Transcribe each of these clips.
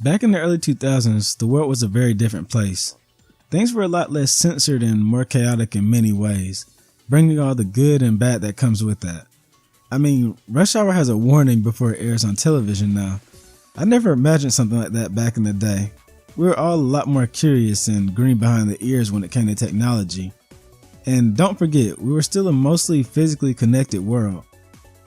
Back in the early 2000s, the world was a very different place. Things were a lot less censored and more chaotic in many ways, bringing all the good and bad that comes with that. I mean, Rush Hour has a warning before it airs on television now. I never imagined something like that back in the day. We were all a lot more curious and green behind the ears when it came to technology. And don't forget, we were still a mostly physically connected world.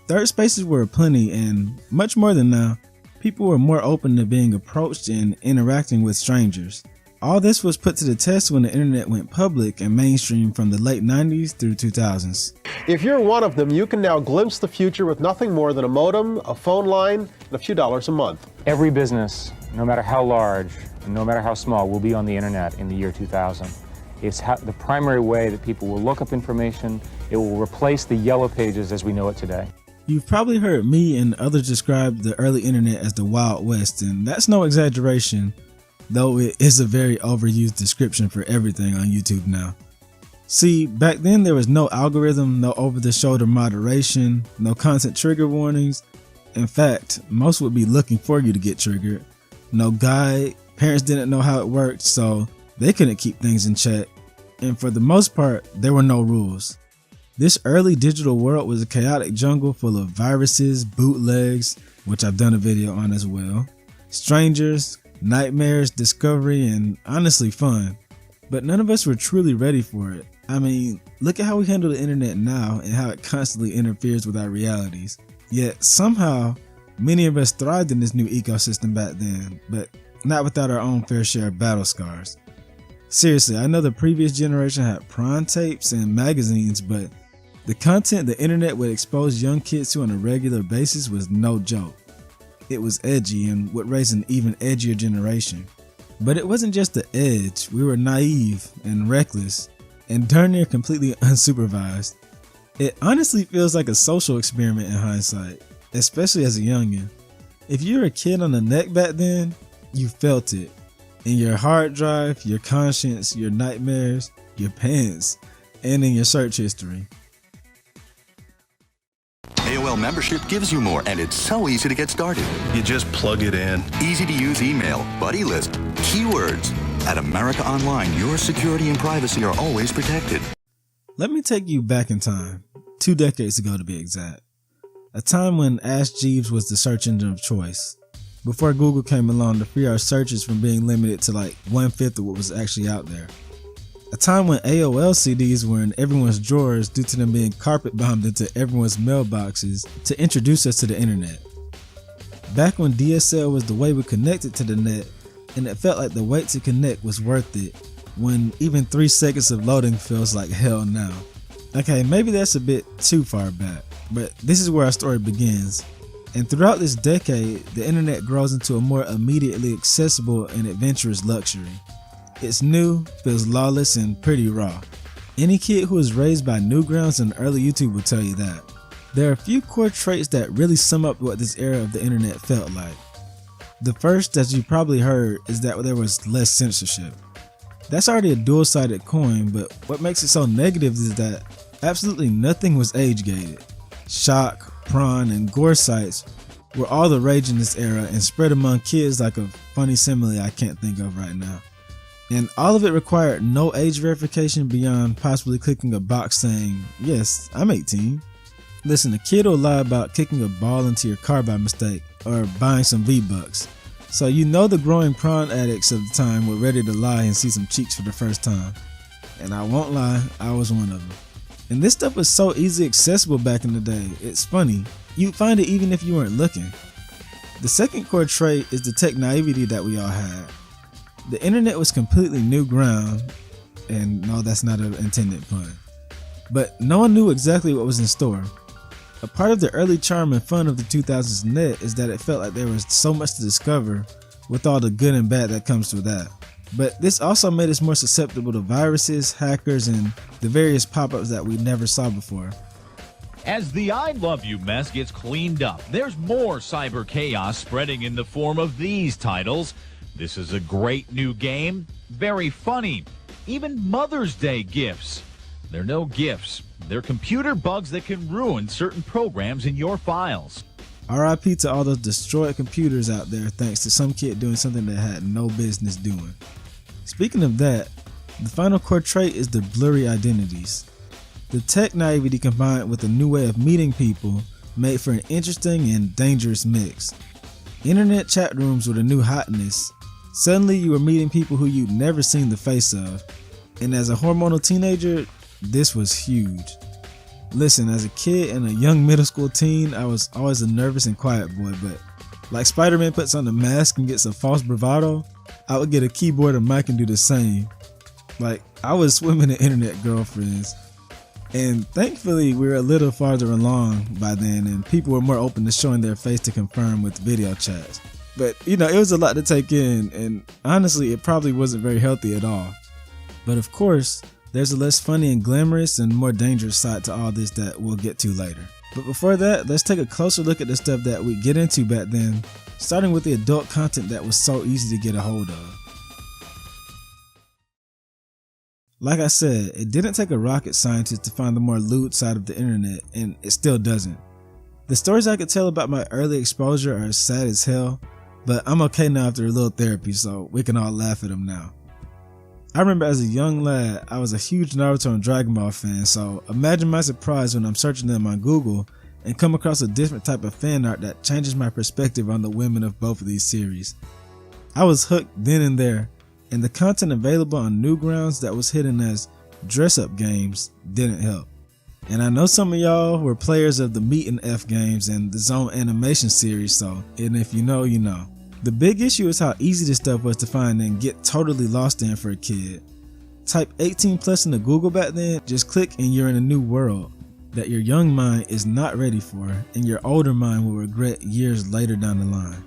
Third spaces were aplenty, and much more than now, people were more open to being approached and interacting with strangers. All this was put to the test when the internet went public and mainstream from the late 90s through 2000s. If you're one of them, you can now glimpse the future with nothing more than a modem, a phone line, and a few dollars a month. Every business, no matter how large and no matter how small, will be on the internet in the year 2000. It's the primary way that people will look up information. It will replace the yellow pages as we know it today. You've probably heard me and others describe the early internet as the Wild West, and that's no exaggeration, though it is a very overused description for everything on YouTube now. See, back then there was no algorithm, no over-the-shoulder moderation, no content trigger warnings. In fact, most would be looking for you to get triggered. No guide, parents didn't know how it worked, so they couldn't keep things in check. And for the most part, there were no rules. This early digital world was a chaotic jungle full of viruses, bootlegs, which I've done a video on as well, strangers, nightmares, discovery, and honestly fun. But none of us were truly ready for it. I mean, look at how we handle the internet now and how it constantly interferes with our realities. Yet somehow, many of us thrived in this new ecosystem back then, but not without our own fair share of battle scars. Seriously, I know the previous generation had prawn tapes and magazines, but the content the internet would expose young kids to on a regular basis was no joke. It was edgy and would raise an even edgier generation. But it wasn't just the edge, we were naive and reckless and darn near completely unsupervised. It honestly feels like a social experiment in hindsight, especially as a youngin'. If you were a kid on the net back then, you felt it. In your hard drive, your conscience, your nightmares, your pants, and in your search history. AOL membership gives you more, and it's so easy to get started. You just plug it in. Easy to use email, buddy list, keywords. At America Online, your security and privacy are always protected. Let me take you back in time, 2 decades ago to be exact. A time when Ask Jeeves was the search engine of choice. Before Google came along to free our searches from being limited to like 1/5 of what was actually out there. A time when AOL CDs were in everyone's drawers due to them being carpet bombed into everyone's mailboxes to introduce us to the internet. Back when DSL was the way we connected to the net, and it felt like the wait to connect was worth it, when even 3 seconds of loading feels like hell now. Okay, maybe that's a bit too far back, but this is where our story begins. And throughout this decade, the internet grows into a more immediately accessible and adventurous luxury. It's new, feels lawless, and pretty raw. Any kid who was raised by Newgrounds and early YouTube will tell you that. There are a few core traits that really sum up what this era of the internet felt like. The first, as you probably heard, is that there was less censorship. That's already a dual-sided coin, but what makes it so negative is that absolutely nothing was age-gated. Shock, prawn, and gore sites were all the rage in this era and spread among kids like a funny simile I can't think of right now. And all of it required no age verification beyond possibly clicking a box saying, yes, I'm 18. Listen, a kid will lie about kicking a ball into your car by mistake or buying some V-Bucks. So you know the growing prawn addicts of the time were ready to lie and see some cheeks for the first time. And I won't lie, I was one of them. And this stuff was so easily accessible back in the day, it's funny. You'd find it even if you weren't looking. The second core trait is the tech naivety that we all had. The internet was completely new ground, and no, that's not an intended pun. But no one knew exactly what was in store. A part of the early charm and fun of the 2000s net is that it felt like there was so much to discover with all the good and bad that comes with that. But this also made us more susceptible to viruses, hackers, and the various pop-ups that we never saw before. As the I Love You mess gets cleaned up, there's more cyber chaos spreading in the form of these titles. This is a great new game, very funny, even Mother's Day gifts. They're no gifts, they're computer bugs that can ruin certain programs in your files. RIP to all those destroyed computers out there thanks to some kid doing something that had no business doing. Speaking of that, the final core trait is the blurry identities. The tech naivety combined with a new way of meeting people made for an interesting and dangerous mix. Internet chat rooms were the new hotness. Suddenly you were meeting people who you'd never seen the face of. And as a hormonal teenager, this was huge. Listen, as a kid and a young middle school teen, I was always a nervous and quiet boy, but like Spider-Man puts on a mask and gets a false bravado, I would get a keyboard and mic and do the same. Like, I was swimming in internet girlfriends. And thankfully, we were a little farther along by then, and people were more open to showing their face to confirm with video chats. But, it was a lot to take in, and honestly, it probably wasn't very healthy at all. But of course, there's a less funny and glamorous and more dangerous side to all this that we'll get to later. But before that, let's take a closer look at the stuff that we get into back then, starting with the adult content that was so easy to get a hold of. Like I said, it didn't take a rocket scientist to find the more lewd side of the internet, and it still doesn't. The stories I could tell about my early exposure are sad as hell, but I'm okay now after a little therapy, so we can all laugh at them now. I remember as a young lad, I was a huge Naruto and Dragon Ball fan, so imagine my surprise when I'm searching them on Google and come across a different type of fan art that changes my perspective on the women of both of these series. I was hooked then and there, and the content available on Newgrounds that was hidden as dress-up games didn't help. And I know some of y'all were players of the Meet and F games and the Zone animation series, so, and if you know, you know. The big issue is how easy this stuff was to find and get totally lost in for a kid. Type 18 plus into Google back then, just click and you're in a new world that your young mind is not ready for, and your older mind will regret years later down the line.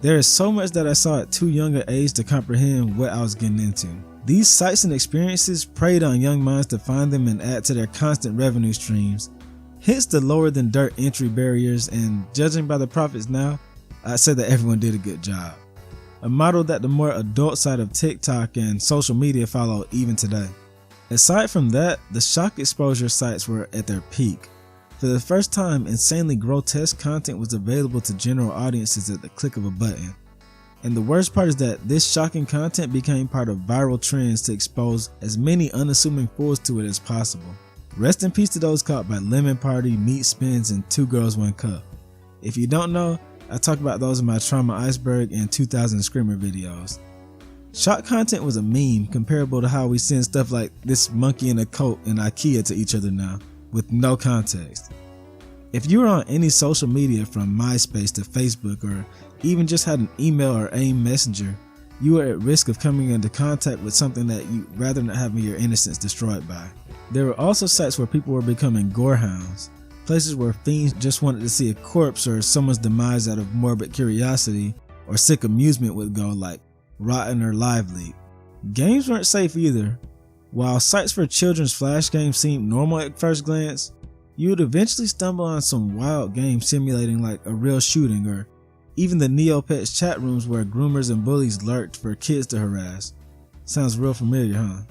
There is so much that I saw at too young an age to comprehend what I was getting into. These sites and experiences preyed on young minds to find them and add to their constant revenue streams. Hence the lower than dirt entry barriers, and judging by the profits now, I'd say that everyone did a good job. A model that the more adult side of TikTok and social media follow even today. Aside from that, the shock exposure sites were at their peak. For the first time, insanely grotesque content was available to general audiences at the click of a button. And the worst part is that this shocking content became part of viral trends to expose as many unassuming fools to it as possible. Rest in peace to those caught by Lemon Party, Meat Spins, and Two Girls One Cup. If you don't know, I talk about those in my Trauma Iceberg and 2000 Screamer videos. Shock content was a meme comparable to how we send stuff like this monkey in a coat and IKEA to each other now, with no context. If you were on any social media from MySpace to Facebook, or even just had an email or AIM messenger, you were at risk of coming into contact with something that you'd rather not having your innocence destroyed by. There were also sites where people were becoming gorehounds, places where fiends just wanted to see a corpse or someone's demise out of morbid curiosity or sick amusement would go, like Rotten or Live Leak. Games weren't safe either. While sites for children's flash games seemed normal at first glance, you would eventually stumble on some wild game simulating like a real shooting, or even the Neopets chat rooms where groomers and bullies lurked for kids to harass. Sounds real familiar, huh?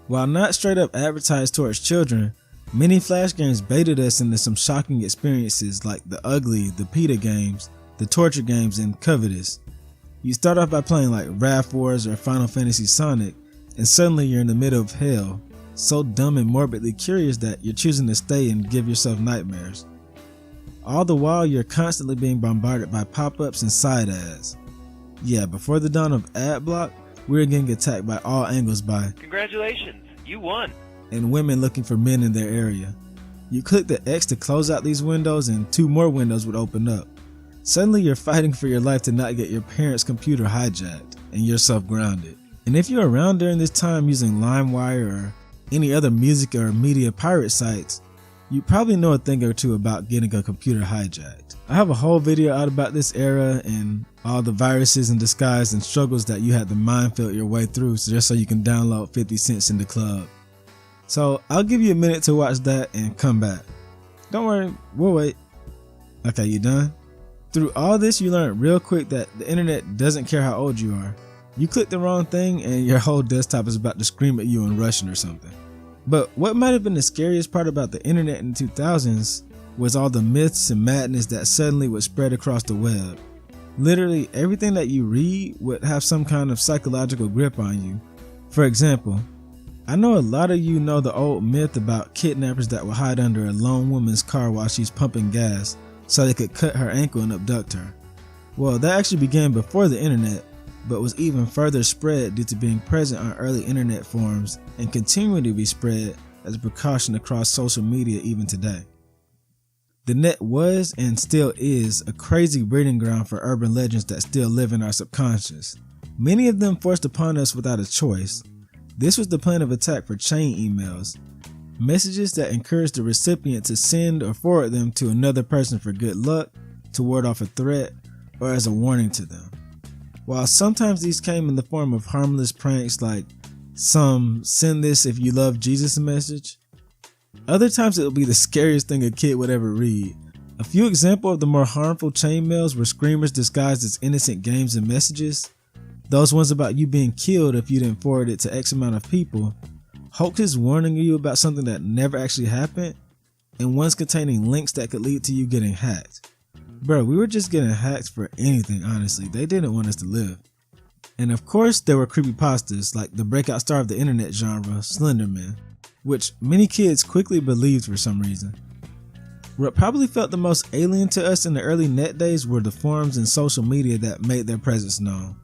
While not straight up advertised towards children, many flash games baited us into some shocking experiences like the Ugly, the PETA games, the Torture games, and Covetous. You start off by playing like Wrath Wars or Final Fantasy Sonic, and suddenly you're in the middle of hell, so dumb and morbidly curious that you're choosing to stay and give yourself nightmares. All the while, you're constantly being bombarded by pop-ups and side ads. Yeah, before the dawn of Adblock, we were getting attacked by all angles by "Congratulations, you won!" and women looking for men in their area. You click the X to close out these windows and 2 more windows would open up. Suddenly you're fighting for your life to not get your parents' computer hijacked and yourself grounded. And if you're around during this time using LimeWire or any other music or media pirate sites, you probably know a thing or two about getting a computer hijacked. I have a whole video out about this era and all the viruses in disguise and struggles that you had to minefield your way through just so you can download 50 cents in the club. So I'll give you a minute to watch that and come back. Don't worry, we'll wait. Okay, you done? Through all this, you learn real quick that the internet doesn't care how old you are. You click the wrong thing and your whole desktop is about to scream at you in Russian or something. But what might have been the scariest part about the internet in the 2000s was all the myths and madness that suddenly would spread across the web. Literally everything that you read would have some kind of psychological grip on you. For example, I know a lot of you know the old myth about kidnappers that would hide under a lone woman's car while she's pumping gas so they could cut her ankle and abduct her. Well, that actually began before the internet, but was even further spread due to being present on early internet forums and continuing to be spread as a precaution across social media even today. The net was and still is a crazy breeding ground for urban legends that still live in our subconscious. Many of them forced upon us without a choice. This was the plan of attack for chain emails, messages that encouraged the recipient to send or forward them to another person for good luck, to ward off a threat, or as a warning to them. While sometimes these came in the form of harmless pranks like some "send this if you love Jesus" message, other times it would be the scariest thing a kid would ever read. A few examples of the more harmful chain mails were screamers disguised as innocent games and messages, those ones about you being killed if you didn't forward it to X amount of people, hoaxes warning you about something that never actually happened, and ones containing links that could lead to you getting hacked. Bro, we were just getting hacked for anything, honestly. They didn't want us to live. And of course, there were creepypastas like the breakout star of the internet genre, Slenderman, which many kids quickly believed for some reason. What probably felt the most alien to us in the early net days were the forums and social media that made their presence known.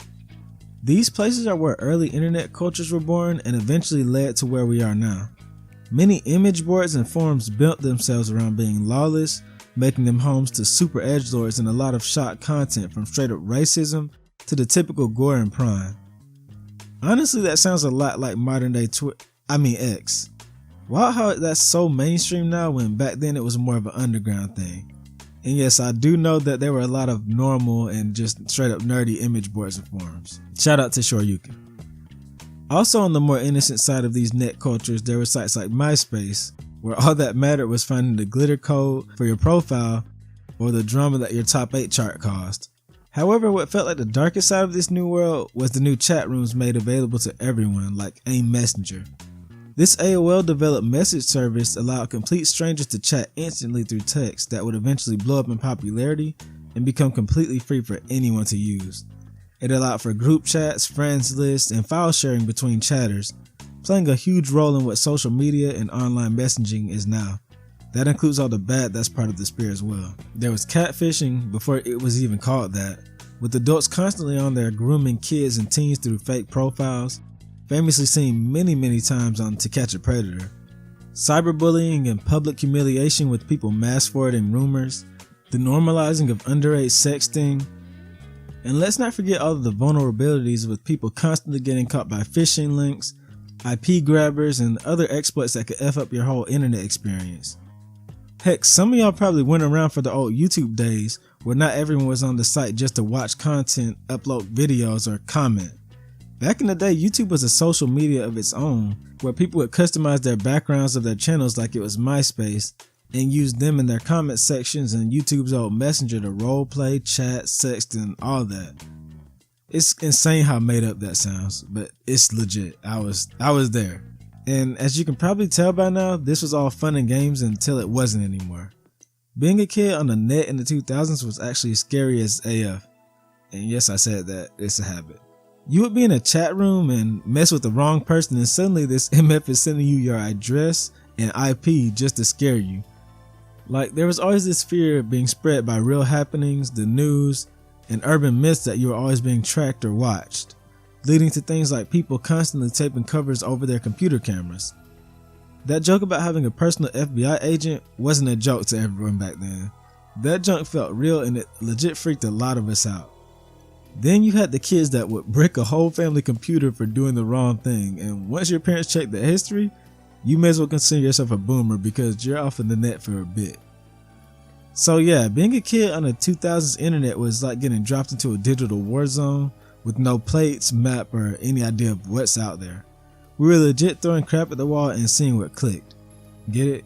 These places are where early internet cultures were born and eventually led to where we are now. Many image boards and forums built themselves around being lawless, making them homes to super edgelords and a lot of shock content from straight up racism to the typical gore and prime. Honestly, that sounds a lot like modern day X. Wow, how that's so mainstream now when back then it was more of an underground thing. And yes, I do know that there were a lot of normal and just straight up nerdy image boards and forums. Shout out to Shoryuken. Also on the more innocent side of these net cultures, there were sites like MySpace, where all that mattered was finding the glitter code for your profile or the drama that your top 8 chart caused. However, what felt like the darkest side of this new world was the new chat rooms made available to everyone, like AIM Messenger. This AOL developed message service allowed complete strangers to chat instantly through text that would eventually blow up in popularity and become completely free for anyone to use. It allowed for group chats, friends lists, and file sharing between chatters, playing a huge role in what social media and online messaging is now. That includes all the bad that's part of the spear as well. There was catfishing before it was even called that, with adults constantly on there grooming kids and teens through fake profiles, famously seen many times on To Catch a Predator. Cyberbullying and public humiliation with people mass forwarding rumors, the normalizing of underage sexting, and let's not forget all of the vulnerabilities with people constantly getting caught by phishing links, IP grabbers, and other exploits that could F up your whole internet experience. Heck, some of y'all probably went around for the old YouTube days where not everyone was on the site just to watch content, upload videos, or comment. Back in the day, YouTube was a social media of its own, where people would customize their backgrounds of their channels like it was MySpace, and use them in their comment sections and YouTube's old Messenger to roleplay, chat, sext, and all that. It's insane how made up that sounds, but it's legit. I was there. And as you can probably tell by now, this was all fun and games until it wasn't anymore. Being a kid on the net in the 2000s was actually scary as AF. And yes, I said that, it's a habit. You would be in a chat room and mess with the wrong person, and suddenly this MF is sending you your address and IP just to scare you. Like, there was always this fear being spread by real happenings, the news, and urban myths that you were always being tracked or watched, leading to things like people constantly taping covers over their computer cameras. That joke about having a personal FBI agent wasn't a joke to everyone back then. That junk felt real and it legit freaked a lot of us out. Then you had the kids that would brick a whole family computer for doing the wrong thing, and once your parents checked the history, you may as well consider yourself a boomer because you're off in the net for a bit. So yeah, being a kid on the 2000s internet was like getting dropped into a digital war zone with no plates, map, or any idea of what's out there. We were legit throwing crap at the wall and seeing what clicked. Get it?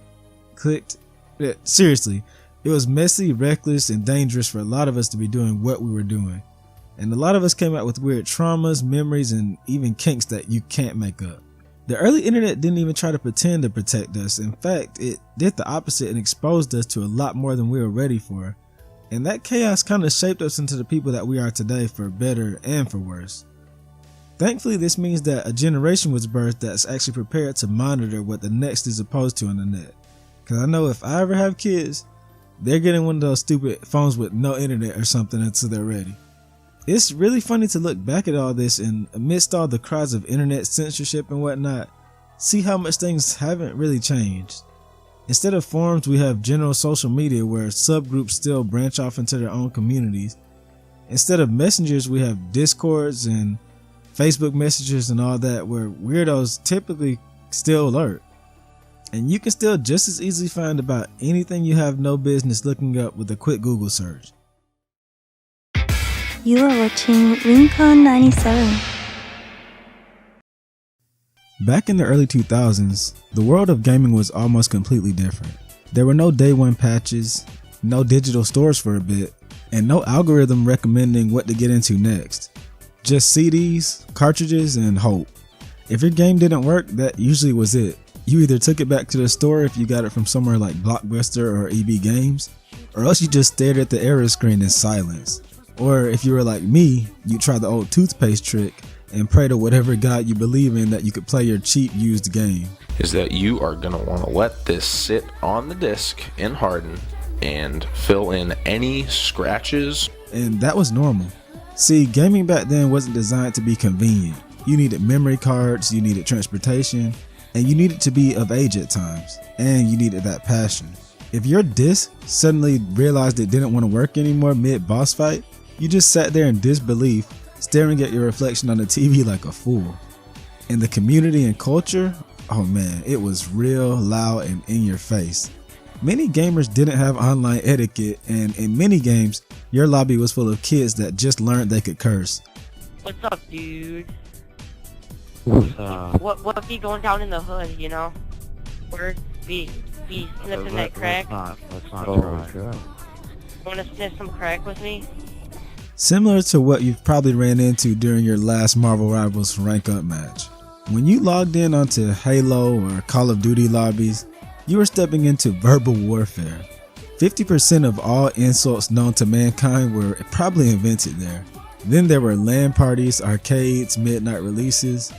Clicked? Yeah, seriously, it was messy, reckless, and dangerous for a lot of us to be doing what we were doing. And a lot of us came out with weird traumas, memories, and even kinks that you can't make up. The early internet didn't even try to pretend to protect us. In fact, it did the opposite and exposed us to a lot more than we were ready for. And that chaos kind of shaped us into the people that we are today, for better and for worse. Thankfully, this means that a generation was birthed that's actually prepared to monitor what the next is opposed to on the net. Cause I know if I ever have kids, they're getting one of those stupid phones with no internet or something until they're ready. It's really funny to look back at all this and amidst all the cries of internet censorship and whatnot, see how much things haven't really changed. Instead of forums, we have general social media where subgroups still branch off into their own communities. Instead of messengers, we have discords and Facebook messages and all that, where weirdos typically still lurk. And you can still just as easily find about anything you have no business looking up with a quick Google search. You are watching Rincon 97. Back in the early 2000s, the world of gaming was almost completely different. There were no day one patches, no digital stores for a bit, and no algorithm recommending what to get into next. Just CDs, cartridges, and hope. If your game didn't work, that usually was it. You either took it back to the store if you got it from somewhere like Blockbuster or EB Games, or else you just stared at the error screen in silence. Or if you were like me, you tried the old toothpaste trick and pray to whatever god you believe in that you could play your cheap used game. Is that you are going to want to let this sit on the disc and harden and fill in any scratches. And that was normal. See, gaming back then wasn't designed to be convenient. You needed memory cards, you needed transportation, and you needed to be of age at times, and you needed that passion. If your disc suddenly realized it didn't want to work anymore mid-boss fight, you just sat there in disbelief, staring at your reflection on the TV like a fool. And the community and culture, oh man, it was real, loud, and in your face. Many gamers didn't have online etiquette, and in many games, your lobby was full of kids that just learned they could curse. What's up, dude? What's up? What be going down in the hood, you know? Word be sniffing that crack? Let's not try. Wanna sniff some crack with me? Similar to what you've probably ran into during your last Marvel Rivals rank up match. When you logged in onto Halo or Call of Duty lobbies, you were stepping into verbal warfare. 50% of all insults known to mankind were probably invented there. Then there were LAN parties, arcades, midnight releases.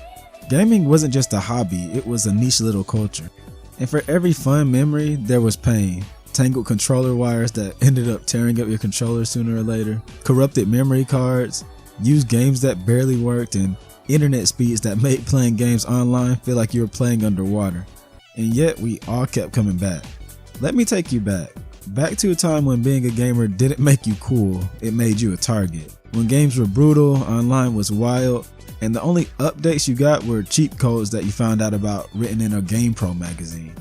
Gaming wasn't just a hobby, it was a niche little culture. And for every fun memory, there was pain. Tangled controller wires that ended up tearing up your controller sooner or later, corrupted memory cards, used games that barely worked, and internet speeds that made playing games online feel like you were playing underwater. And yet we all kept coming back. Let me take you back to a time when being a gamer didn't make you cool, it made you a target. When games were brutal, online was wild, and the only updates you got were cheat codes that you found out about written in a GamePro magazine.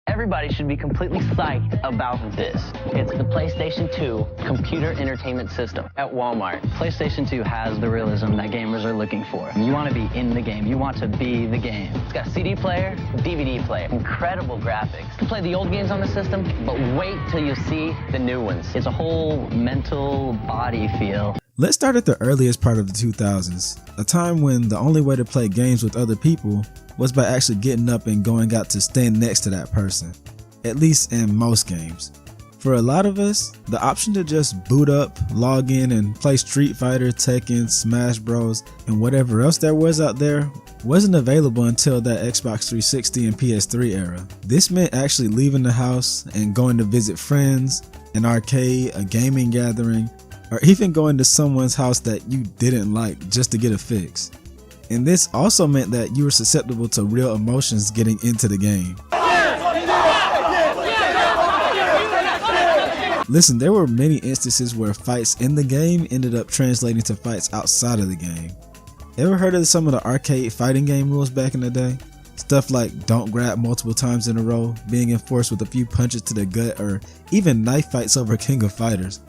Everybody should be completely psyched about this. It's the PlayStation 2 computer entertainment system at Walmart. PlayStation 2 has the realism that gamers are looking for. You want to be in the game. You want to be the game. It's got a CD player, DVD player, incredible graphics. You can play the old games on the system, but wait till you see the new ones. It's a whole mental body feel. Let's start at the earliest part of the 2000s, a time when the only way to play games with other people was by actually getting up and going out to stand next to that person, at least in most games. For a lot of us, the option to just boot up, log in, and play Street Fighter, Tekken, Smash Bros, and whatever else there was out there wasn't available until that Xbox 360 and PS3 era. This meant actually leaving the house and going to visit friends, an arcade, a gaming gathering, or even going to someone's house that you didn't like just to get a fix. And this also meant that you were susceptible to real emotions getting into the game. Listen, there were many instances where fights in the game ended up translating to fights outside of the game. Ever heard of some of the arcade fighting game rules back in the day? Stuff like don't grab multiple times in a row, being enforced with a few punches to the gut, or even knife fights over King of Fighters.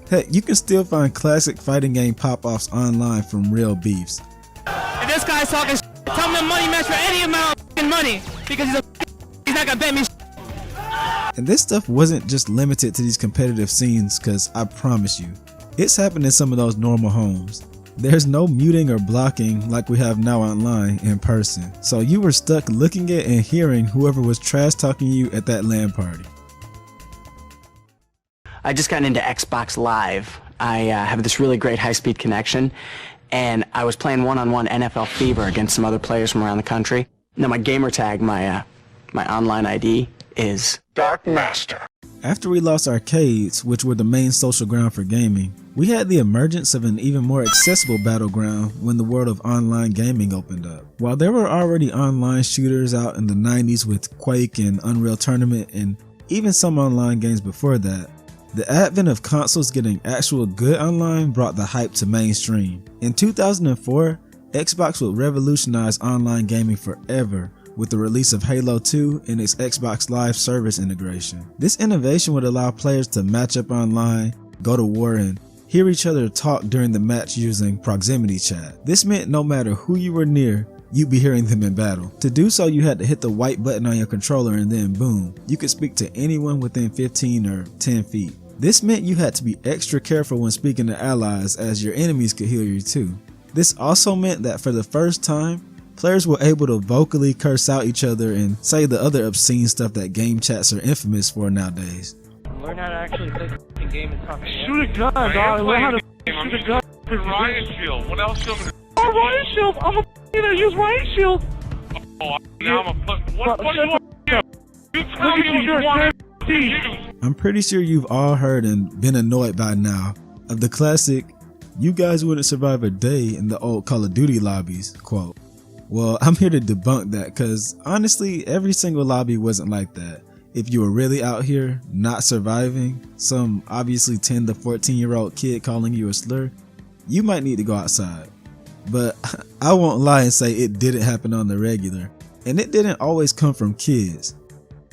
Heck, you can still find classic fighting game pop-offs online from real beefs. If this guy's talking tell him to money match for any amount of money, because he's not gonna bet me. And this stuff wasn't just limited to these competitive scenes, cause I promise you, it's happened in some of those normal homes. There's no muting or blocking like we have now online in person, so you were stuck looking at and hearing whoever was trash talking you at that LAN party. I just got into Xbox Live. I have this really great high-speed connection, and I was playing one-on-one NFL Fever against some other players from around the country. Now my gamer tag, my online ID is Dark Master. After we lost arcades, which were the main social ground for gaming, we had the emergence of an even more accessible battleground when the world of online gaming opened up. While there were already online shooters out in the 90s with Quake and Unreal Tournament and even some online games before that, the advent of consoles getting actual good online brought the hype to mainstream. In 2004, Xbox would revolutionize online gaming forever with the release of Halo 2 and its Xbox Live service integration. This innovation would allow players to match up online, go to war, and hear each other talk during the match using proximity chat. This meant no matter who you were near, you'd be hearing them in battle. To do so, you had to hit the white button on your controller and then boom, you could speak to anyone within 15 or 10 feet. This meant you had to be extra careful when speaking to allies, as your enemies could hear you too. This also meant that for the first time, players were able to vocally curse out each other and say the other obscene stuff that game chats are infamous for nowadays. Learn how to actually play the game and talk. Shoot a gun, dog. Learn how to shoot a gun. Riot Shield. What else? Oh, Riot Shield. I'm gonna use Riot Shield. Oh, now I'm a what do you want to do? You tell me what you want to do. I'm pretty sure you've all heard and been annoyed by now of the classic, "You guys wouldn't survive a day in the old Call of Duty lobbies" quote. Well, I'm here to debunk that, cause honestly, every single lobby wasn't like that. If you were really out here, not surviving, some obviously 10 to 14-year-old kid calling you a slur, you might need to go outside. But I won't lie and say it didn't happen on the regular, and it didn't always come from kids.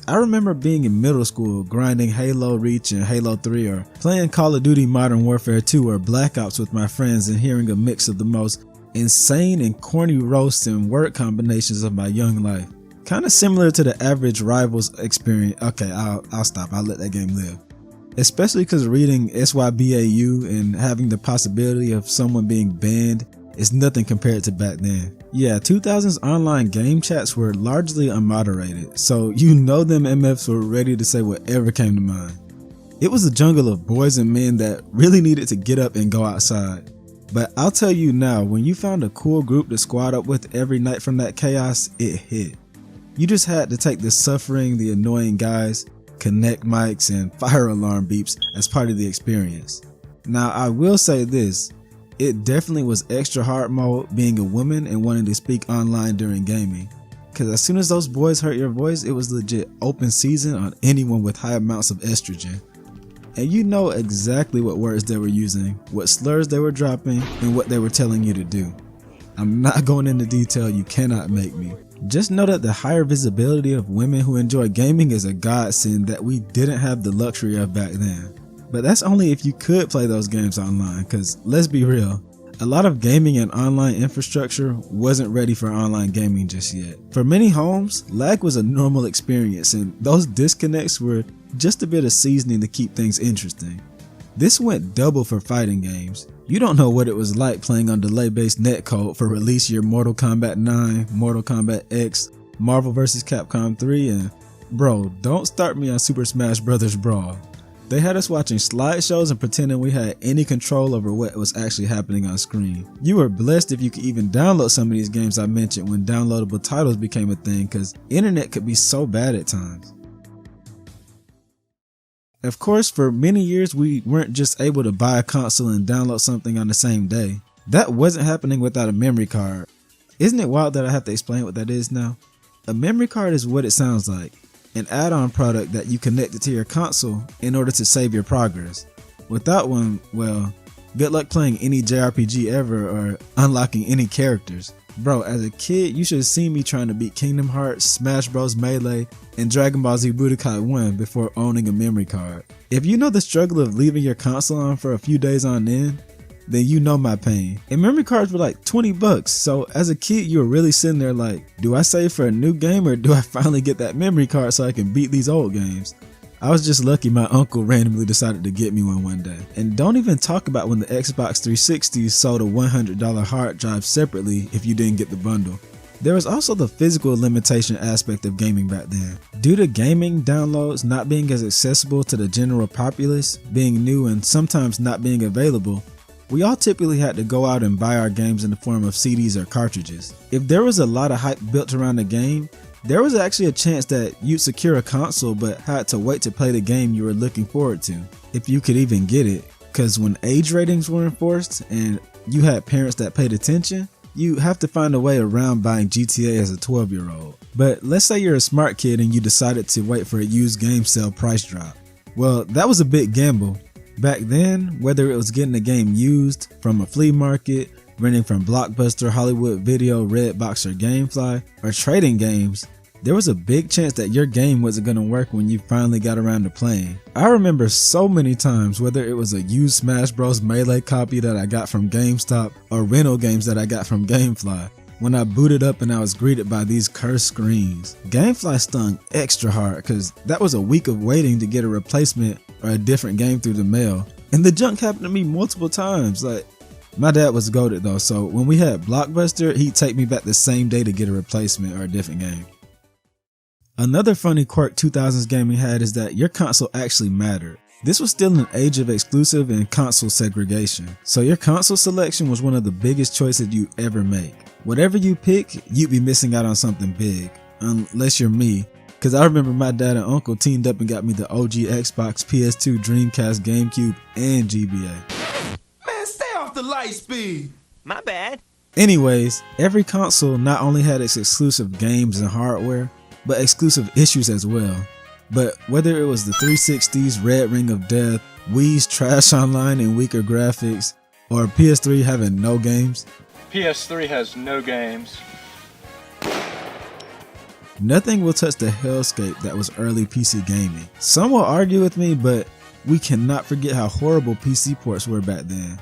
I remember being in middle school grinding Halo Reach and Halo 3 or playing Call of Duty Modern Warfare 2 or Black Ops with my friends and hearing a mix of the most insane and corny roasts and word combinations of my young life. Kind of similar to the average Rivals experience. Okay, I'll stop. I'll let that game live. Especially because reading SYBAU and having the possibility of someone being banned is nothing compared to back then. Yeah, 2000s online game chats were largely unmoderated, so you know them MFs were ready to say whatever came to mind. It was a jungle of boys and men that really needed to get up and go outside. But I'll tell you now, when you found a cool group to squad up with every night from that chaos, it hit. You just had to take the suffering, the annoying guys, connect mics, and fire alarm beeps as part of the experience. Now, I will say this, it definitely was extra hard mode being a woman and wanting to speak online during gaming. Cause as soon as those boys heard your voice, it was legit open season on anyone with high amounts of estrogen. And you know exactly what words they were using, what slurs they were dropping, and what they were telling you to do. I'm not going into detail, you cannot make me. Just know that the higher visibility of women who enjoy gaming is a godsend that we didn't have the luxury of back then. But that's only if you could play those games online, cause let's be real, a lot of gaming and online infrastructure wasn't ready for online gaming just yet. For many homes, lag was a normal experience and those disconnects were just a bit of seasoning to keep things interesting. This went double for fighting games. You don't know what it was like playing on delay-based netcode for release year Mortal Kombat 9, Mortal Kombat X, Marvel vs. Capcom 3, and bro, don't start me on Super Smash Bros. Brawl. They had us watching slideshows and pretending we had any control over what was actually happening on screen. You were blessed if you could even download some of these games I mentioned when downloadable titles became a thing, cause internet could be so bad at times. Of course, for many years we weren't just able to buy a console and download something on the same day. That wasn't happening without a memory card. Isn't it wild that I have to explain what that is now? A memory card is what it sounds like. An add-on product that you connected to your console in order to save your progress. Without one, well, good luck playing any JRPG ever or unlocking any characters. Bro, as a kid, you should have seen me trying to beat Kingdom Hearts, Smash Bros. Melee, and Dragon Ball Z Budokai 1 before owning a memory card. If you know the struggle of leaving your console on for a few days on end, then you know my pain. And memory cards were like $20, so as a kid you were really sitting there like, do I save for a new game or do I finally get that memory card so I can beat these old games? I was just lucky my uncle randomly decided to get me one day. And don't even talk about when the Xbox 360 sold a $100 hard drive separately if you didn't get the bundle. There was also the physical limitation aspect of gaming back then. Due to gaming downloads not being as accessible to the general populace, being new and sometimes not being available, we all typically had to go out and buy our games in the form of CDs or cartridges. If there was a lot of hype built around the game, there was actually a chance that you'd secure a console but had to wait to play the game you were looking forward to, if you could even get it. Cause when age ratings were enforced and you had parents that paid attention, you have to find a way around buying GTA as a 12-year-old. But let's say you're a smart kid and you decided to wait for a used game sale price drop. Well, that was a big gamble. Back then, whether it was getting a game used from a flea market, renting from Blockbuster, Hollywood Video, Redbox, or Gamefly, or trading games, there was a big chance that your game wasn't going to work when you finally got around to playing. I remember so many times, whether it was a used Smash Bros. Melee copy that I got from GameStop or rental games that I got from Gamefly, when I booted up and I was greeted by these cursed screens. Gamefly stung extra hard because that was a week of waiting to get a replacement or a different game through the mail. And the junk happened to me multiple times. Like, my dad was goated though, so when we had Blockbuster, he'd take me back the same day to get a replacement or a different game. Another funny quirk 2000s gaming had is that your console actually mattered. This was still an age of exclusive and console segregation, so your console selection was one of the biggest choices you ever make. Whatever you pick, you'd be missing out on something big, unless you're me, cause I remember my dad and uncle teamed up and got me the OG Xbox, PS2, Dreamcast, GameCube, and GBA. Man, stay off the light speed. My bad. Anyways, every console not only had its exclusive games and hardware, but exclusive issues as well. But whether it was the 360's Red Ring of Death, Wii's trash online and weaker graphics, or PS3 having no games, PS3 has no games. nothing will touch the hellscape that was early PC gaming. Some will argue with me, but we cannot forget how horrible PC ports were back then.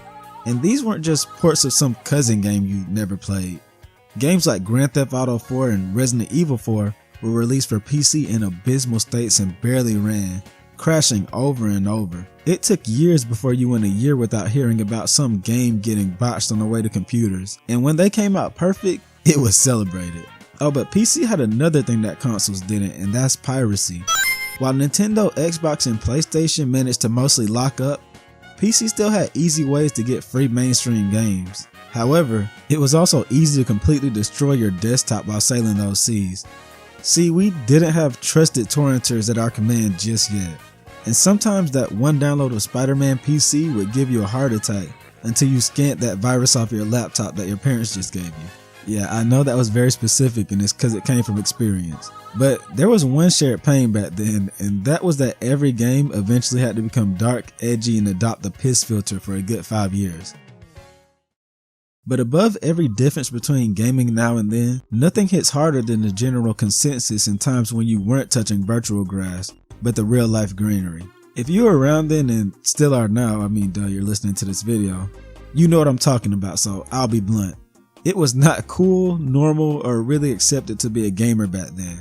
And these weren't just ports of some cousin game you never played. Games like Grand Theft Auto 4 and Resident Evil 4 were released for PC in abysmal states and barely ran, crashing over and over. It took years before you went a year without hearing about some game getting botched on the way to computers, and when they came out perfect, it was celebrated. Oh, but PC had another thing that consoles didn't, and that's piracy. While Nintendo, Xbox, and PlayStation managed to mostly lock up, PC still had easy ways to get free mainstream games. However, it was also easy to completely destroy your desktop while sailing those seas. See, we didn't have trusted torrenters at our command just yet, and sometimes that one download of Spider-Man PC would give you a heart attack until you scanned that virus off your laptop that your parents just gave you. Yeah, I know that was very specific and it's because it came from experience. But there was one shared pain back then, and that was that every game eventually had to become dark, edgy, and adopt the piss filter for a good 5 years. But above every difference between gaming now and then, nothing hits harder than the general consensus in times when you weren't touching virtual grass, but the real life greenery. If you were around then and still are now, you're listening to this video, you know what I'm talking about, so I'll be blunt. It was not cool, normal, or really accepted to be a gamer back then.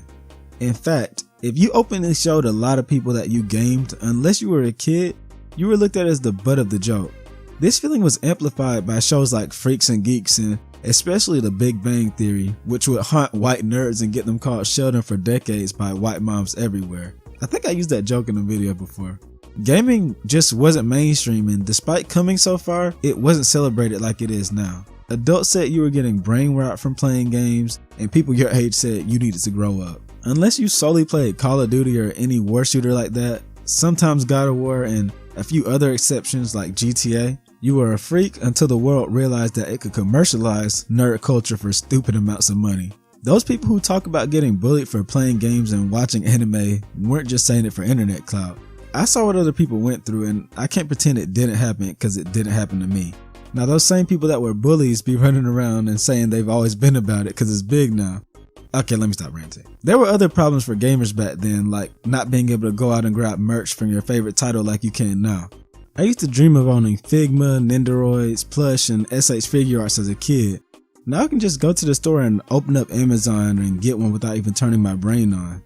In fact, if you openly showed a lot of people that you gamed, unless you were a kid, you were looked at as the butt of the joke. This feeling was amplified by shows like Freaks and Geeks and especially The Big Bang Theory, which would haunt white nerds and get them called Sheldon for decades by white moms everywhere. I think I used that joke in a video before. Gaming just wasn't mainstream, and despite coming so far, it wasn't celebrated like it is now. Adults said you were getting brain rot from playing games, and people your age said you needed to grow up. Unless you solely played Call of Duty or any war shooter like that, sometimes God of War and a few other exceptions like GTA, you were a freak until the world realized that it could commercialize nerd culture for stupid amounts of money. Those people who talk about getting bullied for playing games and watching anime weren't just saying it for internet clout. I saw what other people went through, and I can't pretend it didn't happen because it didn't happen to me. Now those same people that were bullies be running around and saying they've always been about it because it's big now. Okay, let me stop ranting. There were other problems for gamers back then, like not being able to go out and grab merch from your favorite title like you can now. I used to dream of owning Figma, Nendoroids, plush, and SH figure arts as a kid. Now I can just go to the store and open up Amazon and get one without even turning my brain on.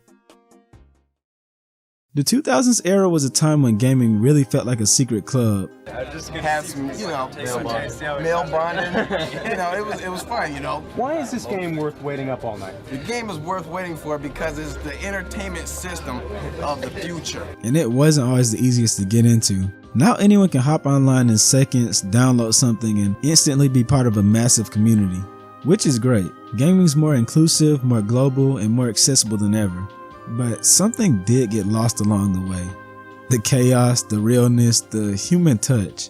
The 2000s era was a time when gaming really felt like a secret club. I just had some, male bonding. It was fun, Why is this game worth waiting up all night? The game is worth waiting for because it's the entertainment system of the future. And it wasn't always the easiest to get into. Now anyone can hop online in seconds, download something, and instantly be part of a massive community, which is great. Gaming's more inclusive, more global, and more accessible than ever. But something did get lost along the way. The chaos, the realness, the human touch.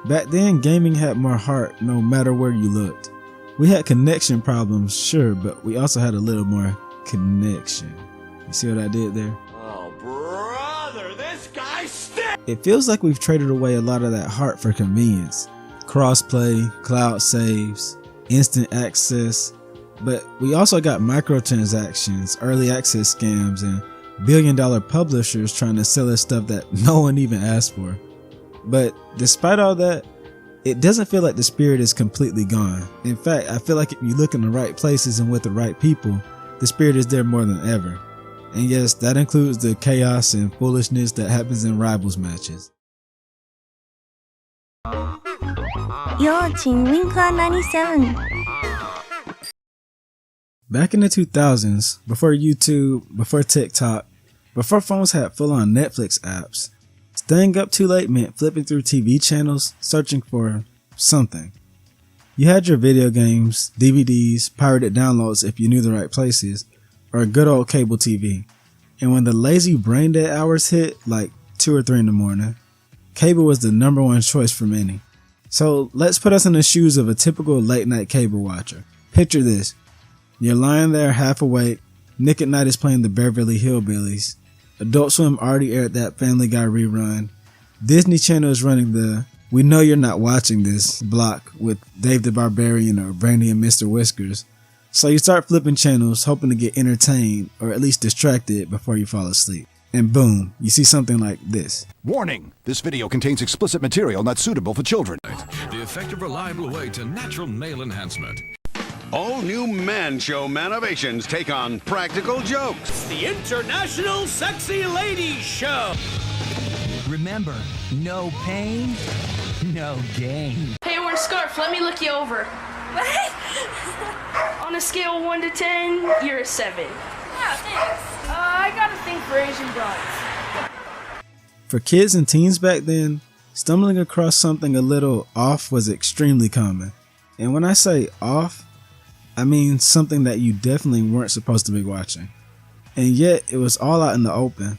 Back then, gaming had more heart no matter where you looked. We had connection problems, sure, but we also had a little more connection. You see what I did there? Oh, brother, this guy stinks! It feels like we've traded away a lot of that heart for convenience. Crossplay, cloud saves, instant access. But we also got microtransactions, early access scams, and billion-dollar publishers trying to sell us stuff that no one even asked for. But despite all that, it doesn't feel like the spirit is completely gone. In fact, I feel like if you look in the right places and with the right people, the spirit is there more than ever. And yes, that includes the chaos and foolishness that happens in rivals matches. You're watching Winker 97. Back in the 2000s, before YouTube, before TikTok, before phones had full-on Netflix apps, staying up too late meant flipping through TV channels, searching for something. You had your video games, DVDs, pirated downloads if you knew the right places, or good old cable TV. And when the lazy brain dead hours hit, like 2 or 3 in the morning, cable was the #1 choice for many. So let's put us in the shoes of a typical late night cable watcher. Picture this. You're lying there half awake, Nick at Night is playing the Beverly Hillbillies, Adult Swim already aired that Family Guy rerun, Disney Channel is running the "We Know You're Not Watching This" block with Dave the Barbarian or Brandy and Mr. Whiskers, so you start flipping channels hoping to get entertained or at least distracted before you fall asleep. And boom, you see something like this. Warning! This video contains explicit material not suitable for children. The effective, reliable way to natural male enhancement. All new Man Show Manovations take on practical jokes. The International Sexy Ladies Show. Remember, no pain, no gain. Hey, orange scarf, let me look you over. What? On a scale of 1 to 10, you're a 7. Yeah, thanks. I got a thing for Asian broads. For kids and teens back then, stumbling across something a little off was extremely common. And when I say off, I mean something that you definitely weren't supposed to be watching. And yet, it was all out in the open.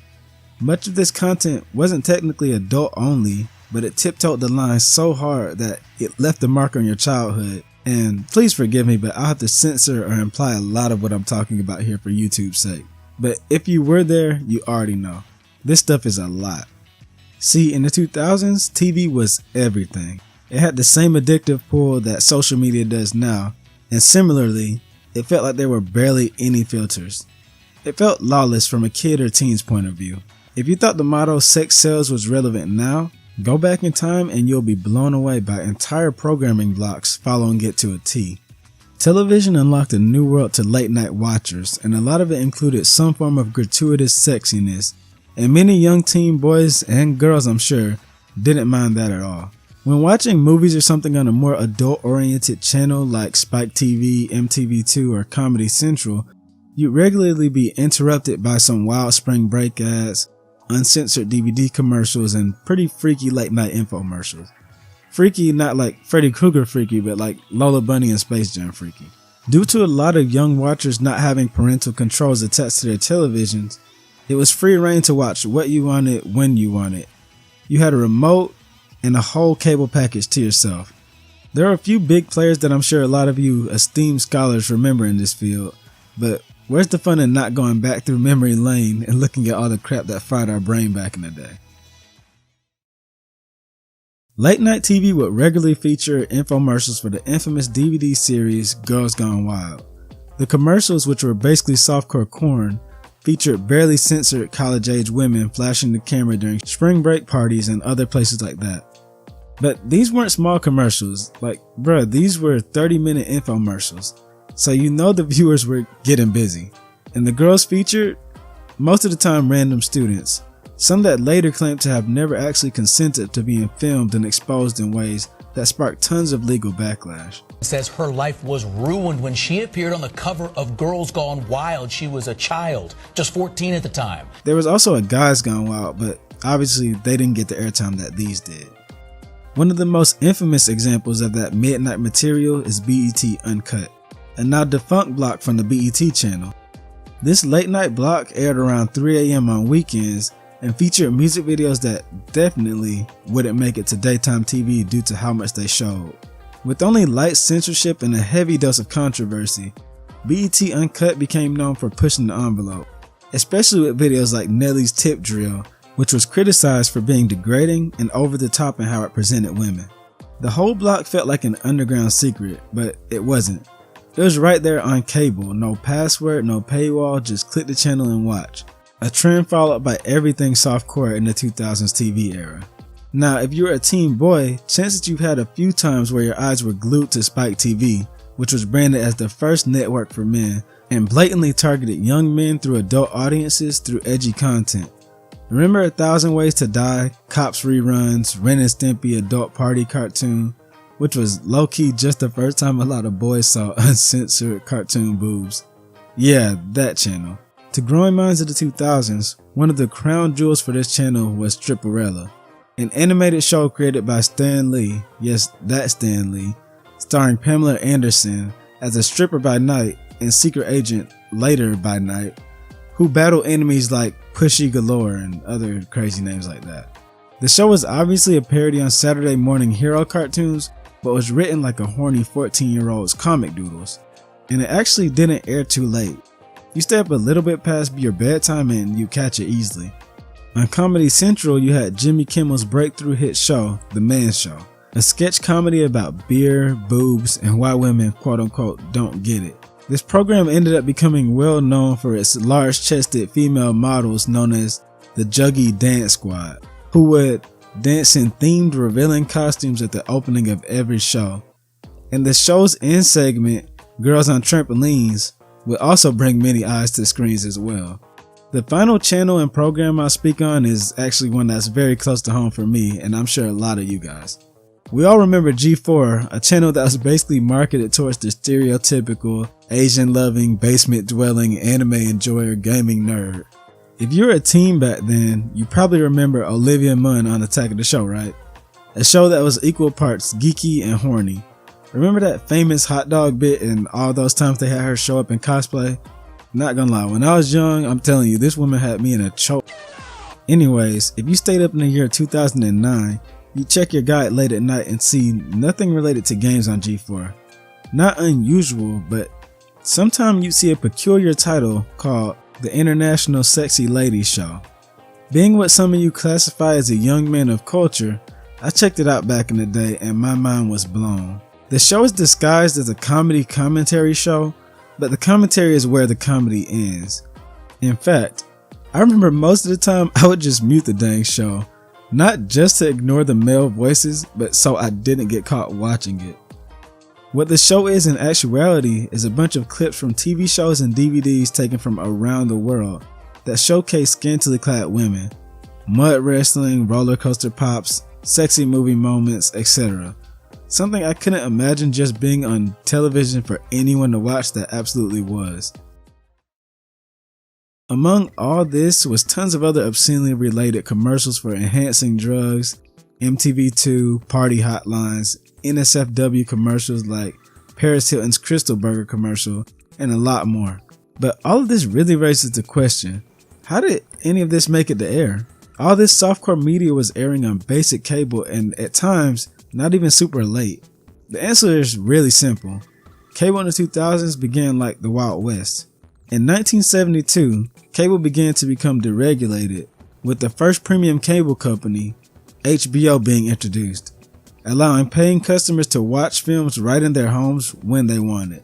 Much of this content wasn't technically adult only, but it tiptoed the line so hard that it left a mark on your childhood. And please forgive me, but I'll have to censor or imply a lot of what I'm talking about here for YouTube's sake. But if you were there, you already know. This stuff is a lot. See, in the 2000s, TV was everything. It had the same addictive pull that social media does now. And similarly, it felt like there were barely any filters. It felt lawless from a kid or teen's point of view. If you thought the motto "sex sells" was relevant now, go back in time and you'll be blown away by entire programming blocks following it to a T. Television unlocked a new world to late night watchers, and a lot of it included some form of gratuitous sexiness, and many young teen boys and girls, I'm sure, didn't mind that at all. When watching movies or something on a more adult-oriented channel like Spike TV, MTV2, or Comedy Central, you'd regularly be interrupted by some wild spring break ads, uncensored DVD commercials, and pretty freaky late-night infomercials. Freaky not like Freddy Krueger freaky, but like Lola Bunny and Space Jam freaky. Due to a lot of young watchers not having parental controls attached to their televisions, it was free reign to watch what you wanted when you wanted. You had a remote and a whole cable package to yourself. There are a few big players that I'm sure a lot of you esteemed scholars remember in this field, but where's the fun in not going back through memory lane and looking at all the crap that fried our brain back in the day? Late night TV would regularly feature infomercials for the infamous DVD series Girls Gone Wild. The commercials, which were basically softcore corn, featured barely censored college-age women flashing the camera during spring break parties and other places like that. But these weren't small commercials, like bruh, these were 30-minute infomercials, so you know the viewers were getting busy. And the girls featured, most of the time random students, some that later claimed to have never actually consented to being filmed and exposed in ways that sparked tons of legal backlash. Says her life was ruined when she appeared on the cover of Girls Gone Wild. She was a child, just 14 at the time. There was also a Guys Gone Wild, but obviously they didn't get the airtime that these did. One of the most infamous examples of that midnight material is BET Uncut, a now defunct block from the BET channel. This late night block aired around 3 a.m. on weekends and featured music videos that definitely wouldn't make it to daytime TV due to how much they showed. With only light censorship and a heavy dose of controversy, BET Uncut became known for pushing the envelope, especially with videos like Nelly's Tip Drill, which was criticized for being degrading and over the top in how it presented women. The whole block felt like an underground secret, but it wasn't. It was right there on cable, no password, no paywall, just click the channel and watch. A trend followed by everything softcore in the 2000s TV era. Now, if you're a teen boy, chances you've had a few times where your eyes were glued to Spike TV, which was branded as the first network for men, and blatantly targeted young men through adult audiences through edgy content. Remember 1,000 Ways to Die, Cops reruns, Ren and Stimpy adult party cartoon, which was low-key just the first time a lot of boys saw uncensored cartoon boobs. Yeah, that channel. To growing minds of the 2000s, one of the crown jewels for this channel was Stripperella, an animated show created by Stan Lee, yes, that Stan Lee, starring Pamela Anderson as a stripper by night and secret agent later by night, who battle enemies like Pushy Galore and other crazy names like that. The show was obviously a parody on Saturday morning hero cartoons, but was written like a horny 14-year-old's comic doodles, and it actually didn't air too late. You stay up a little bit past your bedtime and you catch it easily. On Comedy Central, you had Jimmy Kimmel's breakthrough hit show, The Man Show, a sketch comedy about beer, boobs, and why women quote-unquote don't get it. This program ended up becoming well known for its large-chested female models known as the Juggy Dance Squad, who would dance in themed revealing costumes at the opening of every show. And the show's end segment, Girls on Trampolines, would also bring many eyes to the screens as well. The final channel and program I'll speak on is actually one that's very close to home for me, and I'm sure a lot of you guys. We all remember G4, a channel that was basically marketed towards the stereotypical Asian-loving, basement-dwelling, anime enjoyer gaming nerd. If you were a teen back then, you probably remember Olivia Munn on Attack of the Show, right? A show that was equal parts geeky and horny. Remember that famous hot dog bit and all those times they had her show up in cosplay? Not gonna lie, when I was young, I'm telling you, this woman had me in a choke. Anyways, if you stayed up in the year 2009, you check your guide late at night and see nothing related to games on G4. Not unusual, but sometimes you see a peculiar title called The International Sexy Ladies Show. Being what some of you classify as a young man of culture, I checked it out back in the day and my mind was blown. The show is disguised as a comedy commentary show, but the commentary is where the comedy ends. In fact, I remember most of the time I would just mute the dang show, not just to ignore the male voices, but so I didn't get caught watching it. What the show is in actuality is a bunch of clips from TV shows and DVDs taken from around the world that showcase scantily clad women, mud wrestling, roller coaster pops, sexy movie moments, etc. Something I couldn't imagine just being on television for anyone to watch that absolutely was. Among all this was tons of other obscenely related commercials for enhancing drugs, MTV2, party hotlines, NSFW commercials like Paris Hilton's Crystal Burger commercial, and a lot more. But all of this really raises the question, how did any of this make it to air? All this softcore media was airing on basic cable and at times not even super late. The answer is really simple. Cable in the 2000s began like the Wild West. In 1972, cable began to become deregulated, with the first premium cable company, HBO, being introduced, allowing paying customers to watch films right in their homes when they wanted.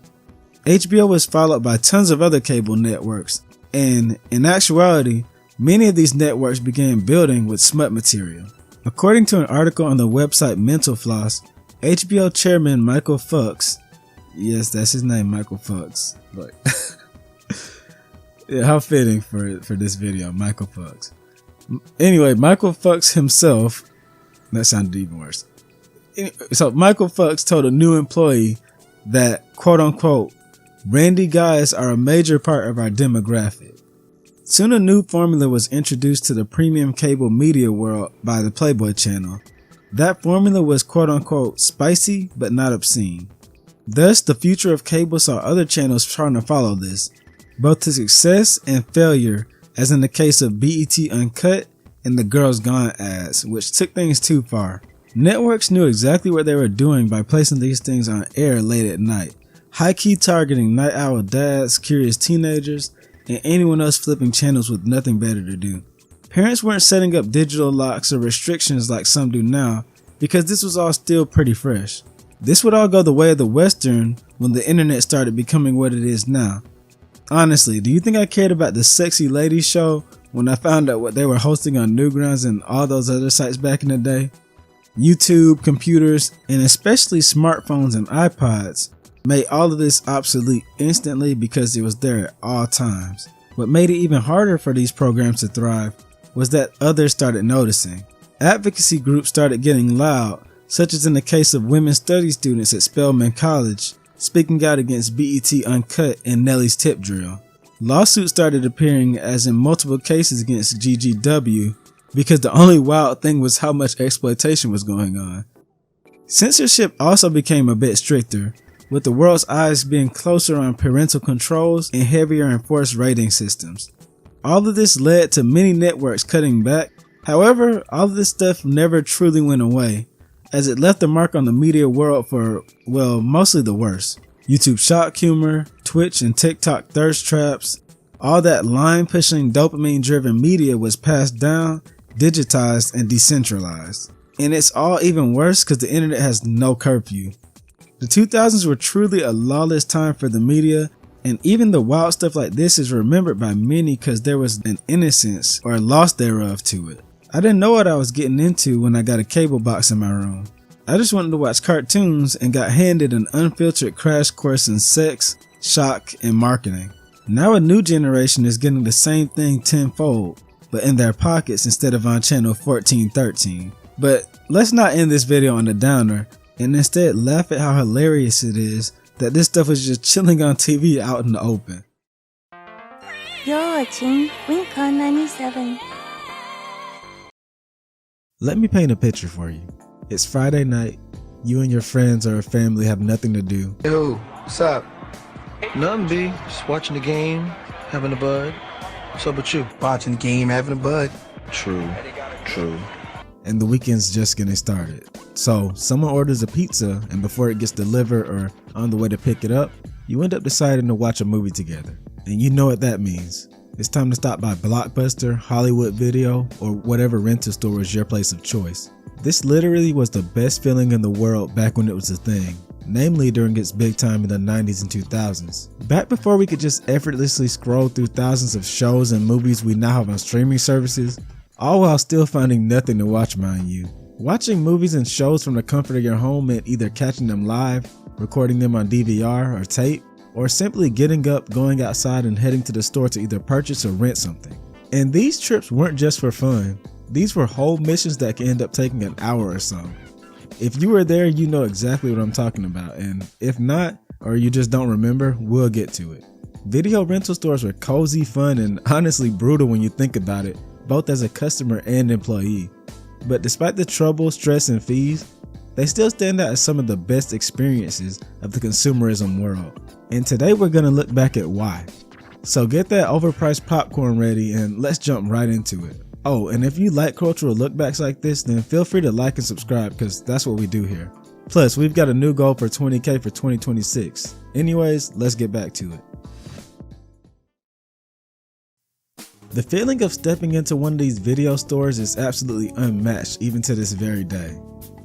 HBO was followed by tons of other cable networks, and in actuality, many of these networks began building with smut material. According to an article on the website Mental Floss, HBO chairman Michael Fuchs, yes, that's his name, Michael Fuchs. Yeah, how fitting for this video, Michael Fuchs. Anyway, Michael Fuchs himself, that sounded even worse. So Michael Fuchs told a new employee that, quote unquote, Randy guys are a major part of our demographic. Soon a new formula was introduced to the premium cable media world by the Playboy channel. That formula was, quote unquote, spicy but not obscene. Thus, the future of cable saw other channels trying to follow this, both to success and failure, as in the case of BET Uncut and the Girls Gone ads, which took things too far. Networks knew exactly what they were doing by placing these things on air late at night, high-key targeting night owl dads, curious teenagers, and anyone else flipping channels with nothing better to do. Parents weren't setting up digital locks or restrictions like some do now, because this was all still pretty fresh. This would all go the way of the Western when the internet started becoming what it is now. Honestly, do you think I cared about the Sexy Ladies show when I found out what they were hosting on Newgrounds and all those other sites back in the day? YouTube, computers, and especially smartphones and iPods made all of this obsolete instantly because it was there at all times. What made it even harder for these programs to thrive was that others started noticing. Advocacy groups started getting loud, such as in the case of women's studies students at Spelman College speaking out against BET Uncut and Nelly's Tip Drill. Lawsuits started appearing, as in multiple cases against GGW, because the only wild thing was how much exploitation was going on. Censorship also became a bit stricter, with the world's eyes being closer on parental controls and heavier enforced rating systems. All of this led to many networks cutting back. However, all of this stuff never truly went away, as it left a mark on the media world for, well, mostly the worst. YouTube shock humor, Twitch and TikTok thirst traps, all that line-pushing dopamine-driven media was passed down, digitized, and decentralized. And it's all even worse because the internet has no curfew. The 2000s were truly a lawless time for the media, and even the wild stuff like this is remembered by many because there was an innocence or loss thereof to it. I didn't know what I was getting into when I got a cable box in my room. I just wanted to watch cartoons and got handed an unfiltered crash course in sex, shock, and marketing. Now a new generation is getting the same thing tenfold, but in their pockets instead of on channel 1413. But let's not end this video on a downer, and instead laugh at how hilarious it is that this stuff was just chilling on TV out in the open. You're watching Winker 97. Let me paint a picture for you. It's Friday night, you and your friends or family have nothing to do. Yo, what's up? Nothing, B. Just watching the game, having a bud. What's up with you? Watching the game, having a bud. True. And the weekend's just getting started. So someone orders a pizza, and before it gets delivered or on the way to pick it up, you end up deciding to watch a movie together. And you know what that means. It's time to stop by Blockbuster, Hollywood Video, or whatever rental store is your place of choice. This literally was the best feeling in the world back when it was a thing, namely during its big time in the 90s and 2000s. Back before we could just effortlessly scroll through thousands of shows and movies we now have on streaming services, all while still finding nothing to watch, mind you. Watching movies and shows from the comfort of your home meant either catching them live, recording them on DVR or tape, or simply getting up, going outside, and heading to the store to either purchase or rent something. And these trips weren't just for fun. These were whole missions that can end up taking an hour or so. If you were there, you know exactly what I'm talking about, and if not, or you just don't remember, we'll get to it. Video rental stores were cozy, fun, and honestly brutal when you think about it, both as a customer and employee. But despite the trouble, stress, and fees, they still stand out as some of the best experiences of the consumerism world. And today we're going to look back at why. So get that overpriced popcorn ready and let's jump right into it. Oh, and if you like cultural lookbacks like this, then feel free to like and subscribe because that's what we do here. Plus, we've got a new goal for 20K for 2026. Anyways, let's get back to it. The feeling of stepping into one of these video stores is absolutely unmatched even to this very day.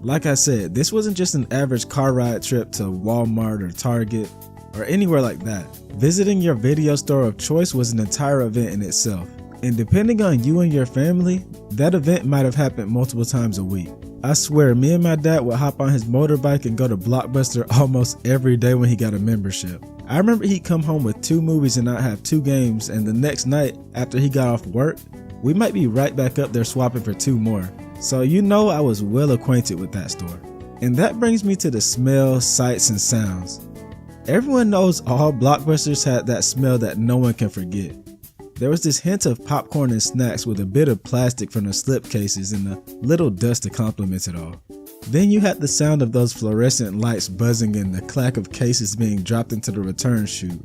Like I said, this wasn't just an average car ride trip to Walmart or Target or anywhere like that. Visiting your video store of choice was an entire event in itself. And depending on you and your family, that event might have happened multiple times a week. I swear, me and my dad would hop on his motorbike and go to Blockbuster almost every day when he got a membership. I remember he'd come home with 2 movies and I'd have 2 games, and the next night after he got off work, we might be right back up there swapping for 2 more. So you know I was well acquainted with that store. And that brings me to the smells, sights, and sounds. Everyone knows all Blockbusters had that smell that no one can forget. There was this hint of popcorn and snacks with a bit of plastic from the slipcases and a little dust to complement it all. Then you had the sound of those fluorescent lights buzzing and the clack of cases being dropped into the return chute.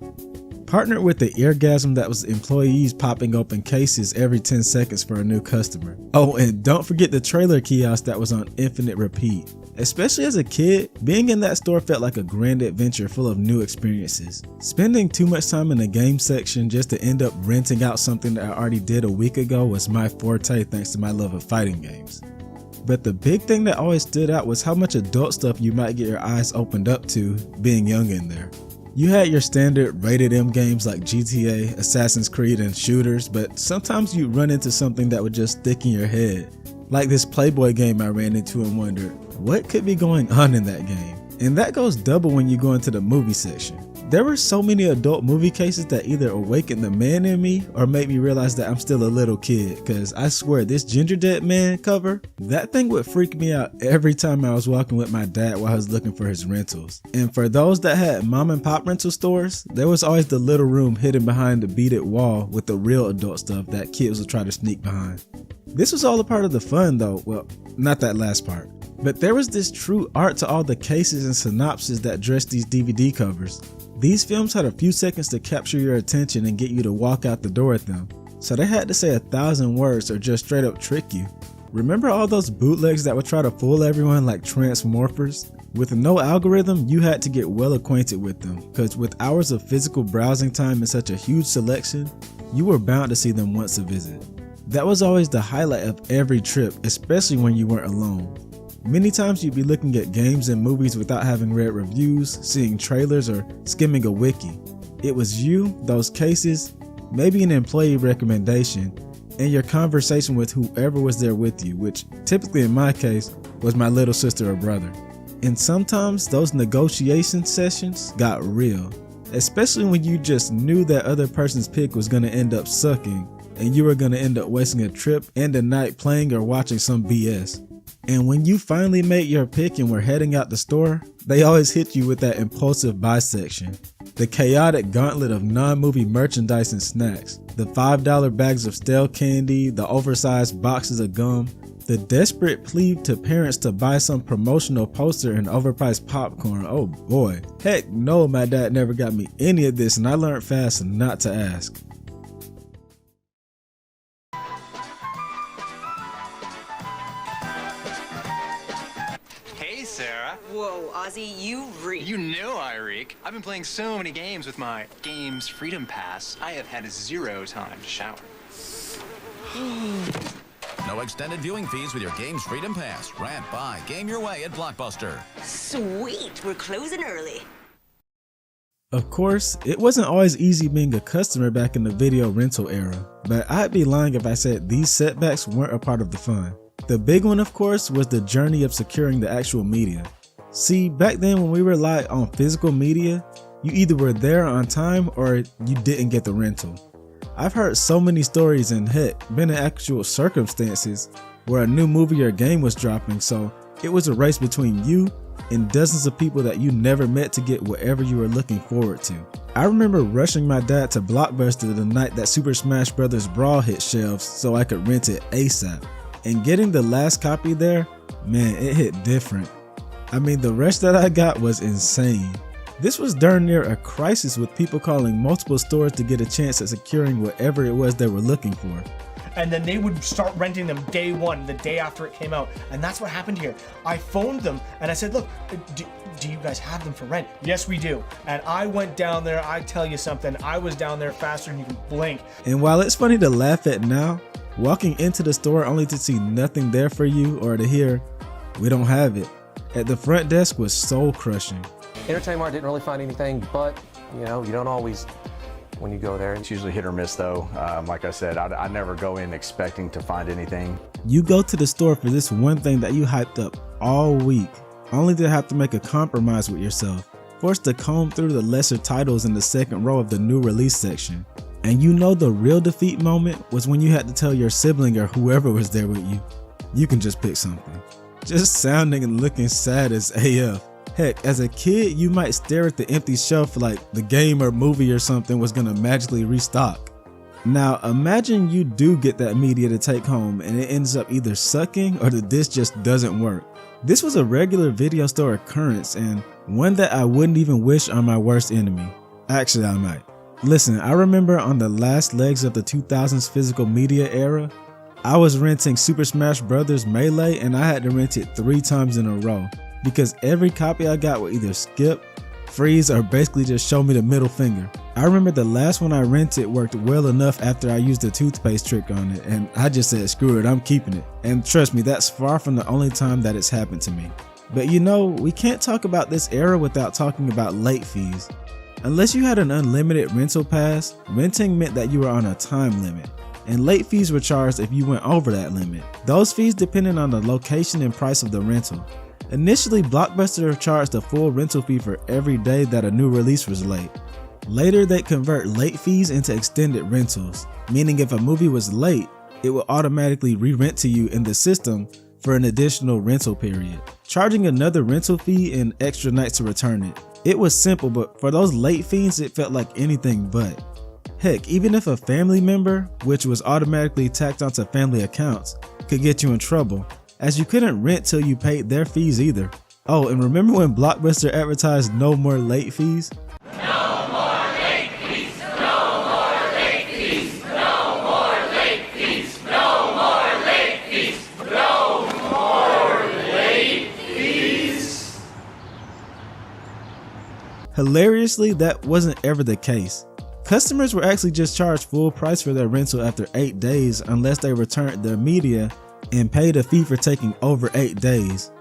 Partnered with the eargasm that was employees popping open cases every 10 seconds for a new customer. Oh, and don't forget the trailer kiosk that was on infinite repeat. Especially as a kid, being in that store felt like a grand adventure full of new experiences. Spending too much time in the game section just to end up renting out something that I already did a week ago was my forte thanks to my love of fighting games. But the big thing that always stood out was how much adult stuff you might get your eyes opened up to being young in there. You had your standard rated M games like GTA, Assassin's Creed, and shooters, but sometimes you'd run into something that would just stick in your head. Like this Playboy game I ran into and wondered, what could be going on in that game? And that goes double when you go into the movie section. There were so many adult movie cases that either awakened the man in me or made me realize that I'm still a little kid, cause I swear this Ginger Dead Man cover, that thing would freak me out every time I was walking with my dad while I was looking for his rentals. And for those that had mom and pop rental stores, there was always the little room hidden behind the beaded wall with the real adult stuff that kids would try to sneak behind. This was all a part of the fun though, well, not that last part. But there was this true art to all the cases and synopses that dressed these DVD covers. These films had a few seconds to capture your attention and get you to walk out the door at them. So they had to say 1,000 words or just straight up trick you. Remember all those bootlegs that would try to fool everyone like Transmorphers? With no algorithm, you had to get well acquainted with them, cause with hours of physical browsing time and such a huge selection, you were bound to see them once a visit. That was always the highlight of every trip, especially when you weren't alone. Many times you'd be looking at games and movies without having read reviews, seeing trailers, or skimming a wiki. It was you, those cases, maybe an employee recommendation, and your conversation with whoever was there with you, which typically in my case was my little sister or brother. And sometimes those negotiation sessions got real, especially when you just knew that other person's pick was going to end up sucking and you were going to end up wasting a trip and a night playing or watching some BS. And when you finally made your pick and were heading out the store, they always hit you with that impulsive buy section. The chaotic gauntlet of non-movie merchandise and snacks. The $5 bags of stale candy, the oversized boxes of gum, the desperate plea to parents to buy some promotional poster and overpriced popcorn. Oh boy. Heck no, my dad never got me any of this and I learned fast not to ask. Whoa, Ozzy, you reek. You know I reek. I've been playing so many games with my Games Freedom Pass, I have had 0 time to shower. No extended viewing fees with your Games Freedom Pass. Rant, buy, game your way at Blockbuster. Sweet, we're closing early. Of course, it wasn't always easy being a customer back in the video rental era, but I'd be lying if I said these setbacks weren't a part of the fun. The big one, of course, was the journey of securing the actual media. See, back then when we relied on physical media, you either were there on time or you didn't get the rental. I've heard so many stories and heck, been in actual circumstances where a new movie or game was dropping, so it was a race between you and dozens of people that you never met to get whatever you were looking forward to. I remember rushing my dad to Blockbuster the night that Super Smash Bros. Brawl hit shelves so I could rent it ASAP. And getting the last copy there, man, it hit different. I mean, the rush that I got was insane. This was darn near a crisis with people calling multiple stores to get a chance at securing whatever it was they were looking for. And then they would start renting them day one, the day after it came out. And that's what happened here. I phoned them and I said, look, do you guys have them for rent? Yes, we do. And I went down there. I tell you something, I was down there faster than you can blink. And while it's funny to laugh at now, walking into the store only to see nothing there for you or to hear, we don't have it, at the front desk was soul crushing. Entertainment Mart didn't really find anything, but you know, you don't always when you go there. It's usually hit or miss though. Like I said, I never go in expecting to find anything. You go to the store for this one thing that you hyped up all week, only to have to make a compromise with yourself, forced to comb through the lesser titles in the second row of the new release section. And you know the real defeat moment was when you had to tell your sibling or whoever was there with you, you can just pick something. Just sounding and looking sad as AF. Heck, as a kid, you might stare at the empty shelf like the game or movie or something was gonna magically restock. Now imagine you do get that media to take home and it ends up either sucking or the disc just doesn't work. This was a regular video store occurrence and one that I wouldn't even wish on my worst enemy. Actually, I might. Listen, I remember on the last legs of the 2000s physical media era, I was renting Super Smash Bros. Melee and I had to rent it 3 times in a row because every copy I got would either skip, freeze, or basically just show me the middle finger. I remember the last one I rented worked well enough after I used the toothpaste trick on it and I just said screw it, I'm keeping it. And trust me, that's far from the only time that it's happened to me. But you know, we can't talk about this era without talking about late fees. Unless you had an unlimited rental pass, renting meant that you were on a time limit, and late fees were charged if you went over that limit. Those fees depended on the location and price of the rental. Initially, Blockbuster charged a full rental fee for every day that a new release was late. Later, they'd convert late fees into extended rentals, meaning if a movie was late, it would automatically re-rent to you in the system for an additional rental period, charging another rental fee and extra nights to return it. It was simple, but for those late fees, it felt like anything but. Heck, even if a family member, which was automatically tacked onto family accounts, could get you in trouble, as you couldn't rent till you paid their fees either. Oh, and remember when Blockbuster advertised no more late fees? No more late fees, no more late fees, no more late fees, no more late fees, no more late fees. Hilariously, that wasn't ever the case. Customers were actually just charged full price for their rental after 8 days unless they returned their media and paid a fee for taking over 8 days.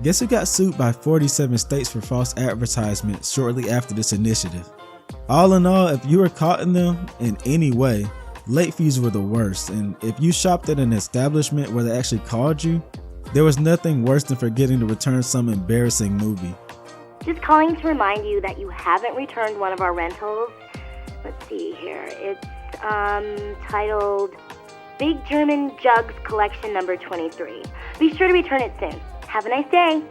Guess who got sued by 47 states for false advertisements shortly after this initiative? All in all, if you were caught in them in any way, late fees were the worst, and if you shopped at an establishment where they actually called you, there was nothing worse than forgetting to return some embarrassing movie. Just calling to remind you that you haven't returned one of our rentals. Let's see here. It's titled Big German Jugs Collection number 23. Be sure to return it soon. Have a nice day.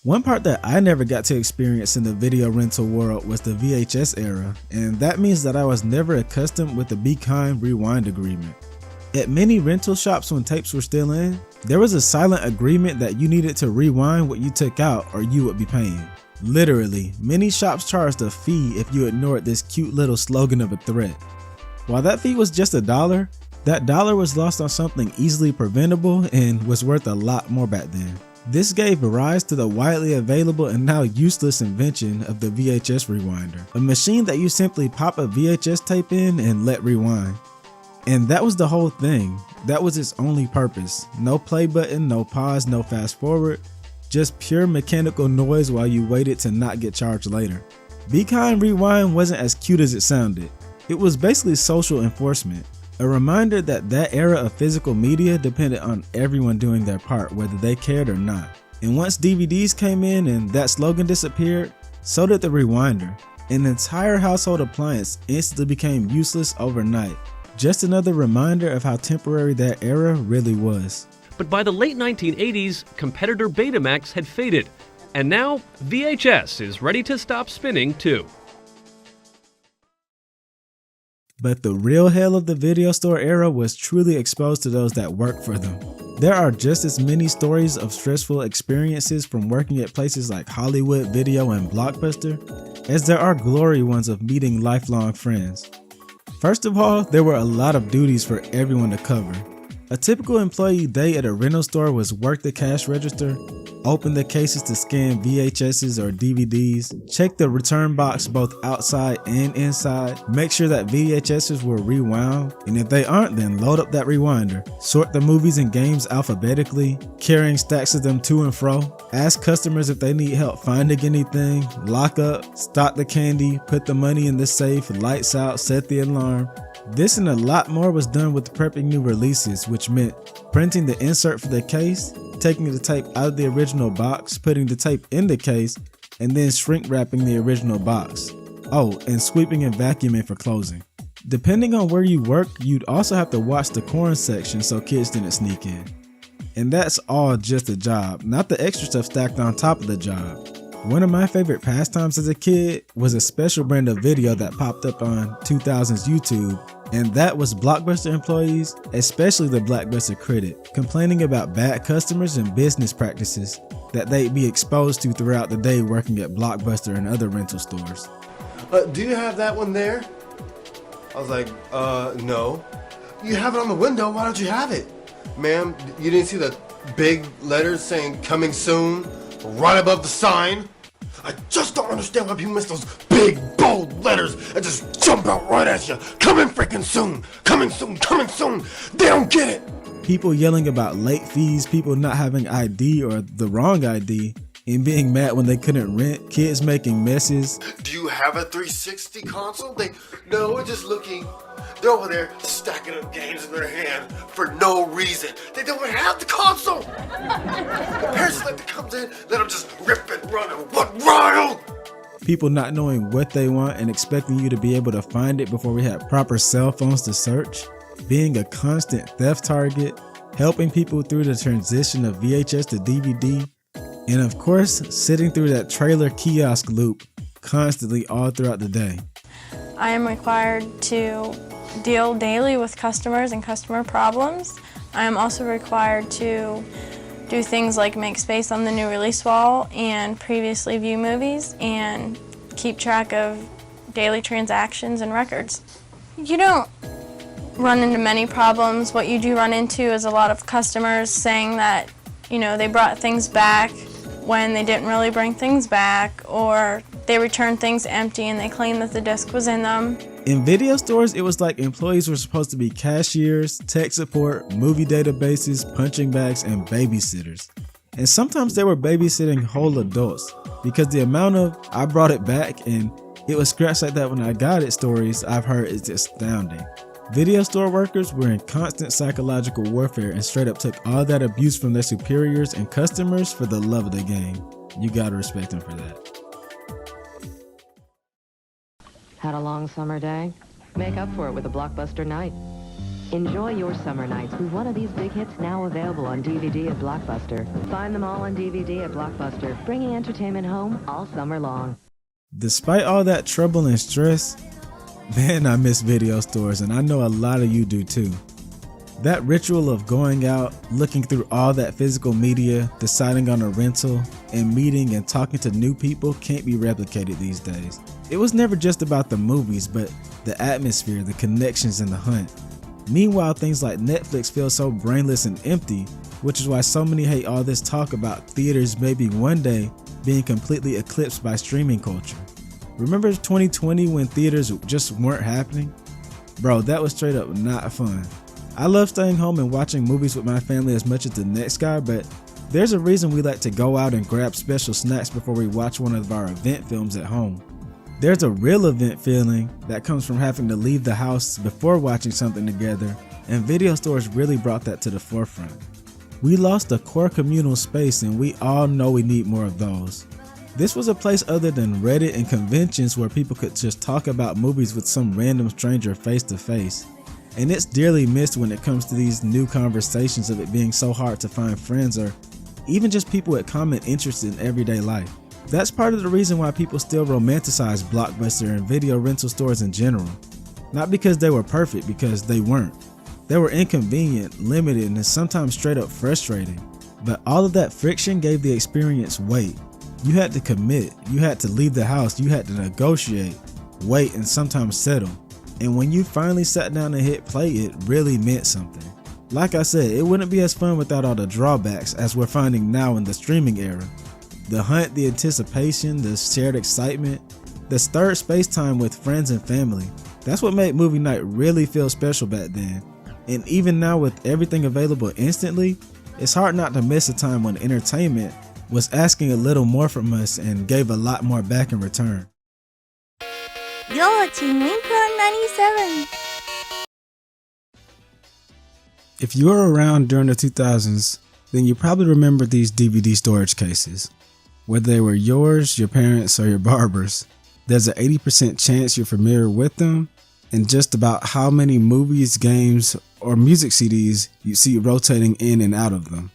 One part that I never got to experience in the video rental world was the VHS era, and that means that I was never accustomed with the Be Kind Rewind agreement. At many rental shops when tapes were still in, there was a silent agreement that you needed to rewind what you took out or you would be paying. Literally, many shops charged a fee if you ignored this cute little slogan of a threat. While that fee was just $1, that dollar was lost on something easily preventable and was worth a lot more back then. This gave rise to the widely available and now useless invention of the VHS rewinder, a machine that you simply pop a VHS tape in and let rewind. And that was the whole thing. That was its only purpose. No play button, no pause, no fast forward, just pure mechanical noise while you waited to not get charged later. Be Kind Rewind wasn't as cute as it sounded. It was basically social enforcement, a reminder that that era of physical media depended on everyone doing their part, whether they cared or not. And once DVDs came in and that slogan disappeared, so did the rewinder. An entire household appliance instantly became useless overnight. Just another reminder of how temporary that era really was. But by the late 1980s, competitor Betamax had faded, and now VHS is ready to stop spinning too. But the real hell of the video store era was truly exposed to those that work for them. There are just as many stories of stressful experiences from working at places like Hollywood Video and Blockbuster as there are glory ones of meeting lifelong friends. First of all, there were a lot of duties for everyone to cover. A typical employee day at a rental store was work the cash register, open the cases to scan VHSs or DVDs, check the return box both outside and inside, make sure that VHSs were rewound, and if they aren't, then load up that rewinder, sort the movies and games alphabetically, carrying stacks of them to and fro, ask customers if they need help finding anything, lock up, stock the candy, put the money in the safe, lights out, set the alarm. This and a lot more was done with prepping new releases, which meant printing the insert for the case, taking the tape out of the original box, putting the tape in the case, and then shrink wrapping the original box. Oh, and sweeping and vacuuming for closing. Depending on where you work, you'd also have to watch the corn section so kids didn't sneak in. And that's all just a job, not the extra stuff stacked on top of the job. One of my favorite pastimes as a kid was a special brand of video that popped up on 2000s YouTube, and that was Blockbuster employees, especially the Blockbuster critic, complaining about bad customers and business practices that they'd be exposed to throughout the day working at Blockbuster and other rental stores. Do you have that one there? I was like, no. You have it on the window, why don't you have it? Ma'am, you didn't see the big letters saying coming soon right above the sign? I just don't understand why people miss those big, bold letters and just jump out right at you. Coming freaking soon, coming soon, coming soon. They don't get it. People yelling about late fees, people not having ID or the wrong ID, and being mad when they couldn't rent, kids making messes. Do you have a 360 console? No, we're just looking. They're over there stacking up games in their hand for no reason. They don't have the console. The parents like to come in, let them just rip and run and what rile? People not knowing what they want and expecting you to be able to find it before we had proper cell phones to search. Being a constant theft target, helping people through the transition of VHS to DVD, and of course, sitting through that trailer kiosk loop constantly all throughout the day. I am required to deal daily with customers and customer problems. I am also required to do things like make space on the new release wall and previously view movies and keep track of daily transactions and records. You don't run into many problems. What you do run into is a lot of customers saying that, they brought things back when they didn't really bring things back, or they returned things empty and they claimed that the disc was in them. In video stores, it was like employees were supposed to be cashiers, tech support, movie databases, punching bags, and babysitters. And sometimes they were babysitting whole adults, because the amount of "I brought it back" and "it was scratched like that when I got it" stories I've heard is astounding. Video store workers were in constant psychological warfare and straight up took all that abuse from their superiors and customers for the love of the game. You gotta respect them for that. Had a long summer day? Make up for it with a Blockbuster night. Enjoy your summer nights with one of these big hits now available on DVD at Blockbuster. Find them all on DVD at Blockbuster, bringing entertainment home all summer long. Despite all that trouble and stress, man, I miss video stores, and I know a lot of you do too. That ritual of going out, looking through all that physical media, deciding on a rental, and meeting and talking to new people can't be replicated these days. It was never just about the movies, but the atmosphere, the connections, and the hunt. Meanwhile, things like Netflix feel so brainless and empty, which is why so many hate all this talk about theaters maybe one day being completely eclipsed by streaming culture. Remember 2020 when theaters just weren't happening? Bro, that was straight up not fun. I love staying home and watching movies with my family as much as the next guy, but there's a reason we like to go out and grab special snacks before we watch one of our event films at home. There's a real event feeling that comes from having to leave the house before watching something together, and video stores really brought that to the forefront. We lost a core communal space, and we all know we need more of those. This was a place other than Reddit and conventions where people could just talk about movies with some random stranger face to face. And it's dearly missed when it comes to these new conversations of it being so hard to find friends or even just people with common interests in everyday life. That's part of the reason why people still romanticize Blockbuster and video rental stores in general. Not because they were perfect, because they weren't. They were inconvenient, limited, and sometimes straight up frustrating. But all of that friction gave the experience weight. You had to commit, you had to leave the house, you had to negotiate, wait, and sometimes settle. And when you finally sat down and hit play, it really meant something. Like I said, it wouldn't be as fun without all the drawbacks as we're finding now in the streaming era. The hunt, the anticipation, the shared excitement, the stirred space time with friends and family. That's what made movie night really feel special back then. And even now with everything available instantly, it's hard not to miss a time when entertainment was asking a little more from us and gave a lot more back in return. You're watching Winkron 97. If you were around during the 2000s, then you probably remember these DVD storage cases. whether they were yours, your parents, or your barber's. There's an 80% chance you're familiar with them, and just about how many movies, games, or music CDs you see rotating in and out of them.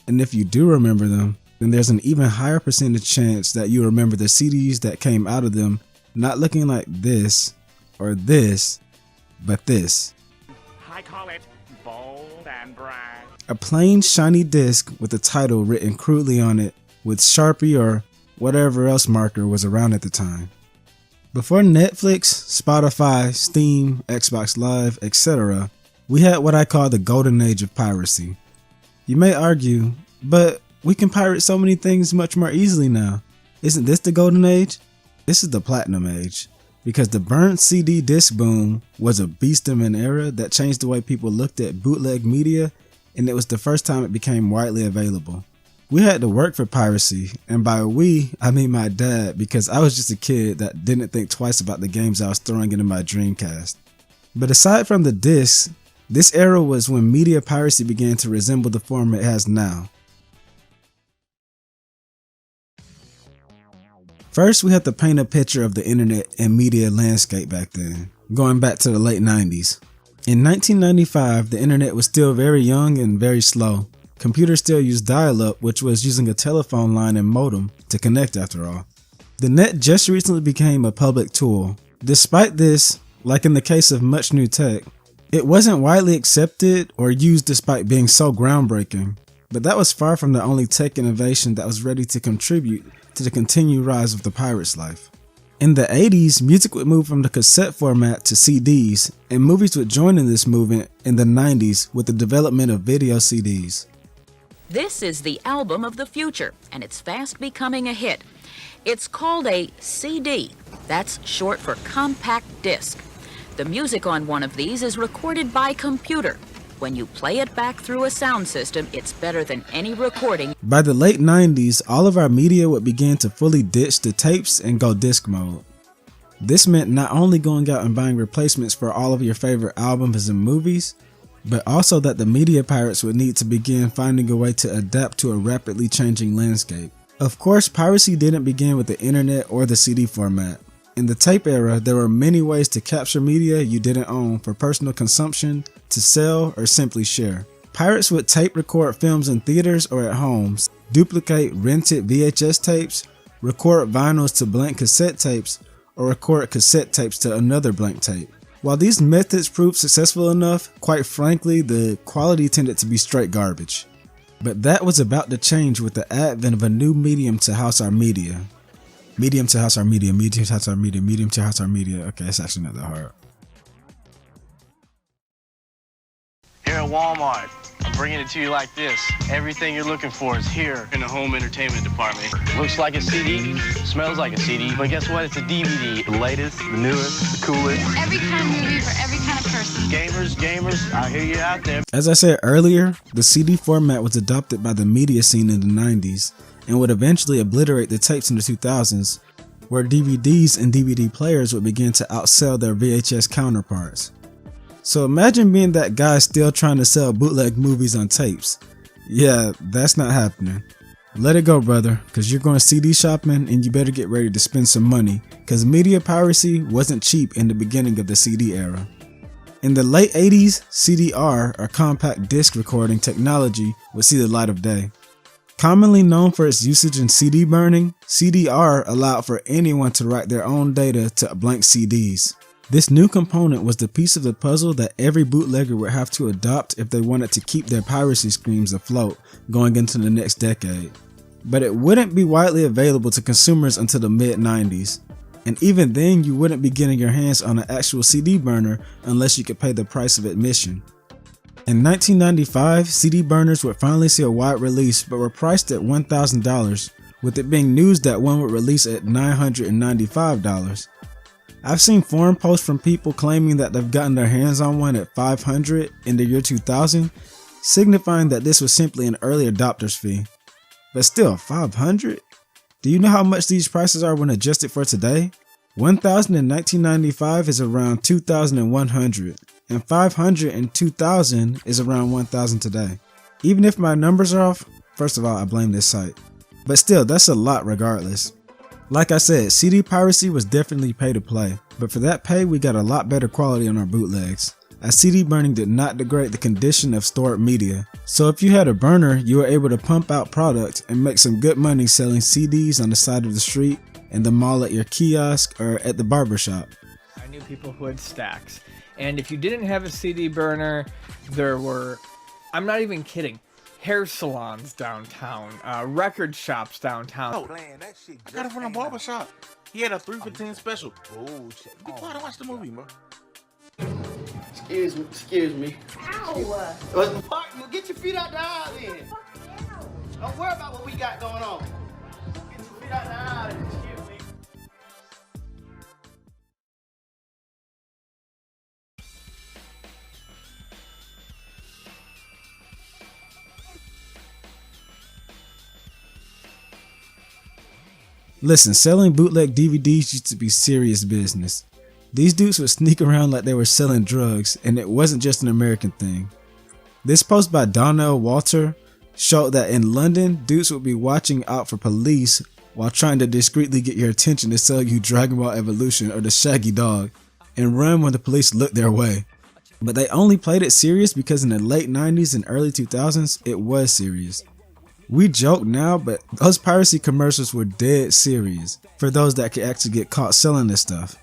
And if you do remember them, then there's an even higher percentage chance that you remember the CDs that came out of them not looking like this or this, but this. I call it bold and bright. A plain shiny disc with a title written crudely on it with Sharpie or whatever else marker was around at the time. Before Netflix, Spotify, Steam, Xbox Live, etc., we had what I call the golden age of piracy. You may argue, but we can pirate so many things much more easily now. Isn't this the golden age? This is the platinum age, because the burnt CD disc boom was a beast of an era that changed the way people looked at bootleg media, and it was the first time it became widely available. We had to work for piracy, and by we, I mean my dad, because I was just a kid that didn't think twice about the games I was throwing into my Dreamcast. But aside from the discs, this era was when media piracy began to resemble the form it has now. First, we have to paint a picture of the internet and media landscape back then, going back to the late 90s. In 1995, the internet was still very young and very slow. Computers still used dial-up, which was using a telephone line and modem to connect after all. The net just recently became a public tool. Despite this, like in the case of much new tech, it wasn't widely accepted or used despite being so groundbreaking, but that was far from the only tech innovation that was ready to contribute to the continued rise of the pirate's life. In the 80s, music would move from the cassette format to CDs, and movies would join in this movement in the 90s with the development of video CDs. This is the album of the future, and it's fast becoming a hit. It's called a CD. That's short for compact disc. The music on one of these is recorded by computer. When you play it back through a sound system, it's better than any recording. By the late 90s, all of our media would begin to fully ditch the tapes and go disc mode. This meant not only going out and buying replacements for all of your favorite albums and movies, but also that the media pirates would need to begin finding a way to adapt to a rapidly changing landscape. Of course, piracy didn't begin with the internet or the CD format. In the tape era, there were many ways to capture media you didn't own for personal consumption, to sell, or simply share. Pirates would tape record films in theaters or at homes, duplicate rented VHS tapes, record vinyls to blank cassette tapes, or record cassette tapes to another blank tape. While these methods proved successful enough, quite frankly, the quality tended to be straight garbage. But that was about to change with the advent of a new medium to house our media. Medium to house our media, medium to house our media, medium to house our media. Okay, it's actually not that hard. Here at Walmart, I'm bringing it to you like this. Everything you're looking for is here in the home entertainment department. Looks like a CD, smells like a CD, but guess what? It's a DVD. The latest, the newest, the coolest. Every kind of movie for every kind of person. Gamers, I hear you out there. As I said earlier, the CD format was adopted by the media scene in the 90s and would eventually obliterate the tapes in the 2000s, where DVDs and DVD players would begin to outsell their VHS counterparts. So imagine being that guy still trying to sell bootleg movies on tapes. Yeah, that's not happening. Let it go, brother, cause you're going CD shopping and you better get ready to spend some money, cause media piracy wasn't cheap in the beginning of the CD era. In the late 80s, CDR, or compact disc recording technology, would see the light of day. Commonly known for its usage in CD burning, CDR allowed for anyone to write their own data to blank CDs. This new component was the piece of the puzzle that every bootlegger would have to adopt if they wanted to keep their piracy screams afloat going into the next decade. But it wouldn't be widely available to consumers until the mid-90s, and even then you wouldn't be getting your hands on an actual CD burner unless you could pay the price of admission. In 1995, CD burners would finally see a wide release but were priced at $1,000, with it being news that one would release at $995. I've seen forum posts from people claiming that they've gotten their hands on one at $500 in the year 2000, signifying that this was simply an early adopter's fee. But still, $500? Do you know how much these prices are when adjusted for today? $1,000 in 1995 is around $2,100, and $500 in 2000 is around $1,000 today. Even if my numbers are off, first of all, I blame this site. But still, that's a lot regardless. Like I said, CD piracy was definitely pay to play, but for that pay we got a lot better quality on our bootlegs, as CD burning did not degrade the condition of stored media. So if you had a burner, you were able to pump out product and make some good money selling CDs on the side of the street, in the mall, at your kiosk, or at the barbershop. I knew people who had stacks, and if you didn't have a CD burner, there were, I'm not even kidding, hair salons downtown, record shops downtown. Oh, man, that shit I got it from the barber shop. He had a 3 for 10 special. Oh, shit. Be quiet and watch the movie, bro. Excuse me. Ow! What the fuck? You get your feet out the aisle then. Don't worry about what we got going on. Get your feet out the aisle then. Excuse me. Listen, selling bootleg DVDs used to be serious business. These dudes would sneak around like they were selling drugs, and it wasn't just an American thing. This post by Donnell Walter showed that in London, dudes would be watching out for police while trying to discreetly get your attention to sell you Dragon Ball Evolution or the Shaggy Dog, and run when the police looked their way. But they only played it serious because in the late 90s and early 2000s, it was serious. We joke now, but those piracy commercials were dead serious for those that could actually get caught selling this stuff.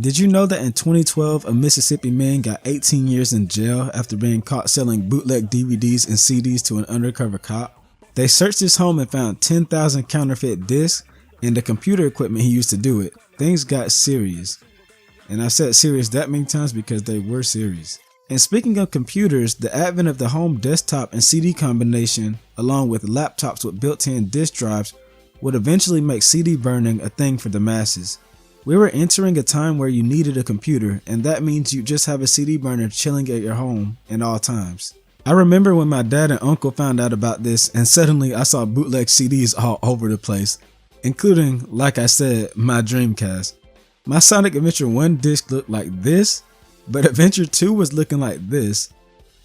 Did you know that in 2012, a Mississippi man got 18 years in jail after being caught selling bootleg DVDs and CDs to an undercover cop? They searched his home and found 10,000 counterfeit discs and the computer equipment he used to do it. Things got serious. And I said serious that many times because they were serious. And speaking of computers, the advent of the home desktop and CD combination, along with laptops with built-in disk drives, would eventually make CD burning a thing for the masses. We were entering a time where you needed a computer, and that means you just have a CD burner chilling at your home at all times. I remember when my dad and uncle found out about this, and suddenly I saw bootleg CDs all over the place, including, like I said, my Dreamcast. My Sonic Adventure 1 disc looked like this, but Adventure 2 was looking like this.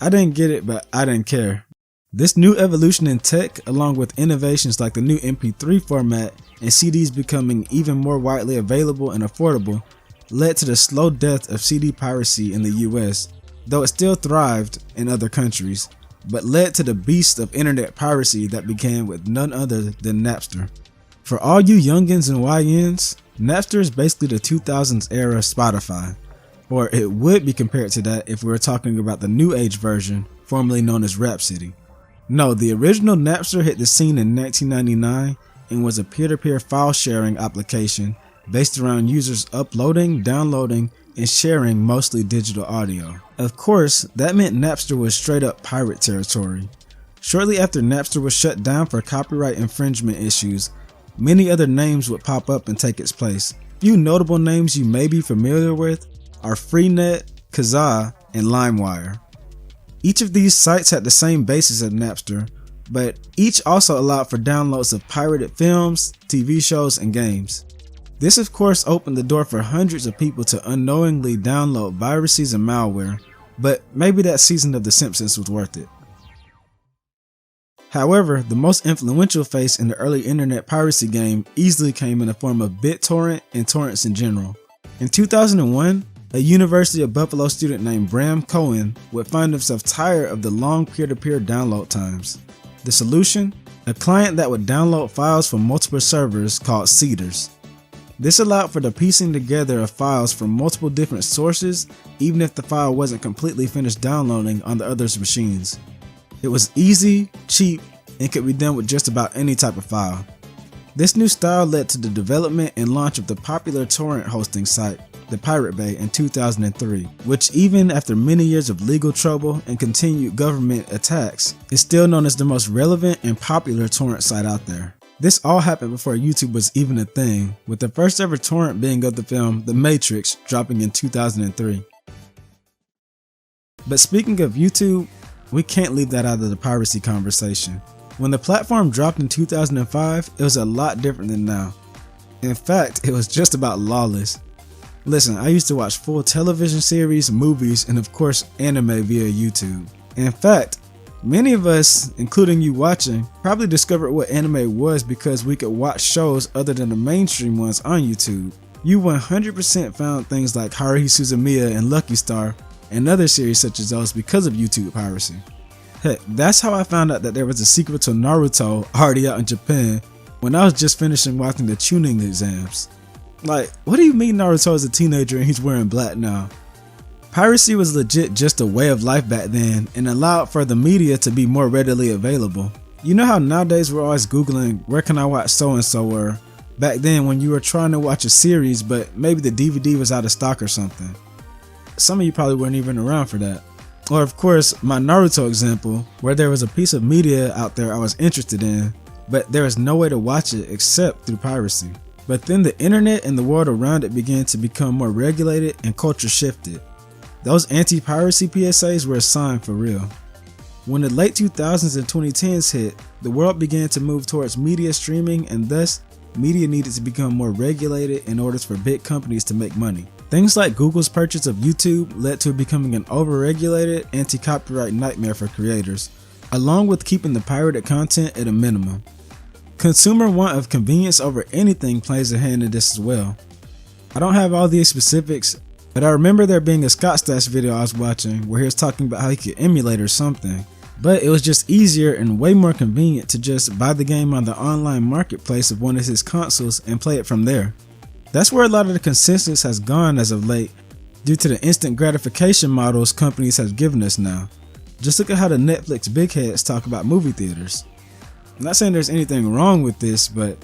I didn't get it, but I didn't care. This new evolution in tech, along with innovations like the new MP3 format and CDs becoming even more widely available and affordable, led to the slow death of CD piracy in the US, though it still thrived in other countries, but led to the beast of internet piracy that began with none other than Napster. For all you youngins and YNs, Napster is basically the 2000s era Spotify. Or it would be compared to that if we were talking about the new age version, formerly known as Rhapsody. No, the original Napster hit the scene in 1999 and was a peer-to-peer file sharing application based around users uploading, downloading, and sharing mostly digital audio. Of course, that meant Napster was straight up pirate territory. Shortly after Napster was shut down for copyright infringement issues, many other names would pop up and take its place. Few notable names you may be familiar with are Freenet, Kazaa, and LimeWire. Each of these sites had the same basis as Napster, but each also allowed for downloads of pirated films, TV shows, and games. This of course opened the door for hundreds of people to unknowingly download viruses and malware, but maybe that season of The Simpsons was worth it. However, the most influential face in the early internet piracy game easily came in the form of BitTorrent and torrents in general. In 2001, a University of Buffalo student named Bram Cohen would find himself tired of the long peer-to-peer download times. The solution? A client that would download files from multiple servers called seeders. This allowed for the piecing together of files from multiple different sources, even if the file wasn't completely finished downloading on the other's machines. It was easy, cheap, and could be done with just about any type of file. This new style led to the development and launch of the popular torrent hosting site, the Pirate Bay, in 2003, which even after many years of legal trouble and continued government attacks, is still known as the most relevant and popular torrent site out there. This all happened before YouTube was even a thing, with the first ever torrent being of the film The Matrix dropping in 2003. But speaking of YouTube, we can't leave that out of the piracy conversation. When the platform dropped in 2005, it was a lot different than now. In fact, it was just about lawless. Listen, I used to watch full television series, movies, and of course anime via YouTube. In fact, Many of us, including you watching, probably discovered what anime was because we could watch shows other than the mainstream ones on YouTube. You 100% found things like Haruhi Suzumiya and Lucky Star and other series such as those because of YouTube piracy. Heck, that's how I found out that there was a sequel to Naruto already out in Japan when I was just finishing watching the tuning exams. Like, what do you mean Naruto is a teenager and he's wearing black now? Piracy was legit just a way of life back then and allowed for the media to be more readily available. You know how nowadays we're always Googling, where can I watch so and so, or back then when you were trying to watch a series but maybe the DVD was out of stock or something. Some of you probably weren't even around for that. Or of course, my Naruto example, where there was a piece of media out there I was interested in, but there was no way to watch it except through piracy. But then the internet and the world around it began to become more regulated and culture shifted. Those anti-piracy PSAs were a sign for real. When the late 2000s and 2010s hit, the world began to move towards media streaming, and thus, media needed to become more regulated in order for big companies to make money. Things like Google's purchase of YouTube led to it becoming an over-regulated, anti-copyright nightmare for creators, along with keeping the pirated content at a minimum. Consumer want of convenience over anything plays a hand in this as well. I don't have all these specifics, but I remember there being a Scott Stash video I was watching where he was talking about how he could emulate or something, but it was just easier and way more convenient to just buy the game on the online marketplace of one of his consoles and play it from there. That's where a lot of the consensus has gone as of late due to the instant gratification models companies have given us now. Just look at how the Netflix big heads talk about movie theaters. I'm not saying there's anything wrong with this, but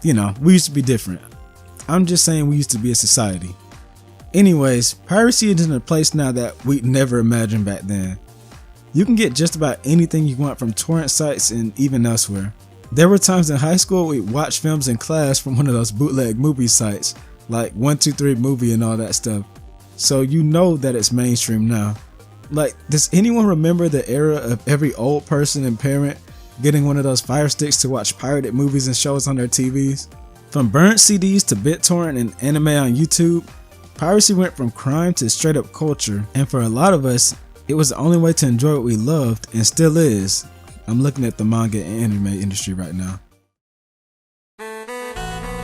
you know, we used to be different. I'm just saying we used to be a society. Anyways, piracy is in a place now that we'd never imagined back then. You can get just about anything you want from torrent sites and even elsewhere. There were times in high school we'd watch films in class from one of those bootleg movie sites, like 123 Movie and all that stuff. So you know that it's mainstream now. Like, does anyone remember the era of every old person and parent getting one of those Fire Sticks to watch pirated movies and shows on their TVs? From burnt CDs to BitTorrent and anime on YouTube, piracy went from crime to straight up culture, and for a lot of us, it was the only way to enjoy what we loved, and still is. I'm looking at the manga and anime industry right now.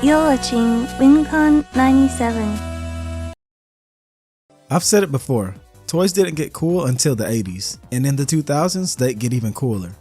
You're watching WinCon 97. I've said it before, toys didn't get cool until the 80s, and in the 2000s, they'd get even cooler.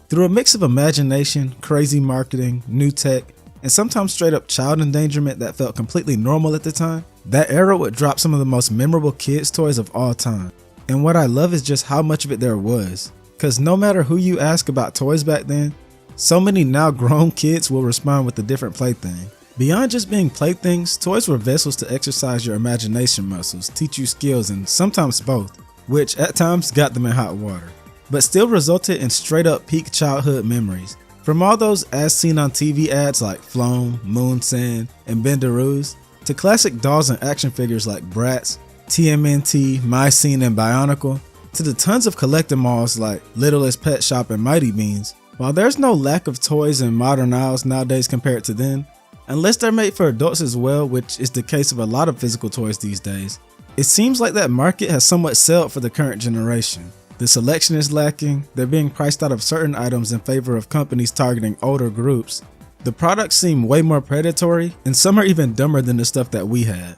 Through a mix of imagination, crazy marketing, new tech, and sometimes straight up child endangerment that felt completely normal at the time, that era would drop some of the most memorable kids' toys of all time. And what I love is just how much of it there was. Cause no matter who you ask about toys back then, so many now grown kids will respond with a different plaything. Beyond just being playthings, toys were vessels to exercise your imagination muscles, teach you skills, and sometimes both, which at times got them in hot water, but still resulted in straight up peak childhood memories. From all those as seen on TV ads like Flown, Moon Sand, and Bendaroos, to classic dolls and action figures like Bratz, TMNT, My Scene, and Bionicle, to the tons of collectibles like Littlest Pet Shop and Mighty Beans. While there's no lack of toys in modern aisles nowadays compared to then, unless they're made for adults as well, which is the case of a lot of physical toys these days, it seems like that market has somewhat sailed for the current generation. The selection is lacking, they're being priced out of certain items in favor of companies targeting older groups. The products seem way more predatory, and some are even dumber than the stuff that we had.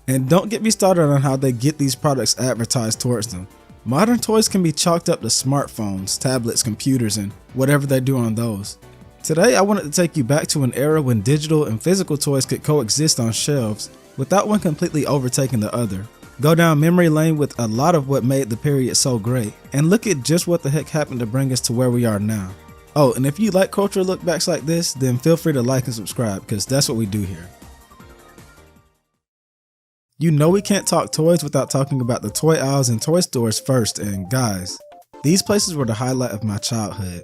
And don't get me started on how they get these products advertised towards them. Modern toys can be chalked up to smartphones, tablets, computers, and whatever they do on those. Today I wanted to take you back to an era when digital and physical toys could coexist on shelves without one completely overtaking the other. Go down memory lane with a lot of what made the period so great, and look at just what the heck happened to bring us to where we are now. Oh, and if you like cultural lookbacks like this, then feel free to like and subscribe, because that's what we do here. You know we can't talk toys without talking about the toy aisles and toy stores first, and guys, these places were the highlight of my childhood.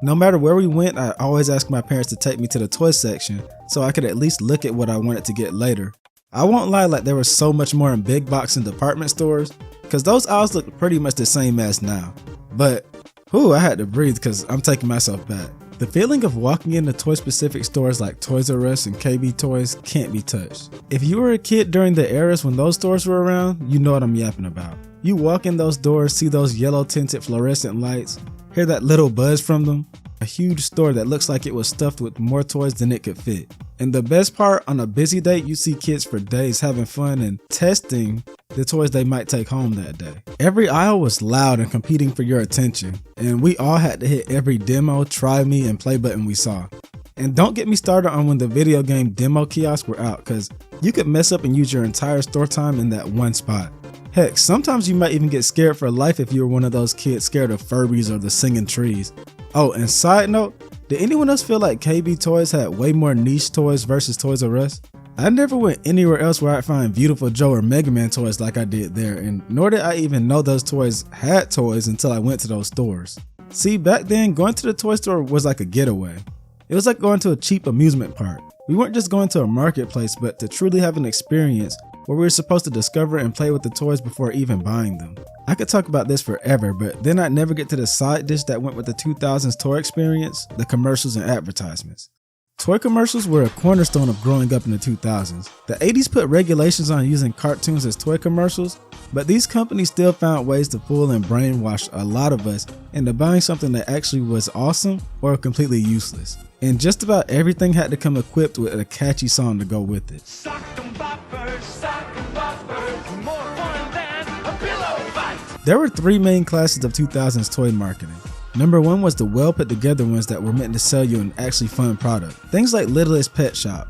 No matter where we went, I always asked my parents to take me to the toy section so I could at least look at what I wanted to get later. I won't lie, like there was so much more in big box and department stores, cause those aisles look pretty much the same as now. But, I had to breathe cause I'm taking myself back. The feeling of walking into toy-specific stores like Toys R Us and KB Toys can't be touched. If you were a kid during the eras when those stores were around, you know what I'm yapping about. You walk in those doors, see those yellow tinted fluorescent lights, hear that little buzz from them. A huge store that looks like it was stuffed with more toys than it could fit. And the best part, on a busy day, you see kids for days having fun and testing the toys they might take home that day. Every aisle was loud and competing for your attention, and we all had to hit every demo, try me, and play button we saw. And don't get me started on when the video game demo kiosks were out, cause you could mess up and use your entire store time in that one spot. Heck, sometimes you might even get scared for life if you were one of those kids scared of Furbies or the singing trees. Oh, and side note, did anyone else feel like KB Toys had way more niche toys versus Toys R Us? I never went anywhere else where I'd find Beautiful Joe or Mega Man toys like I did there, and nor did I even know those toys had toys until I went to those stores. See, back then, going to the toy store was like a getaway. It was like going to a cheap amusement park. We weren't just going to a marketplace, but to truly have an experience where we were supposed to discover and play with the toys before even buying them. I could talk about this forever, but then I'd never get to the side dish that went with the 2000s toy experience, the commercials and advertisements. Toy commercials were a cornerstone of growing up in the 2000s. The 80s put regulations on using cartoons as toy commercials, but these companies still found ways to fool and brainwash a lot of us into buying something that actually was awesome or completely useless. And just about everything had to come equipped with a catchy song to go with it. There were three main classes of 2000s toy marketing. Number one was the well put together ones that were meant to sell you an actually fun product. Things like Littlest Pet Shop,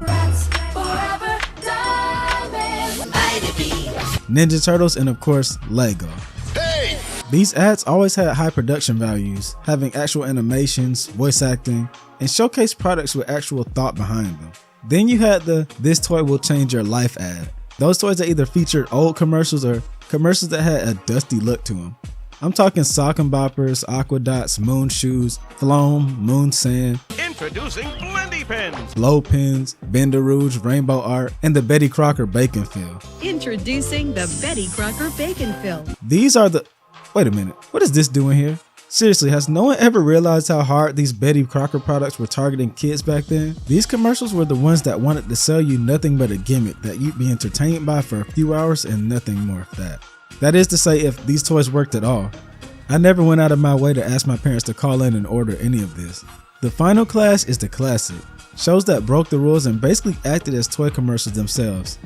Ninja Turtles, and of course, Lego. Hey! These ads always had high production values, having actual animations, voice acting, and showcase products with actual thought behind them. Then you had the "This toy will change your life" ad. Those toys that either featured old commercials or commercials that had a dusty look to them. I'm talking sock and boppers, aqua dots, moon shoes, Floam, moon sand, Introducing Blendy Pens, blow pins, Bender Rouge, rainbow art, and the Betty Crocker bacon fill. Introducing the Betty Crocker Bacon Fill. These are the... Wait a minute, what is this doing here? Seriously, has no one ever realized how hard these Betty Crocker products were targeting kids back then? These commercials were the ones that wanted to sell you nothing but a gimmick that you'd be entertained by for a few hours and nothing more of that. That is to say, if these toys worked at all. I never went out of my way to ask my parents to call in and order any of this. The final class is the classic. Shows that broke the rules and basically acted as toy commercials themselves.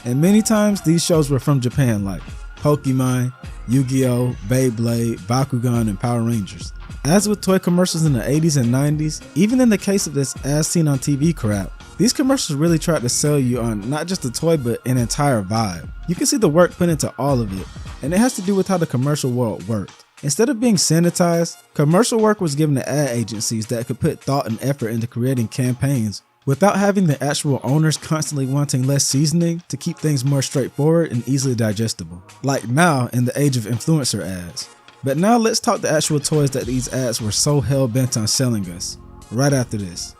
And many times these shows were from Japan, like Pokemon, Yu-Gi-Oh!, Beyblade, Bakugan, and Power Rangers. As with toy commercials in the 80s and 90s, even in the case of this as seen on TV crap, these commercials really tried to sell you on not just a toy but an entire vibe. You can see the work put into all of it, and it has to do with how the commercial world worked. Instead of being sanitized, commercial work was given to ad agencies that could put thought and effort into creating campaigns without having the actual owners constantly wanting less seasoning to keep things more straightforward and easily digestible. Like now in the age of influencer ads. But now let's talk the actual toys that these ads were so hell-bent on selling us, right after this.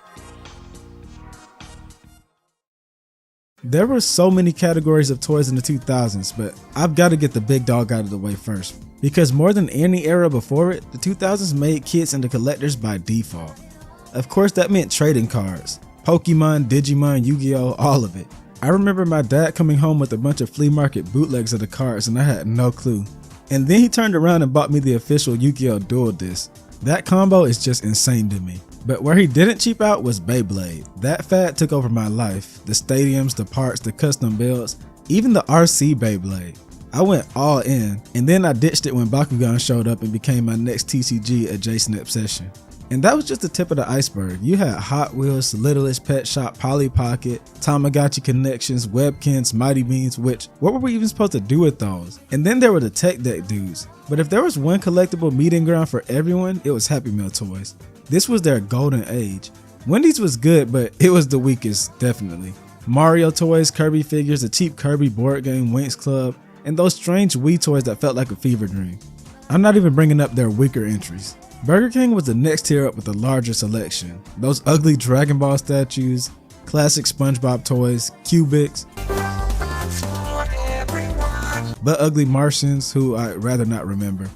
There were so many categories of toys in the 2000s, but I've got to get the big dog out of the way first. Because more than any era before it, the 2000s made kids into collectors by default. Of course, that meant trading cards. Pokemon, Digimon, Yu-Gi-Oh!, all of it. I remember my dad coming home with a bunch of flea market bootlegs of the cards and I had no clue. And then he turned around and bought me the official Yu-Gi-Oh! Dual Disc. That combo is just insane to me. But where he didn't cheap out was Beyblade. That fad took over my life. The stadiums, the parks, the custom builds, even the RC Beyblade. I went all in, and then I ditched it when Bakugan showed up and became my next TCG adjacent obsession. And that was just the tip of the iceberg. You had Hot Wheels, Littlest Pet Shop, Polly Pocket, Tamagotchi Connections, Webkins, Mighty Beans, which, what were we even supposed to do with those? And then there were the tech deck dudes. But if there was one collectible meeting ground for everyone, it was Happy Meal toys. This was their golden age. Wendy's was good, but it was the weakest, definitely. Mario toys, Kirby figures, a cheap Kirby board game, Winx Club, and those strange Wii toys that felt like a fever dream. I'm not even bringing up their weaker entries. Burger King was the next tier up with a larger selection. Those ugly Dragon Ball statues, classic SpongeBob toys, Cubics, but ugly Martians who I'd rather not remember.